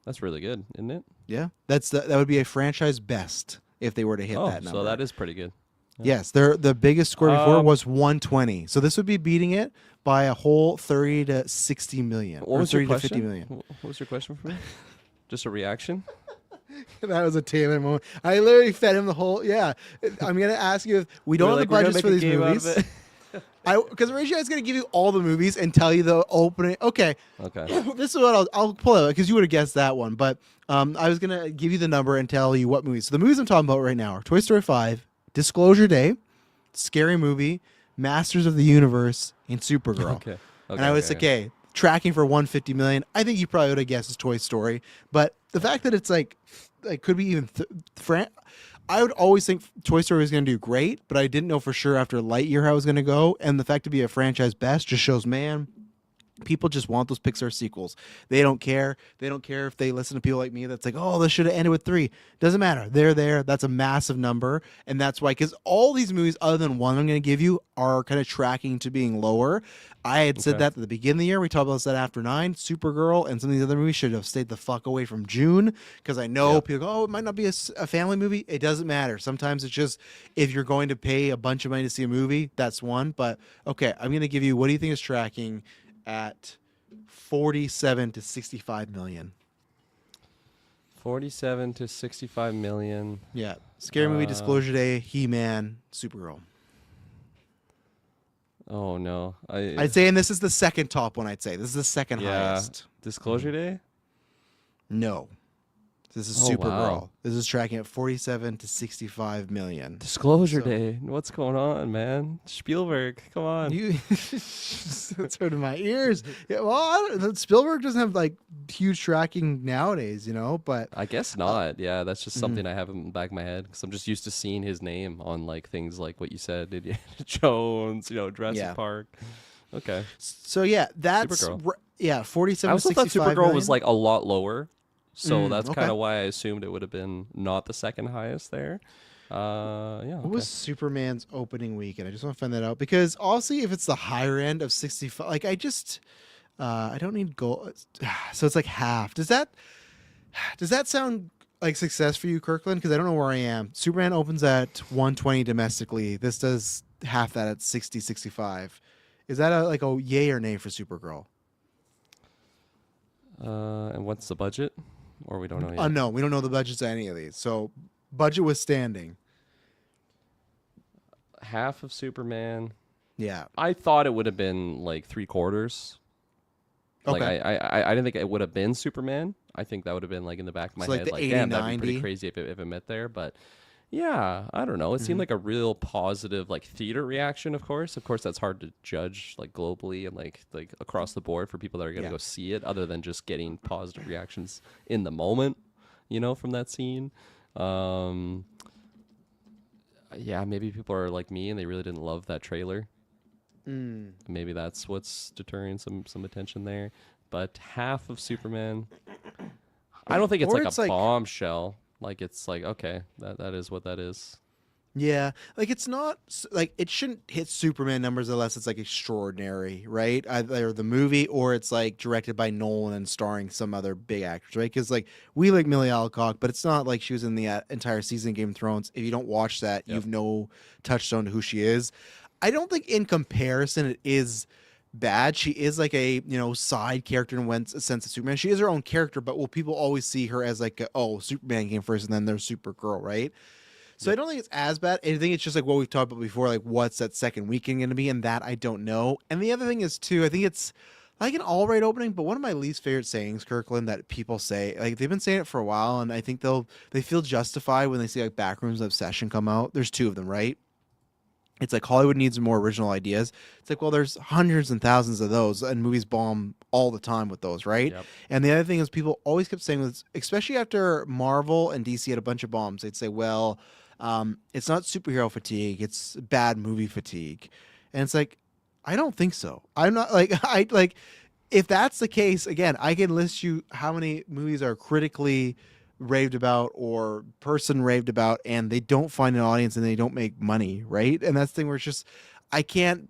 That's really good, isn't it? Yeah, that would be a franchise best if they were to hit that number. So that is pretty good. Yes, the biggest score before was 120. So this would be beating it by a whole 30 to 60 million. What was 30 your to 50 question? million. What was your question for me? Just a reaction? That was a Taylor moment. I literally fed him the whole. Yeah, I'm gonna ask you if we don't have the budgets for these movies. Because originally I was going to give you all the movies and tell you the opening. Okay. This is what I'll pull out because you would have guessed that one. But I was going to give you the number and tell you what movies. So the movies I'm talking about right now are Toy Story 5, Disclosure Day, Scary Movie, Masters of the Universe, and Supergirl. Okay. And I was okay, tracking for 150 million. I think you probably would have guessed it's Toy Story. But the fact that it's like could be even I would always think Toy Story was going to do great, but I didn't know for sure after Lightyear how it was going to go. And the fact to be a franchise best just shows, man, people just want those Pixar sequels. They don't care. They don't care if they listen to people like me that's like, oh, this should have ended with 3. Doesn't matter. They're there. That's a massive number. And that's why, because all these movies, other than one I'm going to give you, are kind of tracking to being lower. I had said that at the beginning of the year. We talked about that after 9, Supergirl, and some of these other movies should have stayed the fuck away from June, because I know people go, oh, it might not be a family movie. It doesn't matter. Sometimes it's just, if you're going to pay a bunch of money to see a movie, that's one. But okay, I'm going to give you, what do you think is tracking at 47 to 65 million? 47 to 65 million. Yeah. Scary Movie, Disclosure Day, He-Man, Supergirl. Oh no, I'd say, and this is the second top one. I'd say this is the second yeah. highest. Disclosure Day. No, this is Oh, Supergirl. wow. This is tracking at 47 to 65 million. Disclosure So- Day. What's going on, man? Spielberg, come on. You, that's hurting my ears. Yeah, well, Spielberg doesn't have like huge tracking nowadays, you know. But I guess not. Yeah, that's just something I have in the back of my head because I'm just used to seeing his name on like things like what you said, Indiana Jones, Jurassic Yeah. Park. Okay. so yeah, that's Supergirl. yeah, 47. I also to thought 65 Supergirl was million. like a lot lower, so Mm, that's okay. kind of why I assumed it would have been not the second highest there. Yeah. What Okay. was Superman's opening weekend? I just want to find that out because honestly, if it's the higher end of 65, like I don't need gold, so it's like half. Does that sound like success for you, Kirkland? Because I don't know where I am. Superman opens at 120 domestically. This does half that at 60, 65. Is that like a yay or nay for Supergirl? And what's the budget? Or we don't know yet. No, we don't know the budgets of any of these. So budget withstanding. Half of Superman. Yeah. I thought it would have been like 3/4. Like Okay. I didn't think it would have been Superman. I think that would have been like in the back of my So, like, head, the like 80, damn, that'd be 90? pretty crazy if it met there. But yeah, I don't know. It seemed like a real positive like theater reaction. Of course, that's hard to judge like globally and like across the board for people that are gonna Yeah. go see it, other than just getting positive reactions in the moment, from that scene. Yeah, maybe people are like me and they really didn't love that trailer. Maybe that's what's deterring some attention there. But half of Superman, I don't think it's Or like it's a like- bombshell. Like it's like okay, that is what that is. Yeah, like it's not like it shouldn't hit Superman numbers unless it's like extraordinary, right? Either the movie or it's like directed by Nolan and starring some other big actors, right? Because like we like Millie Alcock, but it's not like she was in the entire season of Game of Thrones. If you don't watch that, Yep. you've no touchstone to who she is. I don't think in comparison it is bad. She is like a side character in a sense of Superman. She is her own character, but will people always see her as like Superman came first and then there's Supergirl, right? So I don't think it's as bad. I think it's just like what we've talked about before, like what's that second weekend going to be, and that I don't know. And the other thing is too, I think it's like an all right opening, but one of my least favorite sayings, Kirkland, that people say, like they've been saying it for a while, and I think they feel justified when they see like Backrooms Obsession come out. There's two of them, right? It's like Hollywood needs more original ideas. It's like, well, there's hundreds and thousands of those, and movies bomb all the time with those, right? Yep. And the other thing is, people always kept saying this, especially after Marvel and DC had a bunch of bombs. They'd say, well, it's not superhero fatigue, it's bad movie fatigue. And it's like, I don't think so. I'm not like, if that's the case, again, I can list you how many movies are critically raved about or person raved about and they don't find an audience and they don't make money, right? And that's the thing where it's just, I can't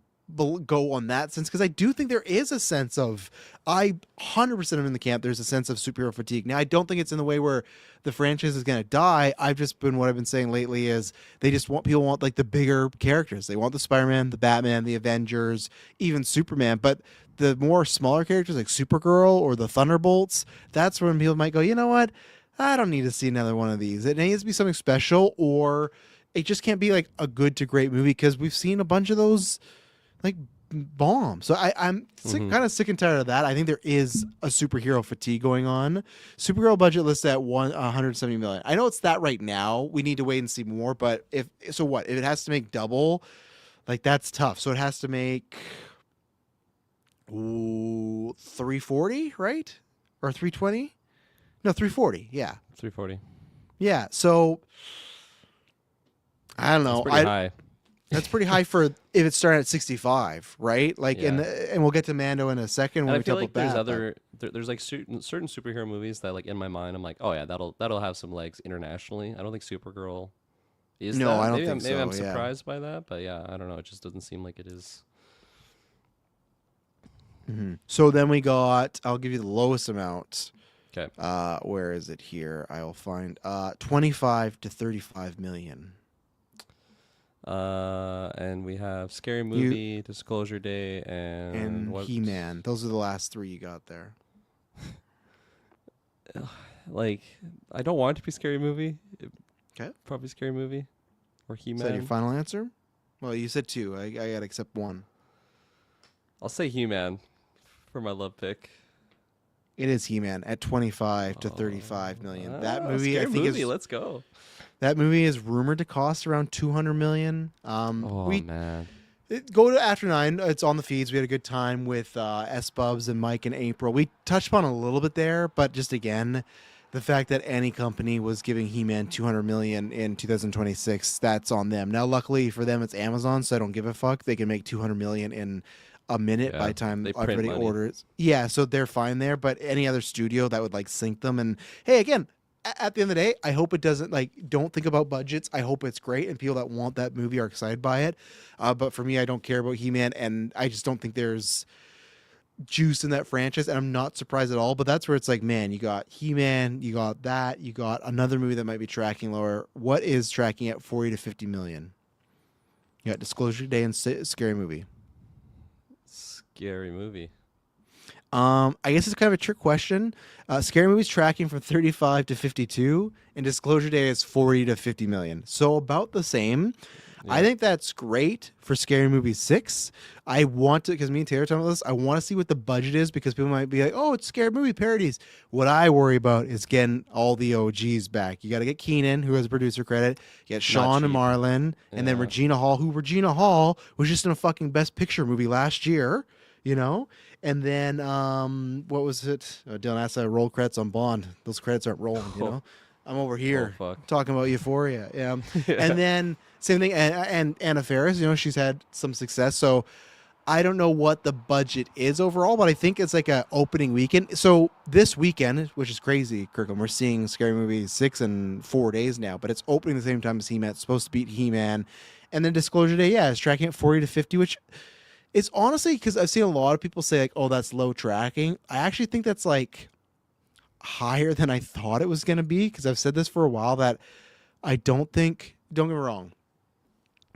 go on that sense, because I do think there is a sense of, I 100% am in the camp, there's a sense of superhero fatigue. Now I don't think it's in the way where the franchise is going to die. What I've been saying lately is they just people want like the bigger characters. They want the Spider-Man, the Batman, the Avengers, even Superman, but the more smaller characters like Supergirl or the Thunderbolts, that's when people might go, you know what, I don't need to see another one of these. It needs to be something special, or it just can't be like a good to great movie, because we've seen a bunch of those like bomb. So I'm kind of sick and tired of that. I think there is a superhero fatigue going on. Supergirl budget listed at 170 million. I know it's that right now. We need to wait and see more. But if it has to make double, like that's tough. So it has to make 340, right? Or 320? No, 340. Yeah. 340. Yeah. So I don't know. It's pretty high. That's pretty high for if it's starting at 65, right? Like, Yeah. and we'll get to Mando in a second when And I we feel talk like about there's that. there's like certain superhero movies that like in my mind I'm like, oh yeah, that'll have some legs internationally. I don't think Supergirl is. No, that. I don't maybe think maybe I'm so, yeah. surprised by that, but yeah, I don't know. It just doesn't seem like it is. So then we got, I'll give you the lowest amount. Okay. Where is it here? I'll find 25 to 35 million. And we have Scary Movie, Disclosure Day, And what- He-Man. Those are the last three you got there. Like, I don't want it to be Scary Movie. Okay. Probably Scary Movie or Is that your He-Man. final answer? Well, you said two. I got to accept one. I'll say He-Man for my love pick. It is He-Man at 25 to 35 million. That movie, I scary think, movie. is Let's go. that movie is rumored to cost around 200 million. Oh We man. go to After 9. It's on the feeds. We had a good time with S Bubs and Mike and April. We touched upon a little bit there, but just again, the fact that any company was giving He-Man 200 million in 2026, that's on them. Now, luckily for them, it's Amazon, so I don't give a fuck. They can make 200 million in a minute Yeah, by the time they print everybody money. orders. Yeah, so they're fine there. But any other studio that would like sink them, and hey, again, at the end of the day, I hope it doesn't like. Don't think about budgets. I hope it's great, and people that want that movie are excited by it. But for me, I don't care about He-Man, and I just don't think there's juice in that franchise, and I'm not surprised at all. But that's where it's like, man, you got He-Man, you got that, you got another movie that might be tracking lower. What is tracking at 40 to 50 million? You got Disclosure Day and Scary Movie. Scary movie. I guess it's kind of a trick question. Scary Movie's tracking from 35 to 52, and Disclosure Day is 40 to 50 million. So about the same. I think that's great for Scary Movie 6. I want to, because me and Taylor talking about this, I want to see what the budget is because people might be like, oh, it's Scary Movie parodies. What I worry about is getting all the OGs back. You got to get Keenan, who has a producer credit. You get Sean and cheap. Marlon, and then Yeah. Regina Hall, who Regina Hall was just in a fucking Best Picture movie last year, you know? And then, what was it? Dylan asked roll credits on Bond. Those credits aren't rolling, you know? I'm over here fuck. talking about Euphoria. Yeah. And then same thing. And Anna Faris, you know, she's had some success. So I don't know what the budget is overall, but I think it's like a opening weekend. So this weekend, which is crazy, Kirkham, we're seeing Scary Movie 6 in 4 days now, but it's opening the same time as He-Man. It's supposed to beat He-Man. And then Disclosure Day, yeah, it's tracking at 40 to 50, which is honestly, because I've seen a lot of people say like, oh, that's low tracking. I actually think that's like higher than I thought it was going to be, because I've said this for a while that I don't think, don't get me wrong,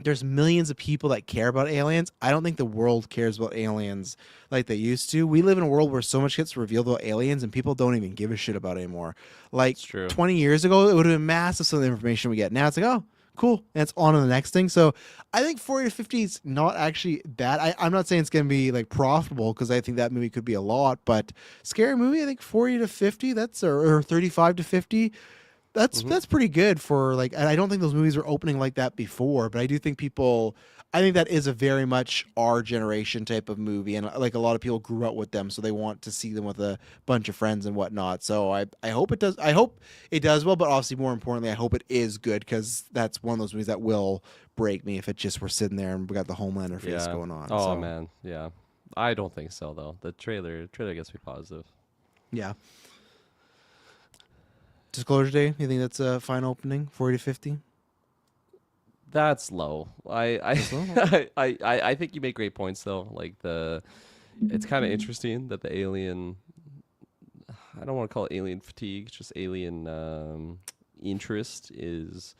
there's millions of people that care about aliens. I don't think the world cares about aliens like they used to. We live in a world where so much gets revealed about aliens and people don't even give a shit about it anymore. Like It's true. 20 years ago, it would have been massive some of the information we get. Now it's like, oh, cool. And it's on to the next thing. So I think 40 to 50 is not actually bad. I'm not saying it's going to be like profitable, because I think that movie could be a lot, but Scary Movie, I think 40 to 50, that's, or 35 to 50. That's pretty good for like, and I don't think those movies were opening like that before, but I do think I think that is a very much our generation type of movie, and like a lot of people grew up with them, so they want to see them with a bunch of friends and whatnot. So I hope it does. I hope it does well, but obviously more importantly, I hope it is good, because that's one of those movies that will break me if it just were sitting there and we got the Homelander face going on. Oh So, man, yeah. I don't think so though. The trailer gets me positive. yeah. Disclosure Day, you think that's a fine opening? 40 to 50? That's low. I low? I think you make great points though. Like it's kind of interesting that the alien. I don't want to call it alien fatigue. Just alien interest is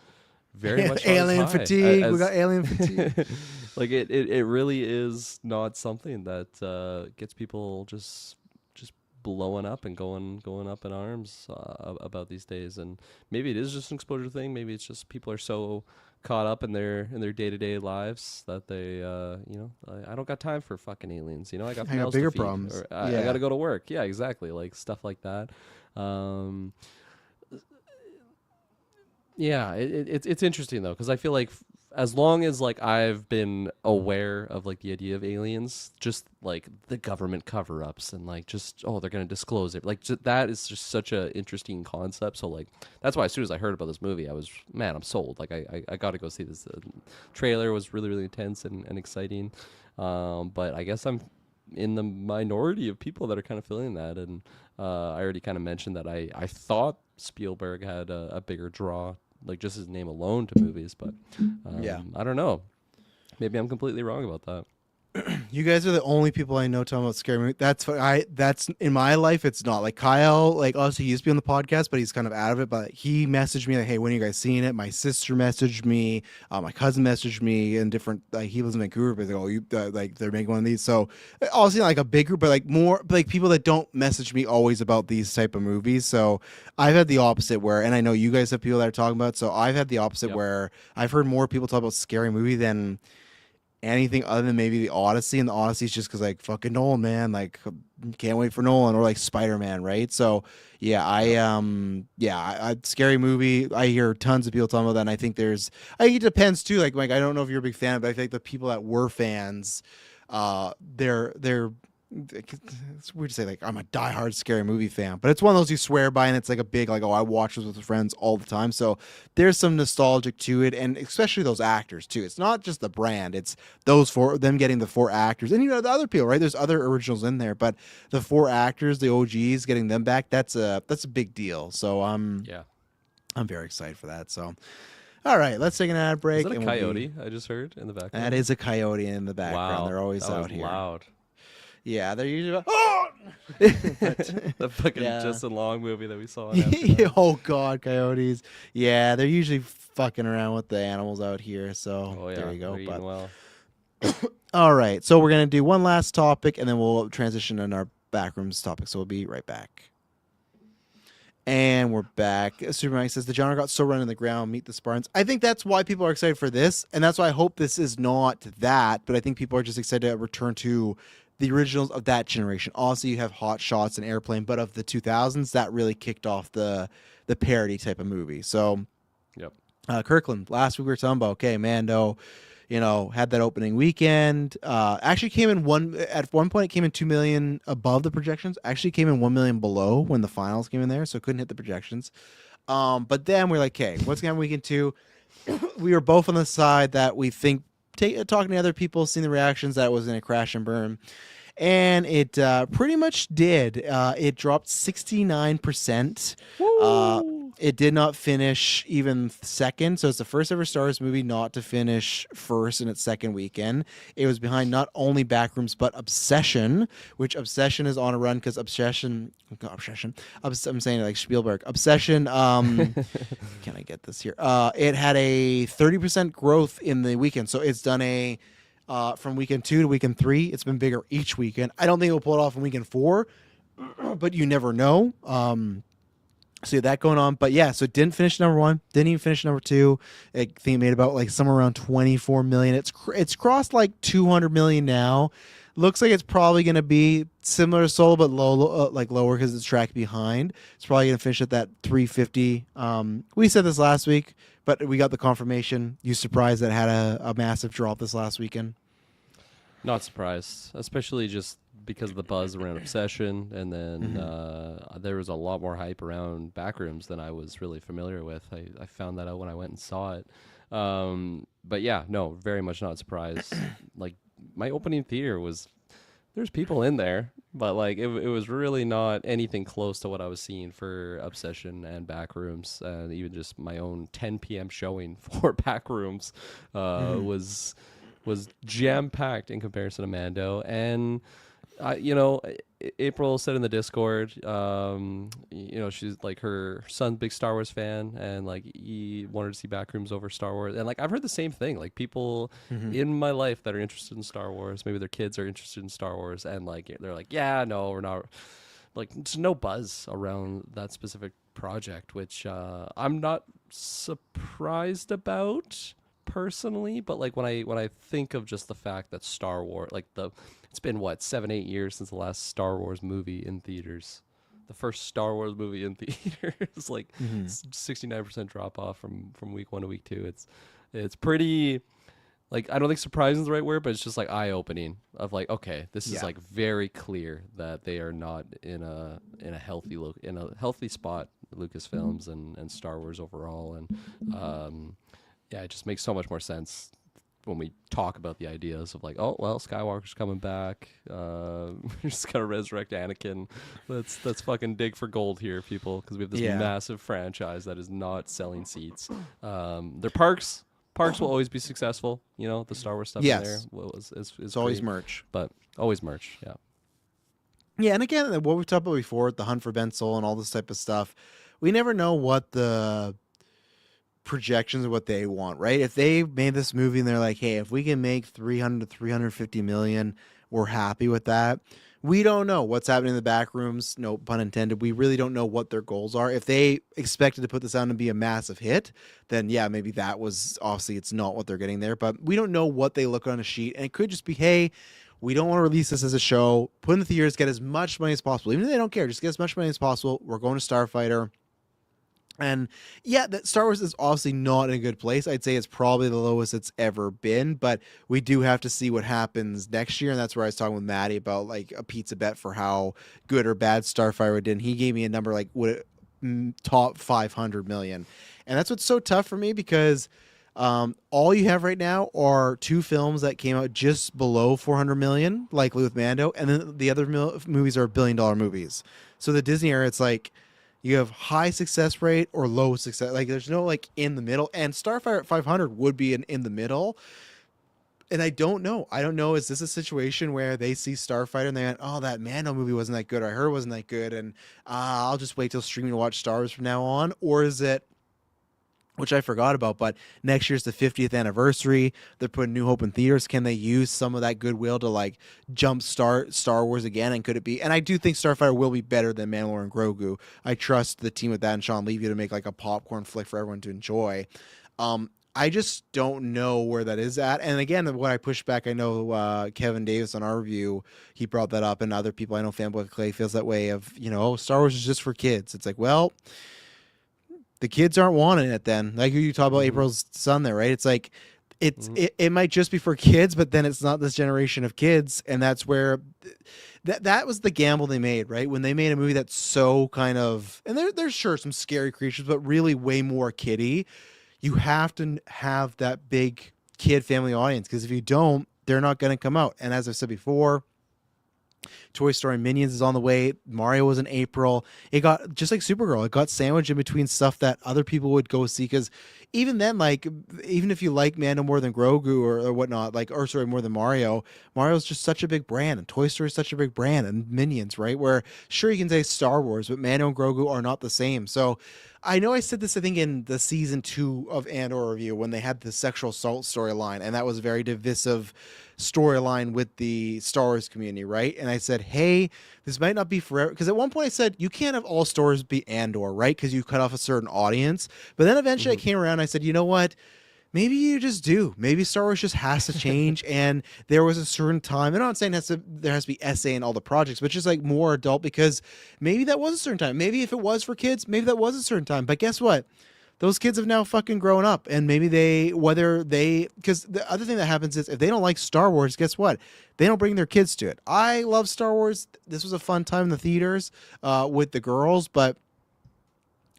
very much on its alien high, fatigue. We as- got alien fatigue. like it really is not something that gets people just blowing up and going up in arms about these days. And maybe it is just an exposure thing. Maybe it's just people are so caught up in their day-to-day lives that they I don't got time for fucking aliens, I got I got mouths to bigger feed, problems. or I Yeah. gotta go to work. Yeah, exactly, like stuff like that. Yeah, it's interesting though, because I feel like as long as like I've been aware of like the idea of aliens, just like the government cover-ups and like just they're gonna disclose it, like that is just such a interesting concept. So like that's why as soon as I heard about this movie, I'm sold. Like I got to go see this. Trailer was really really intense and exciting, but I guess I'm in the minority of people that are kind of feeling that. And I already kind of mentioned that I thought Spielberg had a bigger draw, like just his name alone, to movies, but Yeah. I don't know. Maybe I'm completely wrong about that. You guys are the only people I know talking about scary movie. That's in my life. It's not like Kyle. Like obviously he used to be on the podcast, but he's kind of out of it. But he messaged me like, "Hey, when are you guys seeing it?" My sister messaged me. My cousin messaged me, and different. Like he lives in Vancouver, but he's like, "Oh, you like they're making one of these." So obviously not like a big group, but like more like people that don't message me always about these type of movies. So I've had the opposite where, and I know you guys have people that are talking about it, so I've had the opposite Yep. where I've heard more people talk about scary movie than anything other than maybe the Odyssey, and the Odyssey's just because like fucking Nolan, man, like can't wait for Nolan, or like Spider-Man, right? So yeah, scary movie. I hear tons of people talking about that, and I think it depends too. Like I don't know if you're a big fan, but I think the people that were fans, they're it's weird to say like I'm a diehard scary movie fan, but it's one of those you swear by, and it's like a big like, oh, I watch this with friends all the time. So there's some nostalgic to it, and especially those actors too. It's not just the brand; it's those them getting the 4 actors, and the other people, right? There's other originals in there, but the 4 actors, the OGs, getting them back, that's a big deal. So I'm very excited for that. So. All right, let's take an ad break. Is that a coyote I just heard in the background? That is a coyote in the background. Wow, They're always that out was here. Loud. Yeah, they're usually about, oh! The fucking Justin Long movie that we saw. Oh God, coyotes. Yeah, they're usually fucking around with the animals out here. So there you go. But well. All right, so we're gonna do one last topic, and then we'll transition in our backrooms topic. So we'll be right back. And we're back. Superman says the genre got so run in the ground. Meet the Spartans. I think that's why people are excited for this, and that's why I hope this is not that. But I think people are just excited to return to the originals of that generation. Also, you have Hot Shots and Airplane, but of the 2000s, that really kicked off the parody type of movie. So, yep. Kirkland. Last week we were talking about Mando. Had that opening weekend. Actually came in at one point it came in 2 million above the projections. Actually came in 1 million below when the finals came in there, so couldn't hit the projections. But then we're like, okay, what's going on weekend 2? We were both on the side that we think, talking to other people, seeing the reactions, that it was going to crash and burn. And it pretty much did. It dropped 69%. It did not finish even second. So it's the first ever Star Wars movie not to finish first in its second weekend. It was behind not only Backrooms, but Obsession, which Obsession is on a run because I'm saying it like Spielberg. Obsession, can I get this here? It had a 30% growth in the weekend. So it's done from weekend 2 to weekend 3. It's been bigger each weekend. I don't think it'll pull it off in weekend 4, but you never know. So that going on, but yeah, so it didn't finish number 1, didn't even finish number 2. I think it made about like somewhere around 24 million. It's crossed like 200 million now. Looks like it's probably going to be similar to Solo, but lower because it's tracked behind. It's probably going to finish at that 350. We said this last week, but we got the confirmation. You surprised that it had a massive drop this last weekend? Not surprised, especially just because of the buzz around Obsession, and then there was a lot more hype around Backrooms than I was really familiar with. I found that out when I went and saw it. But yeah, no, very much not surprised. Like, my opening theater there's people in there, but like it was really not anything close to what I was seeing for Obsession and Backrooms, and even just my own 10 p.m. showing for Backrooms was jam-packed in comparison to Mando. And April said in the Discord, she's like, her son's big Star Wars fan, and like he wanted to see Backrooms over Star Wars. And like I've heard the same thing. Like people in my life that are interested in Star Wars, maybe their kids are interested in Star Wars, and like they're like, yeah, no, we're not. Like, there's no buzz around that specific project, which I'm not surprised about personally. But like when I think of just the fact that Star Wars, like it's been 7-8 years since the last Star Wars movie in theaters. The first Star Wars movie in theaters, like 69% drop off from week 1 to week 2. It's pretty, like, I don't think surprising is the right word, but it's just like eye opening of like, okay, this is like very clear that they are not in a healthy spot, Lucasfilms and Star Wars overall, and it just makes so much more sense when we talk about the ideas of like, oh well, Skywalker's coming back. We're just gonna resurrect Anakin. Let's fucking dig for gold here, people, because we have this massive franchise that is not selling seats. Their parks will always be successful. The Star Wars stuff in there is always great, merch, but always merch. Yeah. Yeah, and again, what we've talked about before, the hunt for Ben Solo and all this type of stuff, we never know what the projections of what they want, right? If they made this movie and they're like, hey, if we can make 300 to 350 million, we're happy with that. we don't know what's happening in the back rooms. No pun intended. We really don't know what their goals are. If they expected to put this out and be a massive hit, then yeah, maybe that was obviously it's not what they're getting there. But we don't know what they look on a sheet, and it could just be, hey, we don't want to release this as a show. Put in the theaters, get as much money as possible. Even if they don't care, just get as much money as possible. We're going to Starfighter. And yeah, that Star Wars is obviously not in a good place. I'd say it's probably the lowest it's ever been, but we do have to see what happens next year. And that's where I was talking with Maddie about like a pizza bet for how good or bad Starfighter did. And he gave me a number like top 500 million. And that's what's so tough for me because all you have right now are two films that came out just below 400 million, likely with Mando. And then the other movies are $1 billion movies. So the Disney era, it's like, you have high success rate or low success. Like there's no like in the middle. And Starfire at 500 would be an in the middle. And I don't know. I don't know. Is this a situation where they see Starfighter and they went, oh, that Mando movie wasn't that good. Or I heard it wasn't that good. And I'll just wait till streaming to watch Star Wars from now on. Or is it, which I forgot about, but next year's the 50th anniversary. They're putting New Hope in theaters. Can they use some of that goodwill to like jumpstart Star Wars again? And could it be? And I do think Starfighter will be better than Mandalorian and Grogu. I trust the team with that and Sean Levy to make like a popcorn flick for everyone to enjoy. I just don't know where that is at. And again, when I push back, I know Kevin Davis on our review, he brought that up, and other people I know, Fanboy Clay feels that way of, Star Wars is just for kids. It's like, well, the kids aren't wanting it then. Like you talk about April's son there, right? It's like it might just be for kids, but then it's not this generation of kids. And that's where that was the gamble they made, right? When they made a movie that's so kind of, and there's sure some scary creatures, but really way more kiddie. You have to have that big kid family audience, because if you don't, they're not going to come out. And as I've said before, Toy Story Minions is on the way. Mario was in April. It got, just like Supergirl, it got sandwiched in between stuff that other people would go see. Because even then, like, even if you like Mando more than Grogu or whatnot, like, or sorry, more than Mario, Mario's just such a big brand, and Toy Story is such a big brand, and Minions, right? Where sure you can say Star Wars, but Mando and Grogu are not the same. So I know I said this, I think, in the season 2 of Andor review when they had the sexual assault storyline, and that was a very divisive storyline with the Star Wars community, right? And I said, hey, this might not be forever, because at one point I said you can't have all stories be Andor, right? Because you cut off a certain audience. But then eventually I came around and I said, you know what? Maybe you just do. Maybe Star Wars just has to change. And there was a certain time. I'm not saying there has to be SA in all the projects, but just like more adult, because maybe that was a certain time. Maybe if it was for kids, maybe that was a certain time. But guess what? Those kids have now fucking grown up, and maybe because the other thing that happens is if they don't like Star Wars, guess what? They don't bring their kids to it. I love Star Wars. This was a fun time in the theaters with the girls, but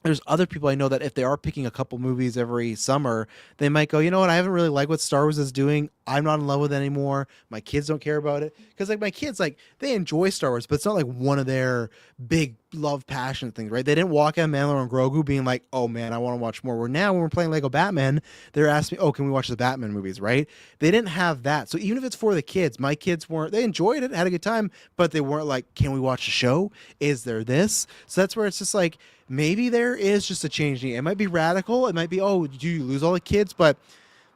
there's other people I know that if they are picking a couple movies every summer, they might go, you know what? I haven't really liked what Star Wars is doing. I'm not in love with it anymore. My kids don't care about it. Because like my kids, like they enjoy Star Wars, but it's not like one of their big love passion things, right? They didn't walk out of Mandalorian and Grogu being like, oh man, I want to watch more. Where now when we're playing Lego Batman, they're asking me, oh, can we watch the Batman movies, right? They didn't have that. So even if it's for the kids, my kids they enjoyed it, had a good time, but they weren't like, can we watch the show? Is there this? So that's where it's just like, maybe there is just a change. It might be radical. It might be, oh, do you lose all the kids? But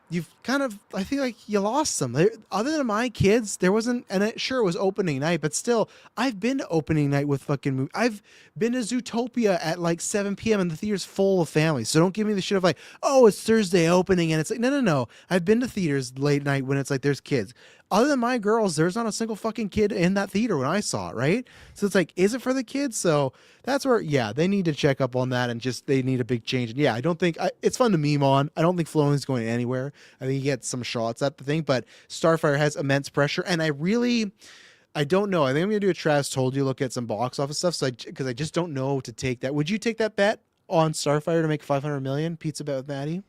you've kind of, I feel like you lost them. Other than my kids, there wasn't, and it was opening night, but still, I've been to opening night with fucking movies. I've been to Zootopia at like 7 p.m. and the theater's full of families. So don't give me the shit of like, oh, it's Thursday opening. And it's like, no. I've been to theaters late night when it's like, there's kids. Other than my girls, there's not a single fucking kid in that theater when I saw it, right? So it's like, is it for the kids? So that's where, yeah, they need to check up on that, and just they need a big change. And yeah, I don't think it's fun to meme on. I don't think Filoni's going anywhere. I think he gets some shots at the thing, but Starfire has immense pressure, and I don't know. I think I'm gonna do a Travis Told You look at some box office stuff. So because I just don't know to take that. Would you take that bet on Starfire to make 500 million? Pizza bet with Maddie.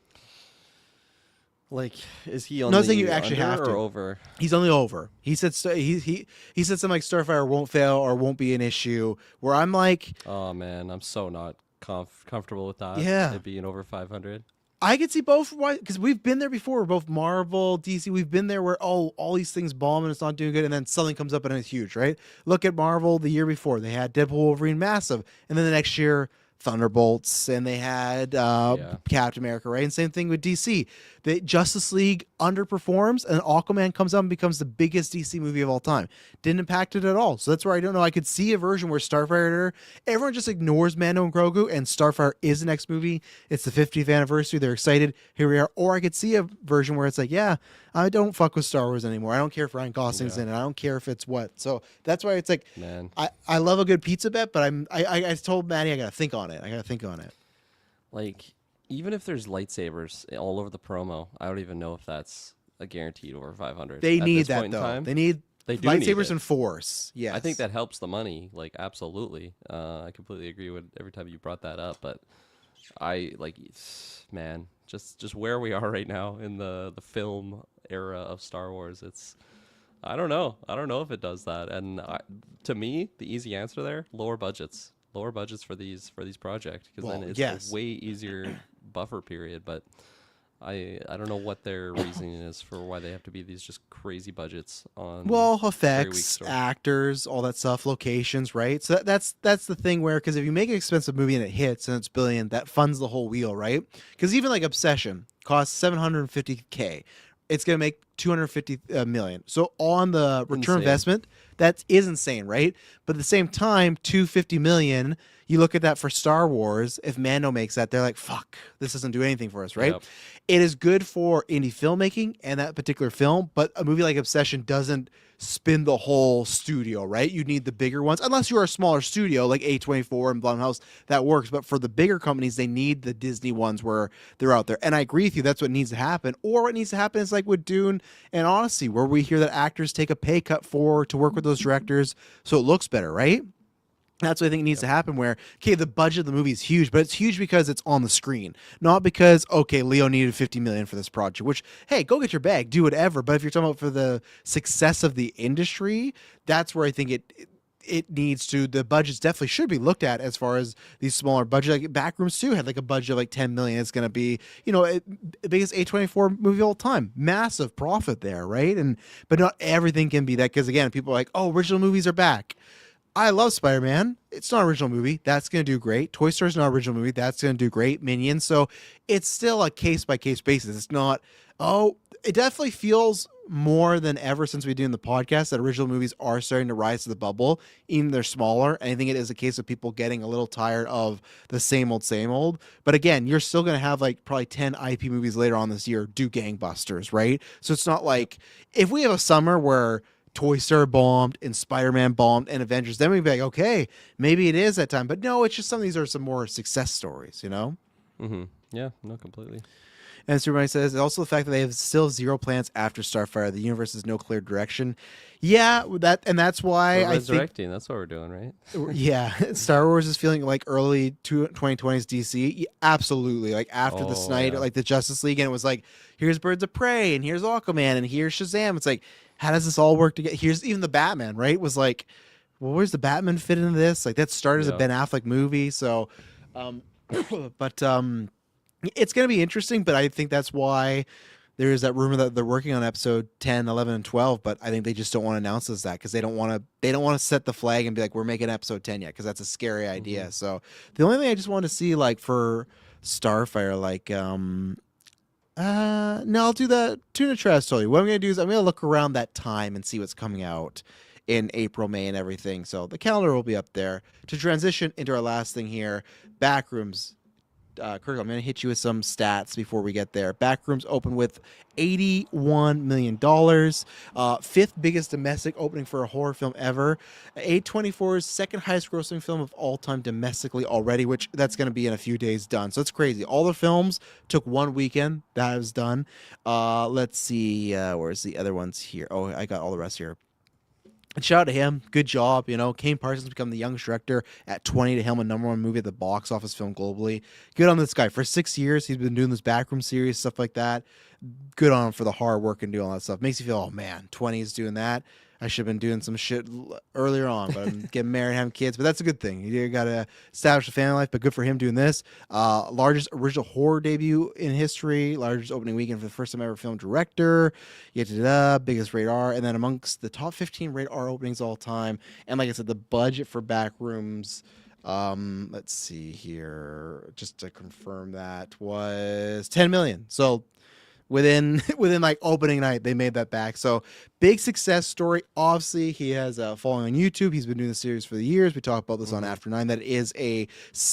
Like, is he on no, the saying you actually have to. or over? He's only over. He said he said something like Starfire won't fail or won't be an issue. Where I'm like, oh man, I'm so not comfortable with that. Yeah, it being over 500. I could see both, because we've been there before. Both Marvel, DC, we've been there where all these things bomb and it's not doing good, and then something comes up and it's huge, right? Look at Marvel the year before. They had Deadpool, Wolverine, massive, and then the next year Thunderbolts, and they had Captain America, right? And same thing with DC. The Justice League underperforms, and Aquaman comes out and becomes the biggest DC movie of all time. Didn't impact it at all. So that's where I don't know. I could see a version where Starfighter, everyone just ignores Mando and Grogu, and Starfire is the next movie. It's the 50th anniversary. They're excited. Here we are. Or I could see a version where it's like, yeah, I don't fuck with Star Wars anymore. I don't care if Ryan Gosling's in it. I don't care if it's what. So that's why it's like, Man. I love a good pizza bet, but I told Maddie I gotta think on it. Like, even if there's lightsabers all over the promo, I don't even know if that's a guaranteed over 500. They At need this that point in though. time. They need They do need lightsabers it. and Force. Yes. I think that helps the money. Like, absolutely. I completely agree with every time you brought that up. But I like, man, just where we are right now in the film era of Star Wars. It's, I don't know. I don't know if it does that. And to me, the easy answer there: lower budgets for these projects, because then it's a way easier buffer period. But I don't know what their reasoning is for why they have to be these just crazy budgets on very weak effects, story. actors, all that stuff, locations, right? So that's the thing where, because if you make an expensive movie and it hits and it's billion, that funds the whole wheel, right? Because even like Obsession costs $750K, it's gonna make 250 million. So on the return investment, that is insane, right? But at the same time, 250 million. You look at that for Star Wars. If Mando makes that, they're like, "Fuck, this doesn't do anything for us," right? Yep. It is good for indie filmmaking and that particular film, but a movie like Obsession doesn't spin the whole studio, right? You need the bigger ones, unless you're a smaller studio like A24 and Blumhouse. That works, but for the bigger companies, they need the Disney ones where they're out there. And I agree with you. That's what needs to happen. Or what needs to happen is like with Dune and Odyssey, where we hear that actors take a pay cut to work with those directors, so it looks better, right? That's what I think needs to happen, where, okay, the budget of the movie is huge, but it's huge because it's on the screen, not because, okay, Leo needed 50 million for this project, which, hey, go get your bag, do whatever. But if you're talking about for the success of the industry, that's where I think it needs to, the budgets definitely should be looked at as far as these smaller budget. Like Backrooms 2 had like a budget of like 10 million. It's going to be, biggest A24 movie of all time. Massive profit there, right? But not everything can be that, because again, people are like, oh, original movies are back. I love Spider-Man. It's not an original movie. That's going to do great. Toy Story's not an original movie. That's going to do great. Minions. So it's still a case-by-case basis. It's not, it definitely feels more than ever since we've been doing the podcast that original movies are starting to rise to the bubble, even they're smaller. And I think it is a case of people getting a little tired of the same old. But again, you're still going to have like probably 10 IP movies later on this year do gangbusters, right? So it's not like, if we have a summer where Toy Story bombed and Spider-Man bombed and Avengers, then we'd be like, okay, maybe it is that time. But no, it's just some of these are some more success stories, Mm-hmm. Yeah, no, completely. And Superman says, also the fact that they have still zero plans after Starfire. The universe has no clear direction. Yeah, that's why We're I think, resurrecting. That's what we're doing, right? yeah, Star Wars is feeling like early 2020s DC. Yeah, absolutely. Like after the Snyder, like the Justice League, and it was like, here's Birds of Prey, and here's Aquaman, and here's Shazam. It's like, how does this all work together? Here's even the Batman, right? It was like, well, where's the Batman fit into this? Like that started as a Ben Affleck movie. So, but it's going to be interesting, but I think that's why there is that rumor that they're working on episode 10, 11, and 12, but I think they just don't want to announce us that, because they don't want to set the flag and be like, we're making episode 10 yet, because that's a scary idea. Mm-hmm. So the only thing I just want to see, like for Starfire, like, no, I'll do that. Tuna Trash Story. What I'm going to do is I'm going to look around that time and see what's coming out in April, May, and everything. So the calendar will be up there. To transition into our last thing here, Backrooms. Kirk, I'm going to hit you with some stats before we get there. Backrooms opened with $81 million. Fifth biggest domestic opening for a horror film ever. A24's second highest grossing film of all time domestically already, which that's going to be in a few days done. So it's crazy. All the films took one weekend. That was done. Let's see. Where's the other ones here? Oh, I got all the rest here. And shout out to him. Good job. Kane Parsons become the youngest director at 20 to helm a #1 movie at the box office film globally. Good on this guy. For 6 years, he's been doing this Backroom series, stuff like that. Good on him for the hard work and doing all that stuff. Makes you feel, oh man, 20 is doing that. I should have been doing some shit earlier on, but I'm getting married, having kids. But that's a good thing. You got to establish a family life, but good for him doing this. Largest original horror debut in history. Largest opening weekend for the first time ever film director. Biggest rated R. And then amongst the top 15 rated R openings all time. And like I said, the budget for Backrooms, let's see here, just to confirm that, was $10 million. So within within like opening night. They made that back. So big success story. Obviously, he has a following on YouTube. He's been doing the series for the years. We talked about this on After 9. That is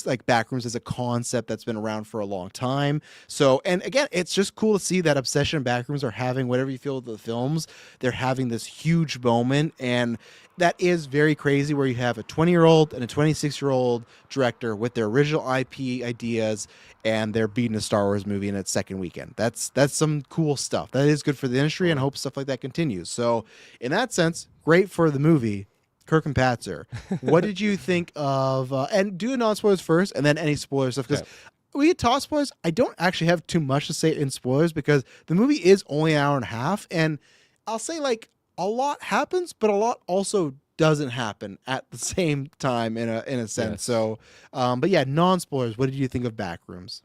like Backrooms is a concept that's been around for a long time. So, and again, it's just cool to see that Obsession and Backrooms are having, whatever you feel with the films, they're having this huge moment. And that is very crazy where you have a 20-year-old and a 26-year-old director with their original IP ideas, and they're beating a Star Wars movie in its second weekend. That's some cool stuff. That is good for the industry, and I hope stuff like that continues. So in that sense, great for the movie. Kirk and Patzer, what did you think of, and do non-spoilers first, and then any spoiler stuff, because we had taught spoilers. I don't actually have too much to say in spoilers, because the movie is only an hour and a half, and I'll say, like, a lot happens, but a lot also doesn't happen at the same time in a sense. Yes. So, but yeah, non-spoilers, what did you think of Backrooms?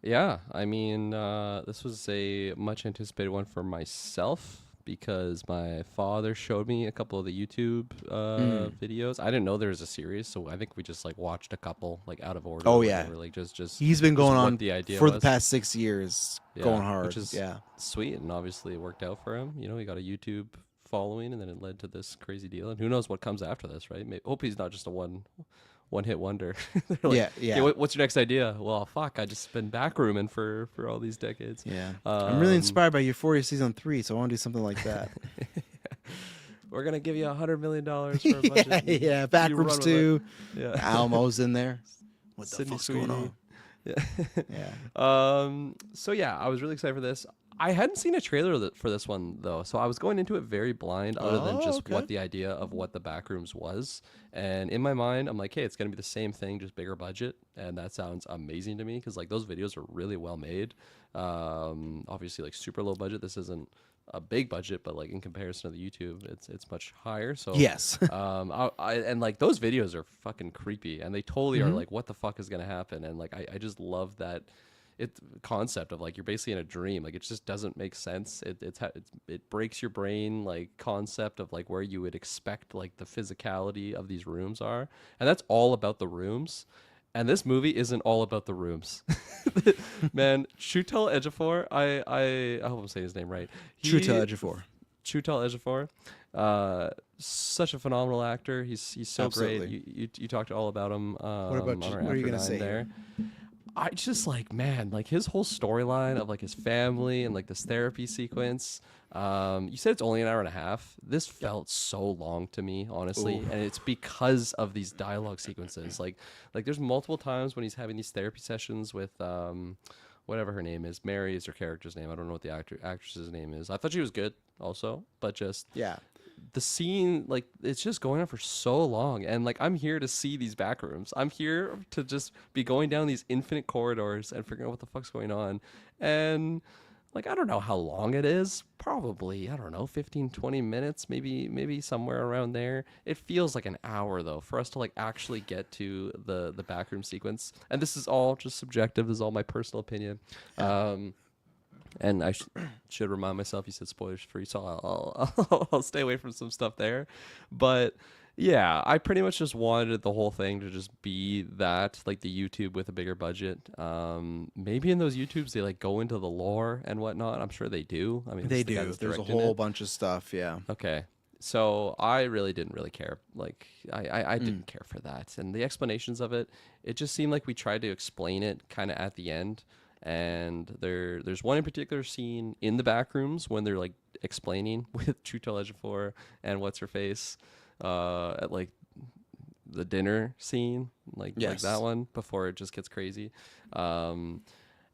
Yeah, I mean, this was a much anticipated one for myself because my father showed me a couple of the YouTube videos. I didn't know there was a series, so I think we just like watched a couple like out of order. Oh, or yeah. whatever, like just He's been just going what on the idea for the was. past 6 years, going hard. which is sweet, and obviously it worked out for him. You know, he got a YouTube following, and then it led to this crazy deal. And who knows what comes after this, right? Hope he's not just a one-hit wonder. They're like, Yeah. "Hey, what's your next idea?" Well, fuck, I just been backrooming for all these decades. Yeah. I'm really inspired by Euphoria season 3, so I want to do something like that. We're gonna give you $100 million for a budget. yeah. You Backrooms run with 2. it. Yeah. Almo's in there. What the Sydney fuck's going on? Yeah. Yeah. So yeah, I was really excited for this. I hadn't seen a trailer for this one though, so I was going into it very blind, other than just what the idea of what the Backrooms was. And in my mind, I'm like, hey, it's gonna be the same thing, just bigger budget, and that sounds amazing to me because like those videos are really well made. Obviously, like super low budget. This isn't a big budget, but like in comparison to the YouTube, it's much higher. So Yes. and like those videos are fucking creepy, and they totally are like, what the fuck is gonna happen? And like I just love that concept of like you're basically in a dream. Like it just doesn't make sense. It breaks your brain, like concept of like where you would expect like the physicality of these rooms are, and that's all about the rooms. And this movie isn't all about the rooms. Man, Chiwetel Ejiofor, I hope I'm saying his name right. Chiwetel Ejiofor, such a phenomenal actor. He's so Absolutely. great. You talked all about him. What about you? What are you gonna say there? I just like, man, like his whole storyline of like his family and like this therapy sequence. You said it's only an hour and a half. This felt so long to me, honestly, and it's because of these dialogue sequences. Like there's multiple times when he's having these therapy sessions with whatever her name is. Mary is her character's name. I don't know what the actress's name is. I thought she was good also, but just the scene, like it's just going on for so long, and like I'm here to see these back rooms. I'm here to just be going down these infinite corridors and figuring out what the fuck's going on. And like I don't know how long it is, probably I don't know 15-20 minutes, maybe somewhere around there. It feels like an hour though for us to like actually get to the backroom sequence, and this is all just subjective. This is all my personal opinion. And I should remind myself, you said spoilers free, so I'll stay away from some stuff there. But yeah, I pretty much just wanted the whole thing to just be that, like the YouTube with a bigger budget. Maybe in those YouTubes they like go into the lore and whatnot. I'm sure they do. I mean, They it's the guy do. that's There's a directing whole it. bunch of stuff. Yeah. Okay. So I really didn't really care. Like I didn't care for that. And the explanations of it, it just seemed like we tried to explain it kind of at the end. And there's one in particular scene in the back rooms when they're like explaining with Chiwetel Ejiofor and what's her face at like the dinner scene, like that one before it just gets crazy. And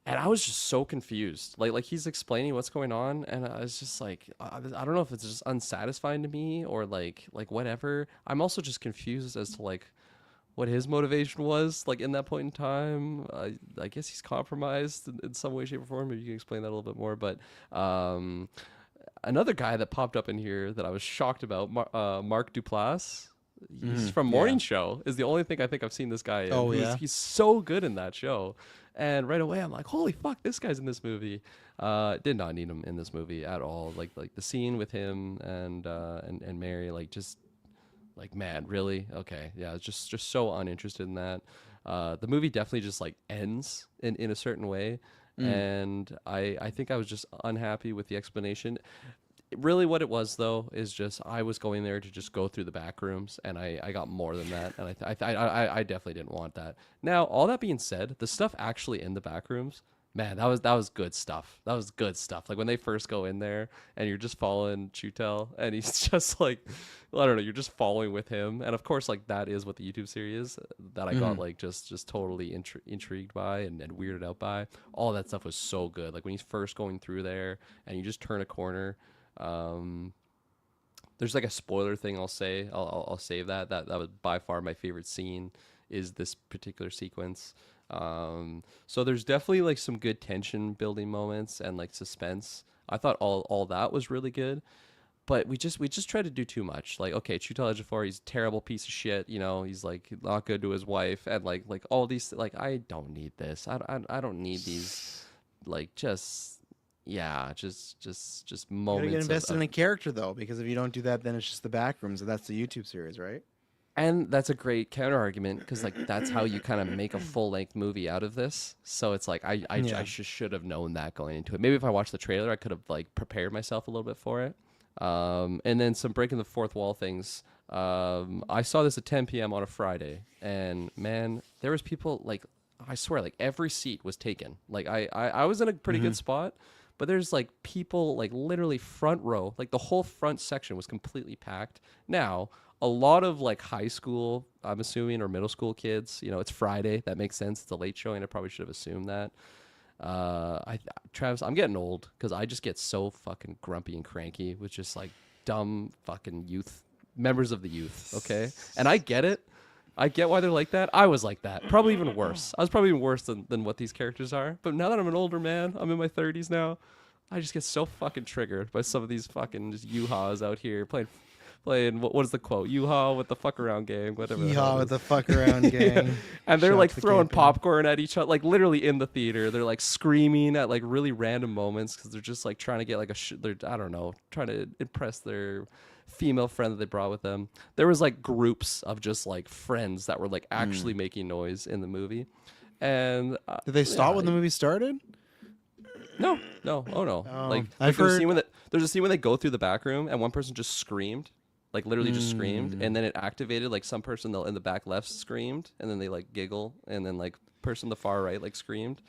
I was just so confused. Like he's explaining what's going on, and I was just like, I don't know if it's just unsatisfying to me or like whatever. I'm also just confused as to like what his motivation was, like in that point in time. I guess he's compromised in some way, shape, or form. Maybe you can explain that a little bit more. But another guy that popped up in here that I was shocked about, Mark Duplass. He's from Morning Show. Is the only thing I think I've seen this guy in. Oh, yeah? He's so good in that show. And right away I'm like, holy fuck, this guy's in this movie. Did not need him in this movie at all. Like the scene with him and Mary, like just. Like, man, really? Okay, yeah, it's just so uninterested in that. The movie definitely just like ends in a certain way, And I think I was just unhappy with the explanation. Really, what it was though is just I was going there to just go through the back rooms, and I got more than that, and I definitely didn't want that. Now, all that being said, the stuff actually in the back rooms, man, that was good stuff. That was good stuff. Like when they first go in there, and you're just following Chutel, and he's just like, I don't know, you're just following with him, and of course, like that is what the YouTube series is that I got like just totally intrigued by and weirded out by. All that stuff was so good. Like when he's first going through there, and you just turn a corner. There's like a spoiler thing I'll say. I'll save that. That was by far my favorite scene is this particular sequence. So there's definitely like some good tension building moments and like suspense. I thought all that was really good, but we just tried to do too much. Like, okay, Chiwetel Ejiofor, he's a terrible piece of shit. You know, he's like not good to his wife, and like all these. Like, I don't need this. I don't need these. Like, just You moments. gotta get invested in a character though, because if you don't do that, then it's just the Backrooms, and that's the YouTube series, right? And that's a great counter argument because like that's how you kind of make a full length movie out of this. So it's like I should have known that going into it. Maybe if I watched the trailer, I could have like prepared myself a little bit for it. And then some breaking the fourth wall things. I saw this at 10 p.m. on a Friday, and man, there was people like I swear like every seat was taken. Like I was in a pretty good spot. But there's like people like literally front row, like the whole front section was completely packed. Now, a lot of like high school, I'm assuming, or middle school kids, you know, it's Friday. That makes sense. It's a late showing. I probably should have assumed that. Travis, I'm getting old because I just get so fucking grumpy and cranky with just like dumb fucking members of the youth. Okay. And I get it. I get why they're like that. I was like that. Probably even worse. I was probably even worse than what these characters are. But now that I'm an older man, I'm in my 30s now, I just get so fucking triggered by some of these fucking just yoo-haws out here playing what is the quote? Yoo-haw with the fuck around gang, whatever. Yeehaw with the fuck around gang. Yeah. And they're Shout like the throwing camping. popcorn at each other, like literally in the theater. They're like screaming at like really random moments because they're just like trying to get like they're, I don't know, trying to impress their female friend that they brought with them. There was like groups of just like friends that were like actually making noise in the movie. And Did they stop when the movie started? No, oh no. Like I've there's a heard- scene there's a scene when they go through the back room and one person just screamed, like literally just screamed, and then it activated like some person in the back left screamed, and then they like giggle, and then like person in the far right like screamed.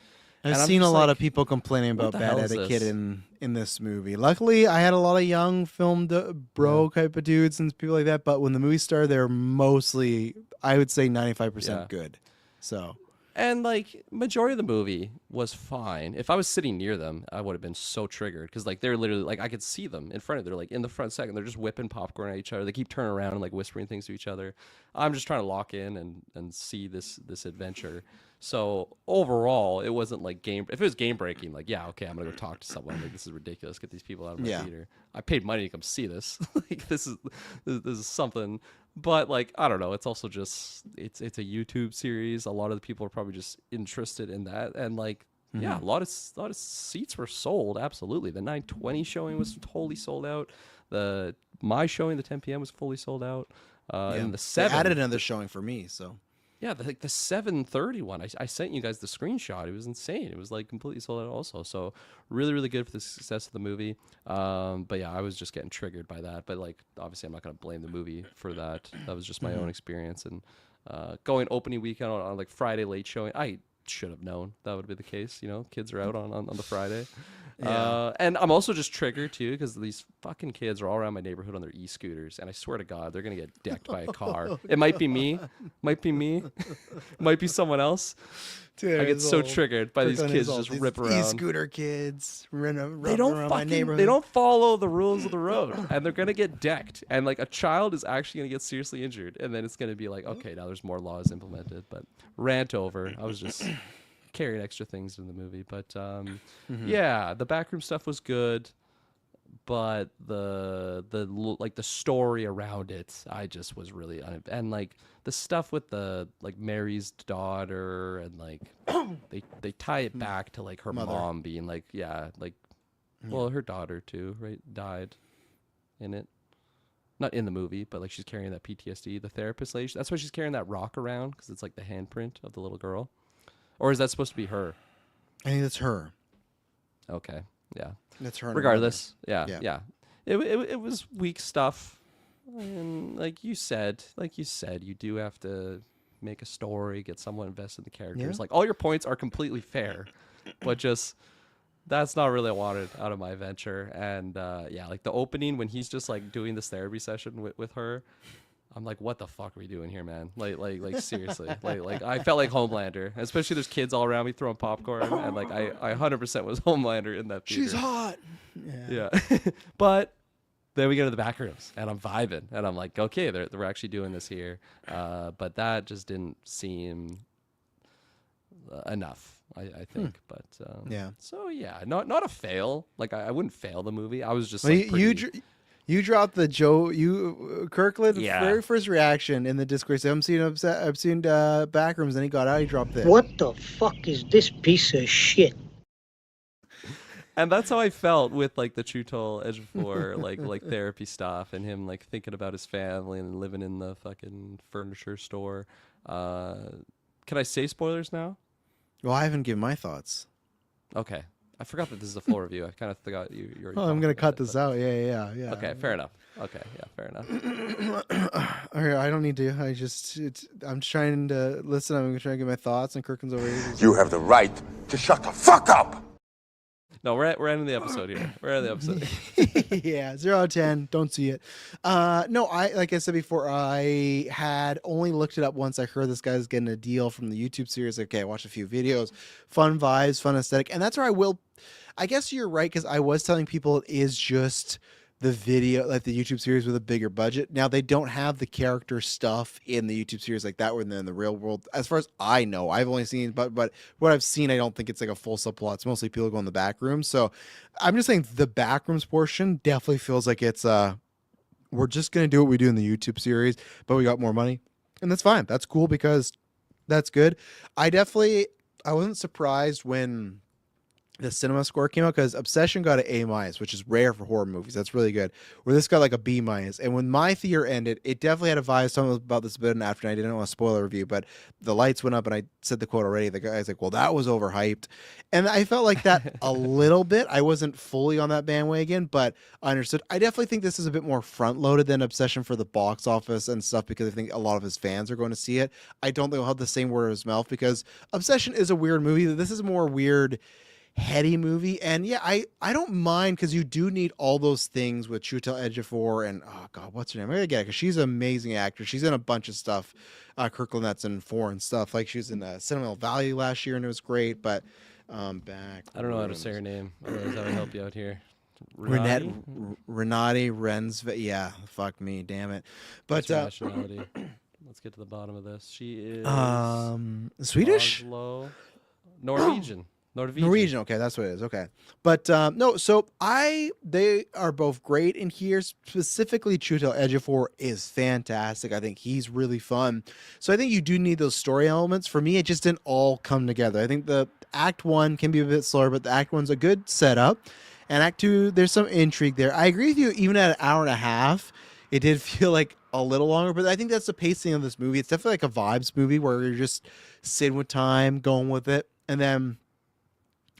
I've And I'm seen a just lot like, of people complaining about the bad hell is etiquette this? in this movie. Luckily, I had a lot of young film bro type of dudes and people like that. But when the movie started, they were mostly, I would say, 95% Yeah. good. So And like majority of the movie was fine. If I was sitting near them, I would have been so triggered because like they're literally like I could see them in front of. They're like in the front second. They're just whipping popcorn at each other. They keep turning around and like whispering things to each other. I'm just trying to lock in and see this adventure. So overall, it wasn't like game. If it was game breaking, like yeah, okay, I'm gonna go talk to someone. Like this is ridiculous. Get these people out of my theater. I paid money to come see this. Like this is something. But like I don't know, it's also just it's a YouTube series. A lot of the people are probably just interested in that, and like yeah, a lot of seats were sold. Absolutely, the 9:20 showing was totally sold out. My showing, the 10 p.m. was fully sold out. And the they 7 added another showing for me. So yeah, the 7:30 one. I sent you guys the screenshot. It was insane. It was like completely sold out also. So really, really good for the success of the movie. But yeah, I was just getting triggered by that. But like, obviously, I'm not gonna blame the movie for that. That was just my own experience. And going opening weekend on like Friday late showing, I should have known that would be the case. You know, kids are out on the Friday. And I'm also just triggered too because these fucking kids are all around my neighborhood on their e-scooters, and I swear to God, they're gonna get decked by a car. It might be me, might be someone else. I get so triggered by these kids just rip around. E-scooter kids running They don't around my neighborhood. they don't follow the rules of the road, and they're gonna get decked. And like a child is actually gonna get seriously injured, and then it's gonna be like, okay, now there's more laws implemented. But rant over. I was just carrying extra things in the movie, but yeah, the backroom stuff was good, but the story around it, I just was really and like the stuff with the like Mary's daughter and like they tie it back to like her mom being like well, her daughter too, right, died in it. Not in the movie, but like she's carrying that PTSD. The therapist lady, that's why she's carrying that rock around because it's like the handprint of the little girl. Or is that supposed to be her? I think that's her. Okay, yeah. That's her. and her Regardless, Yeah. yeah. It was weak stuff, and like you said, you do have to make a story, get someone invested in the characters. Yeah. Like all your points are completely fair, but just that's not really what I wanted out of my venture. And yeah, like the opening when he's just like doing this therapy session with her. I'm like, what the fuck are we doing here, man? Like seriously, like I felt like Homelander, especially there's kids all around me throwing popcorn, and like I 100% was Homelander in that theater. She's hot. Yeah, but then we go to the back rooms, and I'm vibing, and I'm like, okay, they're actually doing this here, but that just didn't seem enough. I think, but Yeah. So yeah, not a fail. Like I wouldn't fail the movie. I was just Well, like you dropped the Kirkland Yeah. very first reaction in the Discord. Said, I've seen Backrooms. Then he got out. He dropped this. What the fuck is this piece of shit? And that's how I felt with like the Chutal Ejiofor like therapy stuff, and him like thinking about his family and living in the fucking furniture store. Can I say spoilers now? Well, I haven't given my thoughts. Okay, I forgot that this is a full review. I kind of forgot you. Already Oh, I'm talked gonna about cut it, this but- out. Yeah. Okay, fair enough. Okay, yeah, fair enough. Okay, I don't need to. I'm just trying to listen. I'm trying to get my thoughts, and Kirkland's over here. You have the right to shut the fuck up! No, we're ending the episode here. We're ending the episode. Yeah, 0 out of 10. Don't see it. No, like I said before, I had only looked it up once. I heard this guy's getting a deal from the YouTube series. Okay, I watched a few videos, fun vibes, fun aesthetic, and that's where I will. I guess you're right, because I was telling people it is just the video, like the YouTube series with a bigger budget. Now they don't have the character stuff in the YouTube series like that when they're in the real world. As far as I know, I've only seen, but what I've seen, I don't think it's like a full subplot. It's mostly people go in the back rooms. So I'm just saying the backrooms portion definitely feels like it's we're just gonna do what we do in the YouTube series, but we got more money, and that's fine. That's cool because that's good. I wasn't surprised when the cinema score came out, because Obsession got an A-, which is rare for horror movies. That's really good. Where this got like a B-. And when my theater ended, it definitely had a vibe. Someone about this a bit after, and I didn't want to spoil the review, but the lights went up, and I said the quote already. The guy's like, well, that was overhyped. And I felt like that a little bit. I wasn't fully on that bandwagon, but I understood. I definitely think this is a bit more front-loaded than Obsession for the box office and stuff, because I think a lot of his fans are going to see it. I don't think he'll have the same word of his mouth, because Obsession is a weird movie. This is a more weird, heady movie, and yeah, I don't mind, because you do need all those things with Chiwetel Ejiofor and oh god, what's her name? I gotta get it, because she's an amazing actor. She's in a bunch of stuff, Kirkland, that's in foreign stuff. Like she was in Cinema Valley last year, and it was great. But back, I don't know how to say her name. Otherwise, that would help you out here. Renate Rensve. Yeah, fuck me, damn it. But What's her nationality? Let's get to the bottom of this. She is Swedish, Oslo, Norwegian. Norwegian. Okay, that's what it is. Okay, but no. So they are both great in here. Specifically, Chiwetel Ejiofor is fantastic. I think he's really fun. So I think you do need those story elements. For me, it just didn't all come together. I think the Act 1 can be a bit slower, but the Act 1's a good setup, and Act 2, there's some intrigue there. I agree with you. Even at an hour and a half, it did feel like a little longer, but I think that's the pacing of this movie. It's definitely like a vibes movie where you're just sitting with time, going with it, and then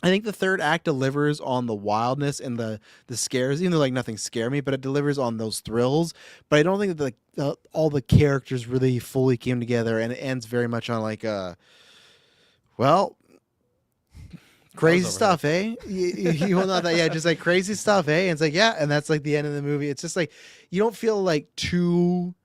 I think the third act delivers on the wildness and the scares, even though like nothing scared me, but it delivers on those thrills. But I don't think that all the characters really fully came together, and it ends very much on like crazy stuff, eh? You will not that, yeah, just like crazy stuff, eh? And it's like, yeah, and that's like the end of the movie. It's just like you don't feel like too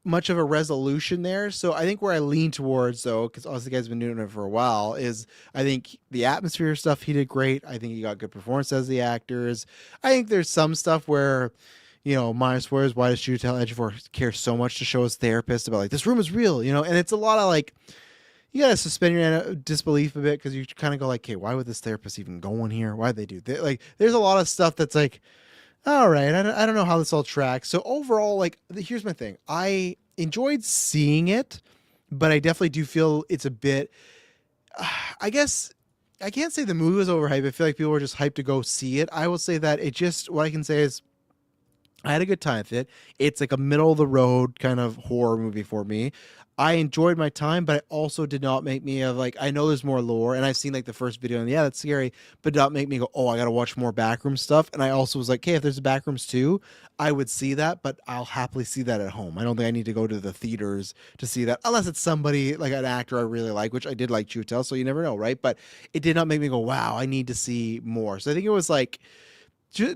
much of a resolution there. So I think where I lean towards, though, because obviously the guy's been doing it for a while, is I think the atmosphere stuff he did great. I think he got good performance as the actors. I think there's some stuff where, minor spoilers, why does Chiwetel Ejiofor care so much to show his therapist about like this room is real, and it's a lot of like, you gotta suspend your disbelief a bit, because you kind of go like, okay, why would this therapist even go in here? Why'd they do that? Like, there's a lot of stuff that's like, all right, I don't know how this all tracks. So overall, like, here's my thing. I enjoyed seeing it, but I definitely do feel it's a bit, I guess, I can't say the movie was overhyped. I feel like people were just hyped to go see it. I will say that what I can say is I had a good time with it. It's like a middle of the road kind of horror movie for me. I enjoyed my time, but it also did not make me like, I know there's more lore, and I've seen like the first video, and yeah, that's scary, but did not make me go, oh, I gotta watch more backroom stuff. And I also was like, hey, if there's a backrooms too, I would see that, but I'll happily see that at home. I don't think I need to go to the theaters to see that, unless it's somebody like an actor I really like, which I did like Chutel, so you never know, right? But it did not make me go, wow, I need to see more. So I think it was like,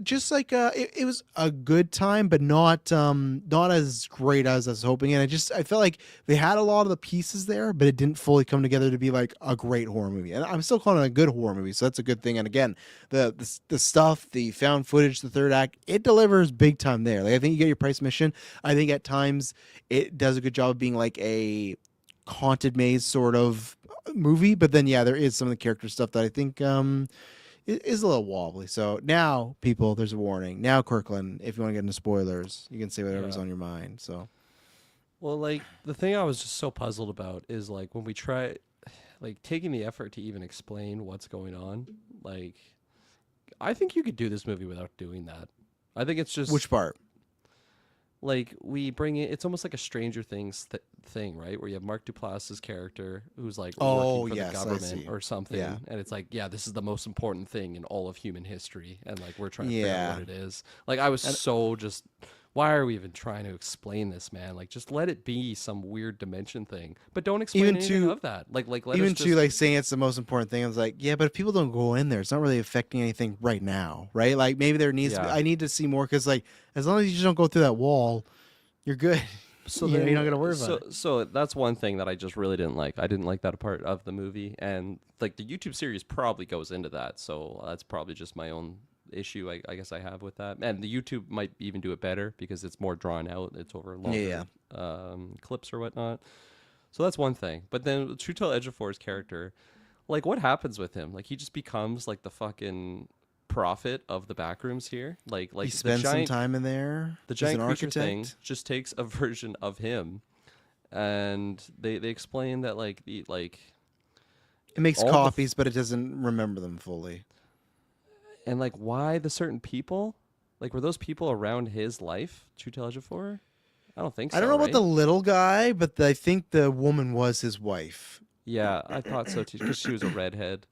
just like it was a good time, but not as great as I was hoping. And I felt like they had a lot of the pieces there, but it didn't fully come together to be like a great horror movie. And I'm still calling it a good horror movie, so that's a good thing. And again, the stuff, the found footage, the third act, it delivers big time there. Like, I think you get your price mission. I think at times it does a good job of being like a haunted maze sort of movie. But then yeah, there is some of the character stuff that I think it is a little wobbly. So now, people, there's a warning. Now, Kirkland, if you want to get into spoilers, you can say whatever's on your mind. So, Well, like, the thing I was just so puzzled about is, like, when we try, like, taking the effort to even explain what's going on, like, I think you could do this movie without doing that. I think it's just... which part? Like, we bring it, it's almost like a Stranger Things thing, right? Where you have Mark Duplass's character who's like working for the government or something. Yeah. And it's like, yeah, this is the most important thing in all of human history. And like, we're trying to figure Yeah. out what it is. Like, I was so just, why are we even trying to explain this, man? Like, just let it be some weird dimension thing, but don't explain Even anything to- of that. Like let Even us to just, like saying it's the most important thing, I was like, yeah, but if people don't go in there, it's not really affecting anything right now, right? Like, maybe there needs to be, Yeah. I need to see more, because like, as long as you just don't go through that wall, you're good. So You know, then, you're not gonna worry about it. So that's one thing that I just really didn't like. I didn't like that part of the movie, and like the YouTube series probably goes into that. So that's probably just my own issue, I guess I have with that. And the YouTube might even do it better because it's more drawn out. It's over longer clips or whatnot. So that's one thing. But then Chiwetel Ejiofor's character, like, what happens with him? Like, he just becomes like the fucking prophet of the Backrooms here. Like He spends some time in there. the He's giant an creature thing architect. just takes a version of him, and they explain that like It makes all the copies, but it doesn't remember them fully. and like why the certain people, like, were those people around his life, Chiwetel Ejiofor? I don't think so. I don't know about right? the little guy, but I think the woman was his wife. Yeah, I thought so too, because she was a redhead.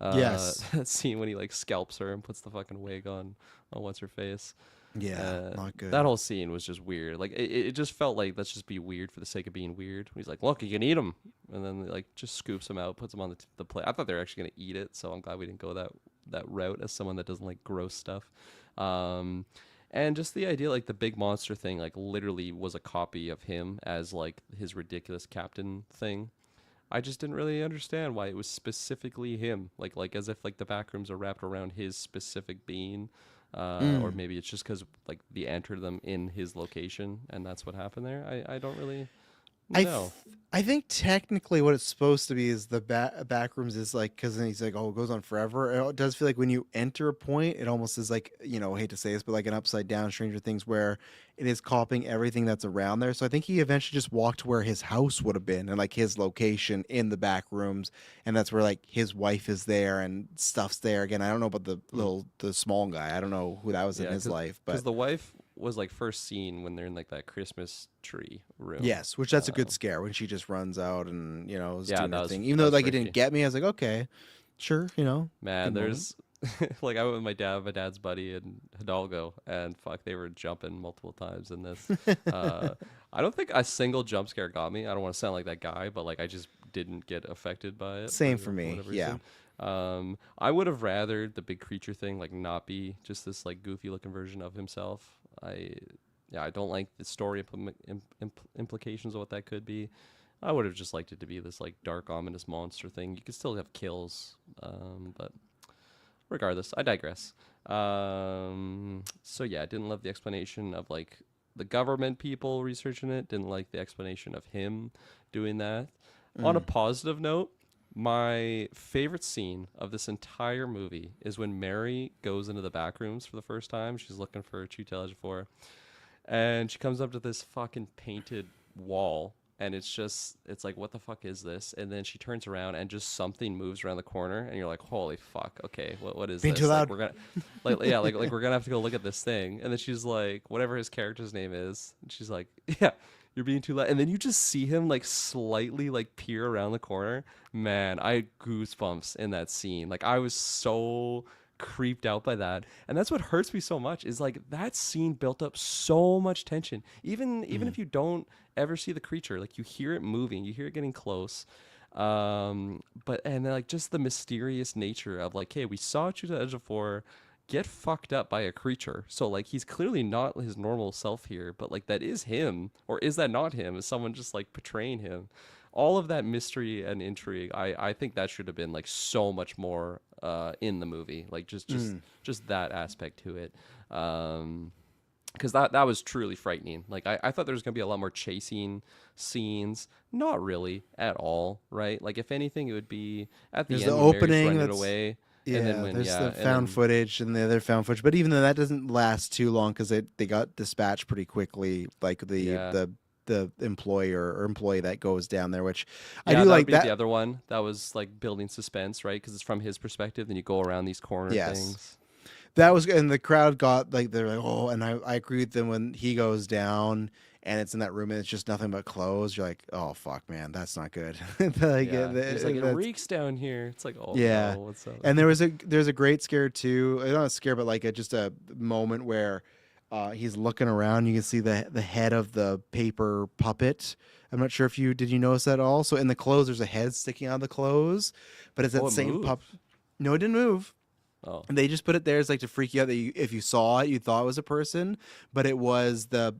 Yes. That scene when he like scalps her and puts the fucking wig on what's her face. Yeah, not good. That whole scene was just weird. Like, it just felt like, let's just be weird for the sake of being weird. He's like, look, you can eat him, and then like just scoops him out, puts him on the plate. I thought they were actually gonna eat it, so I'm glad we didn't go that route as someone that doesn't like gross stuff. And just the idea, like the big monster thing, like literally was a copy of him as like his ridiculous captain thing. I just didn't really understand why it was specifically him, like as if like the backrooms are wrapped around his specific being, or maybe it's just because like they entered them in his location and that's what happened there. I don't really know. I think technically what it's supposed to be is the backrooms is like, because then he's like, oh, it goes on forever. It does feel like when you enter a point, it almost is like, you know, I hate to say this, but like an upside down Stranger Things where it is copying everything that's around there. So I think he eventually just walked to where his house would have been and like his location in the back rooms, and that's where like his wife is there and stuff's there. Again, I don't know about the small guy. I don't know who that was in his life, but because the wife was like first seen when they're in like that Christmas tree room. yes, which that's a good scare when she just runs out and, you know, is Yeah, doing that her was- thing. Even that though was like it freaky. didn't get me, I was like, okay, sure, you know. Man, good there's like I went with my dad's buddy in Hidalgo, and fuck, they were jumping multiple times in this. I don't think a single jump scare got me. I don't want to sound like that guy, but like I just didn't get affected by it. Same for me, whatever yeah. reason. I would have rather the big creature thing like not be just this like goofy looking version of himself. I don't like the story implications of what that could be. I would have just liked it to be this like dark, ominous monster thing. You could still have kills, but regardless, I digress. So yeah, I didn't love the explanation of like the government people researching it. Didn't like the explanation of him doing that. On a positive note, my favorite scene of this entire movie is when Mary goes into the back rooms for the first time. She's looking for Chiwetel Ejiofor, and she comes up to this fucking painted wall, and it's like, what the fuck is this? And then she turns around and just something moves around the corner, and you're like, holy fuck, okay, what is Being this? too Like, loud. we're gonna like we're gonna have to go look at this thing. And then she's like, whatever his character's name is, and she's like, yeah, you're being too loud. And then you just see him like slightly like peer around the corner. Man, I had goosebumps in that scene. Like I was so creeped out by that. And that's what hurts me so much is like that scene built up so much tension. Even if you don't ever see the creature, like you hear it moving, you hear it getting close. But and then like just the mysterious nature of like, hey, we saw you to the edge of 4 get fucked up by a creature. So like he's clearly not his normal self here, but like that is him, or is that not him? Is someone just like portraying him? All of that mystery and intrigue, I think that should have been like so much more in the movie. Like just that aspect to it. Because that was truly frightening. Like I thought there was gonna be a lot more chasing scenes. Not really at all, right? Like if anything, it would be at the There's end the when Mary's opening running that's- away. Yeah, And then when, there's the and found then- footage and the other found footage, but even though that doesn't last too long because they got dispatched pretty quickly, like the employer or employee that goes down there, which I do that'd like be that. the other one that was like building suspense, right? Because it's from his perspective. Then you go around these corner Yes. things. That was, and the crowd got like they're like, oh, and I agree with them when he goes down and it's in that room and it's just nothing but clothes. You're like, oh fuck, man, that's not good. Like, Yeah. He's like, it that's- reeks down here. It's like, oh Yeah. no, what's up? And there's a great scare too. Not a scare, but like just a moment where he's looking around. You can see the head of the paper puppet. I'm not sure if did you notice that at all. So in the clothes, there's a head sticking out of the clothes, but it's that Oh, it same moved? pup. No, it didn't move. Oh. And they just put it there as like to freak you out that if you saw it, you thought it was a person, but it was that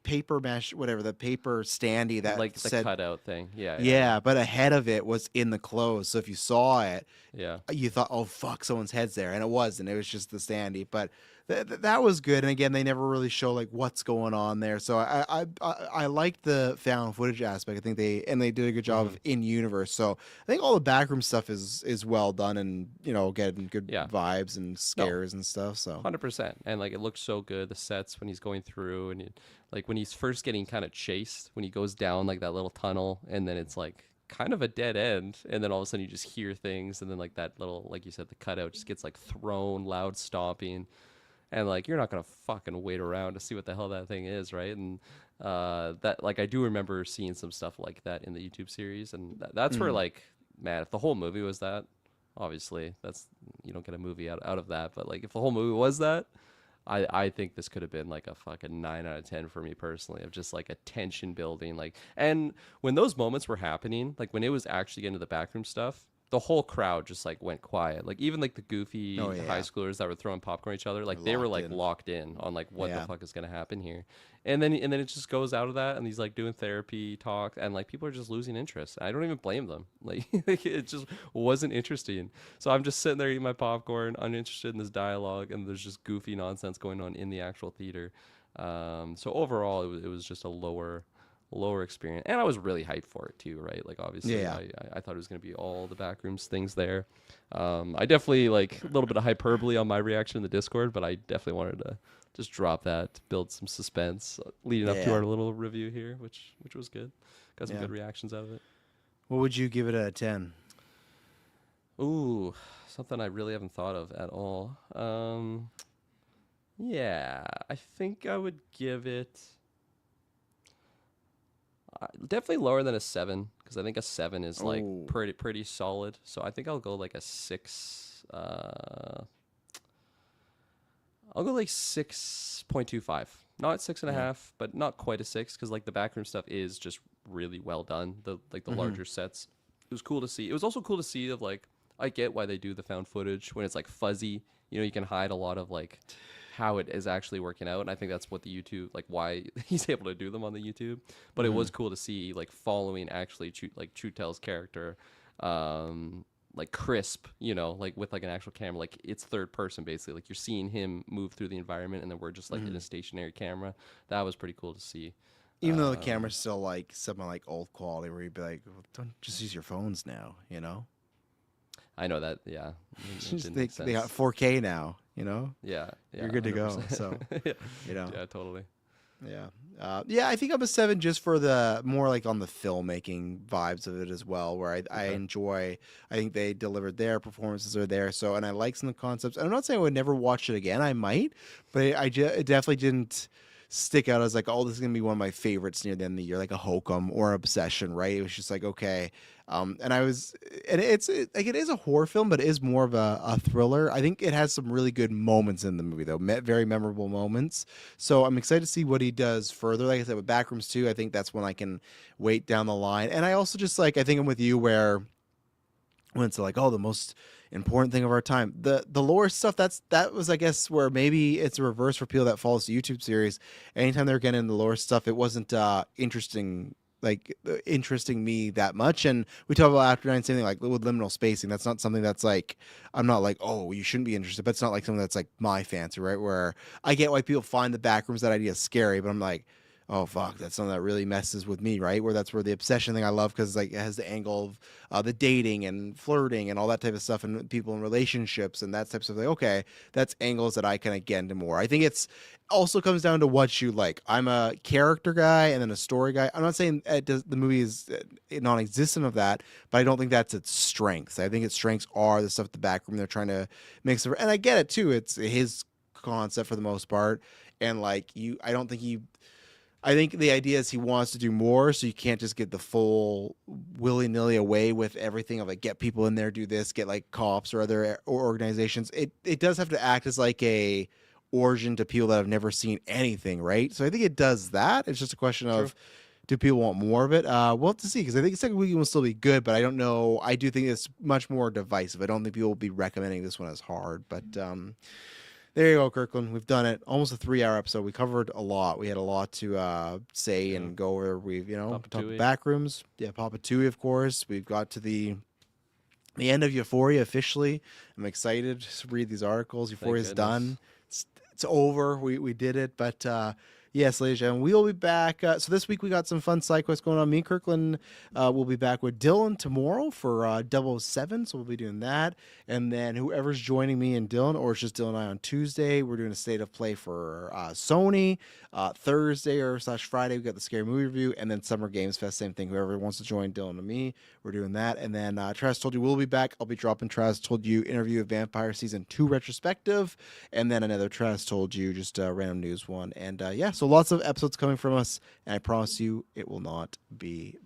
paper mesh, whatever, the paper standee that Like the said, cutout thing. Yeah. yeah, but a head of it was in the clothes. So if you saw it, Yeah. you thought, oh fuck, someone's head's there, and it wasn't. It was just the standee. But that was good. And again, they never really show like what's going on there. So I liked the found footage aspect. I think they did a good job of in universe. So I think all the backroom stuff is well done, and getting good vibes and scares and stuff. So 100%. And like it looked so good. The sets when he's going through, and like when he's first getting kind of chased, when he goes down like that little tunnel, and then it's like kind of a dead end, and then all of a sudden you just hear things, and then like that little, like you said, the cutout just gets like thrown, loud stomping, and like you're not gonna fucking wait around to see what the hell that thing is, right? And that, like, I do remember seeing some stuff like that in the YouTube series, and that's where, like, man, if the whole movie was that, obviously that's, you don't get a movie out of that, but like if the whole movie was that, I think this could have been like a fucking 9 out of 10 for me personally, of just like a tension building. Like, and when those moments were happening, like when it was actually getting to the backroom stuff, the whole crowd just like went quiet. Like even like the goofy high schoolers that were throwing popcorn at each other, like they were like locked in on like what the fuck is gonna happen here. And then it just goes out of that, and he's like doing therapy talk, and like people are just losing interest. I don't even blame them. Like it just wasn't interesting. So I'm just sitting there eating my popcorn, uninterested in this dialogue, and there's just goofy nonsense going on in the actual theater. So overall, it was just a lower experience, and I was really hyped for it too, right? Like obviously I thought it was going to be all the Backrooms things there. I definitely, like, a little bit of hyperbole on my reaction in the Discord, but I definitely wanted to just drop that to build some suspense leading up to our little review here, which was good. Got some good reactions out of it. what would you give it a 10? Ooh, something I really haven't thought of at all. Yeah, I think I would give it definitely lower than a 7, because I think a 7 is like pretty solid. So I think I'll go like a 6. I'll go like 6.25. Not 6.5, but not quite a 6, because like the backroom stuff is just really well done. The larger sets, it was cool to see. It was also cool to see of like, I get why they do the found footage when it's like fuzzy. You can hide a lot of like how it is actually working out, and I think that's what the YouTube, like, why he's able to do them on the YouTube. But it was cool to see like following actually Chutel's character, like crisp, like with like an actual camera, like it's third person basically, like you're seeing him move through the environment, and then we're just like in a stationary camera. That was pretty cool to see. Even though the camera's still like something like old quality, where you'd be like, well, don't just use your phones now, I know that, yeah. They got 4K now, Yeah, you're good to go. 100%. So, Yeah, totally. Yeah, I think I'm a 7 just for the more like on the filmmaking vibes of it as well, where I enjoy. I think they delivered, their performances are there. So, and I like some of the concepts. I'm not saying I would never watch it again. I might, but it definitely didn't stick out as like, oh, this is gonna be one of my favorites near the end of the year, like a Hokum or Obsession, right? It was just like, okay. And like it is a horror film, but it is more of a thriller. I think it has some really good moments in the movie, though, very memorable moments. So I'm excited to see what he does further. Like I said, with Backrooms 2, I think that's when I can wait down the line. And I also just like, I think I'm with you where when it's like, oh, the most important thing of our time, the lore stuff, that was, I guess, where maybe it's a reverse for people that follows the YouTube series. Anytime they're getting into the lore stuff, it wasn't interesting me that much. And we talk about After 9, same thing, like with liminal spacing, that's not something that's like, I'm not like, oh, you shouldn't be interested, but it's not like something that's like my fancy, right? Where I get why people find the Backrooms, that idea scary, but I'm like, oh fuck, that's something that really messes with me, right? Where that's where the obsession thing I love, because like it has the angle of the dating and flirting and all that type of stuff, and people in relationships and that type of stuff. Like, okay, that's angles that I kind of get into more. I think it's also comes down to what you like. I'm a character guy and then a story guy. I'm not saying the movie is non-existent of that, but I don't think that's its strengths. I think its strengths are the stuff at the back room they're trying to mix it, and I get it too. It's his concept for the most part, and like I think the idea is he wants to do more, so you can't just get the full willy-nilly away with everything of like get people in there, do this, get like cops or other organizations. It does have to act as like a origin to people that have never seen anything, right? So I think it does that. It's just a question of, do people want more of it? We'll have to see, because I think second weekend will still be good, but I don't know. I do think it's much more divisive. I don't think people will be recommending this one as hard, but there you go, Kirkland. We've done it. Almost a 3-hour episode. We covered a lot. We had a lot to say and go over. We've, talked Backrooms. Yeah, Papa Tui, of course. We've got to the end of Euphoria officially. I'm excited to read these articles. Euphoria's done. It's over. We did it. But yes, ladies and gentlemen, we will be back. So this week we got some fun side quests going on. Me and Kirkland will be back with Dylan tomorrow for 007. So we'll be doing that. And then whoever's joining me and Dylan, or it's just Dylan and I on Tuesday, we're doing a state of play for Sony. Thursday or / Friday, we got the scary movie review. And then Summer Games Fest, same thing. Whoever wants to join Dylan and me, we're doing that. And then Travis Told You we'll be back. I'll be dropping Travis Told You interview of Vampire Season 2 retrospective. And then another Travis Told You, just a random news one. And yeah, so lots of episodes coming from us. And I promise you, it will not be boring.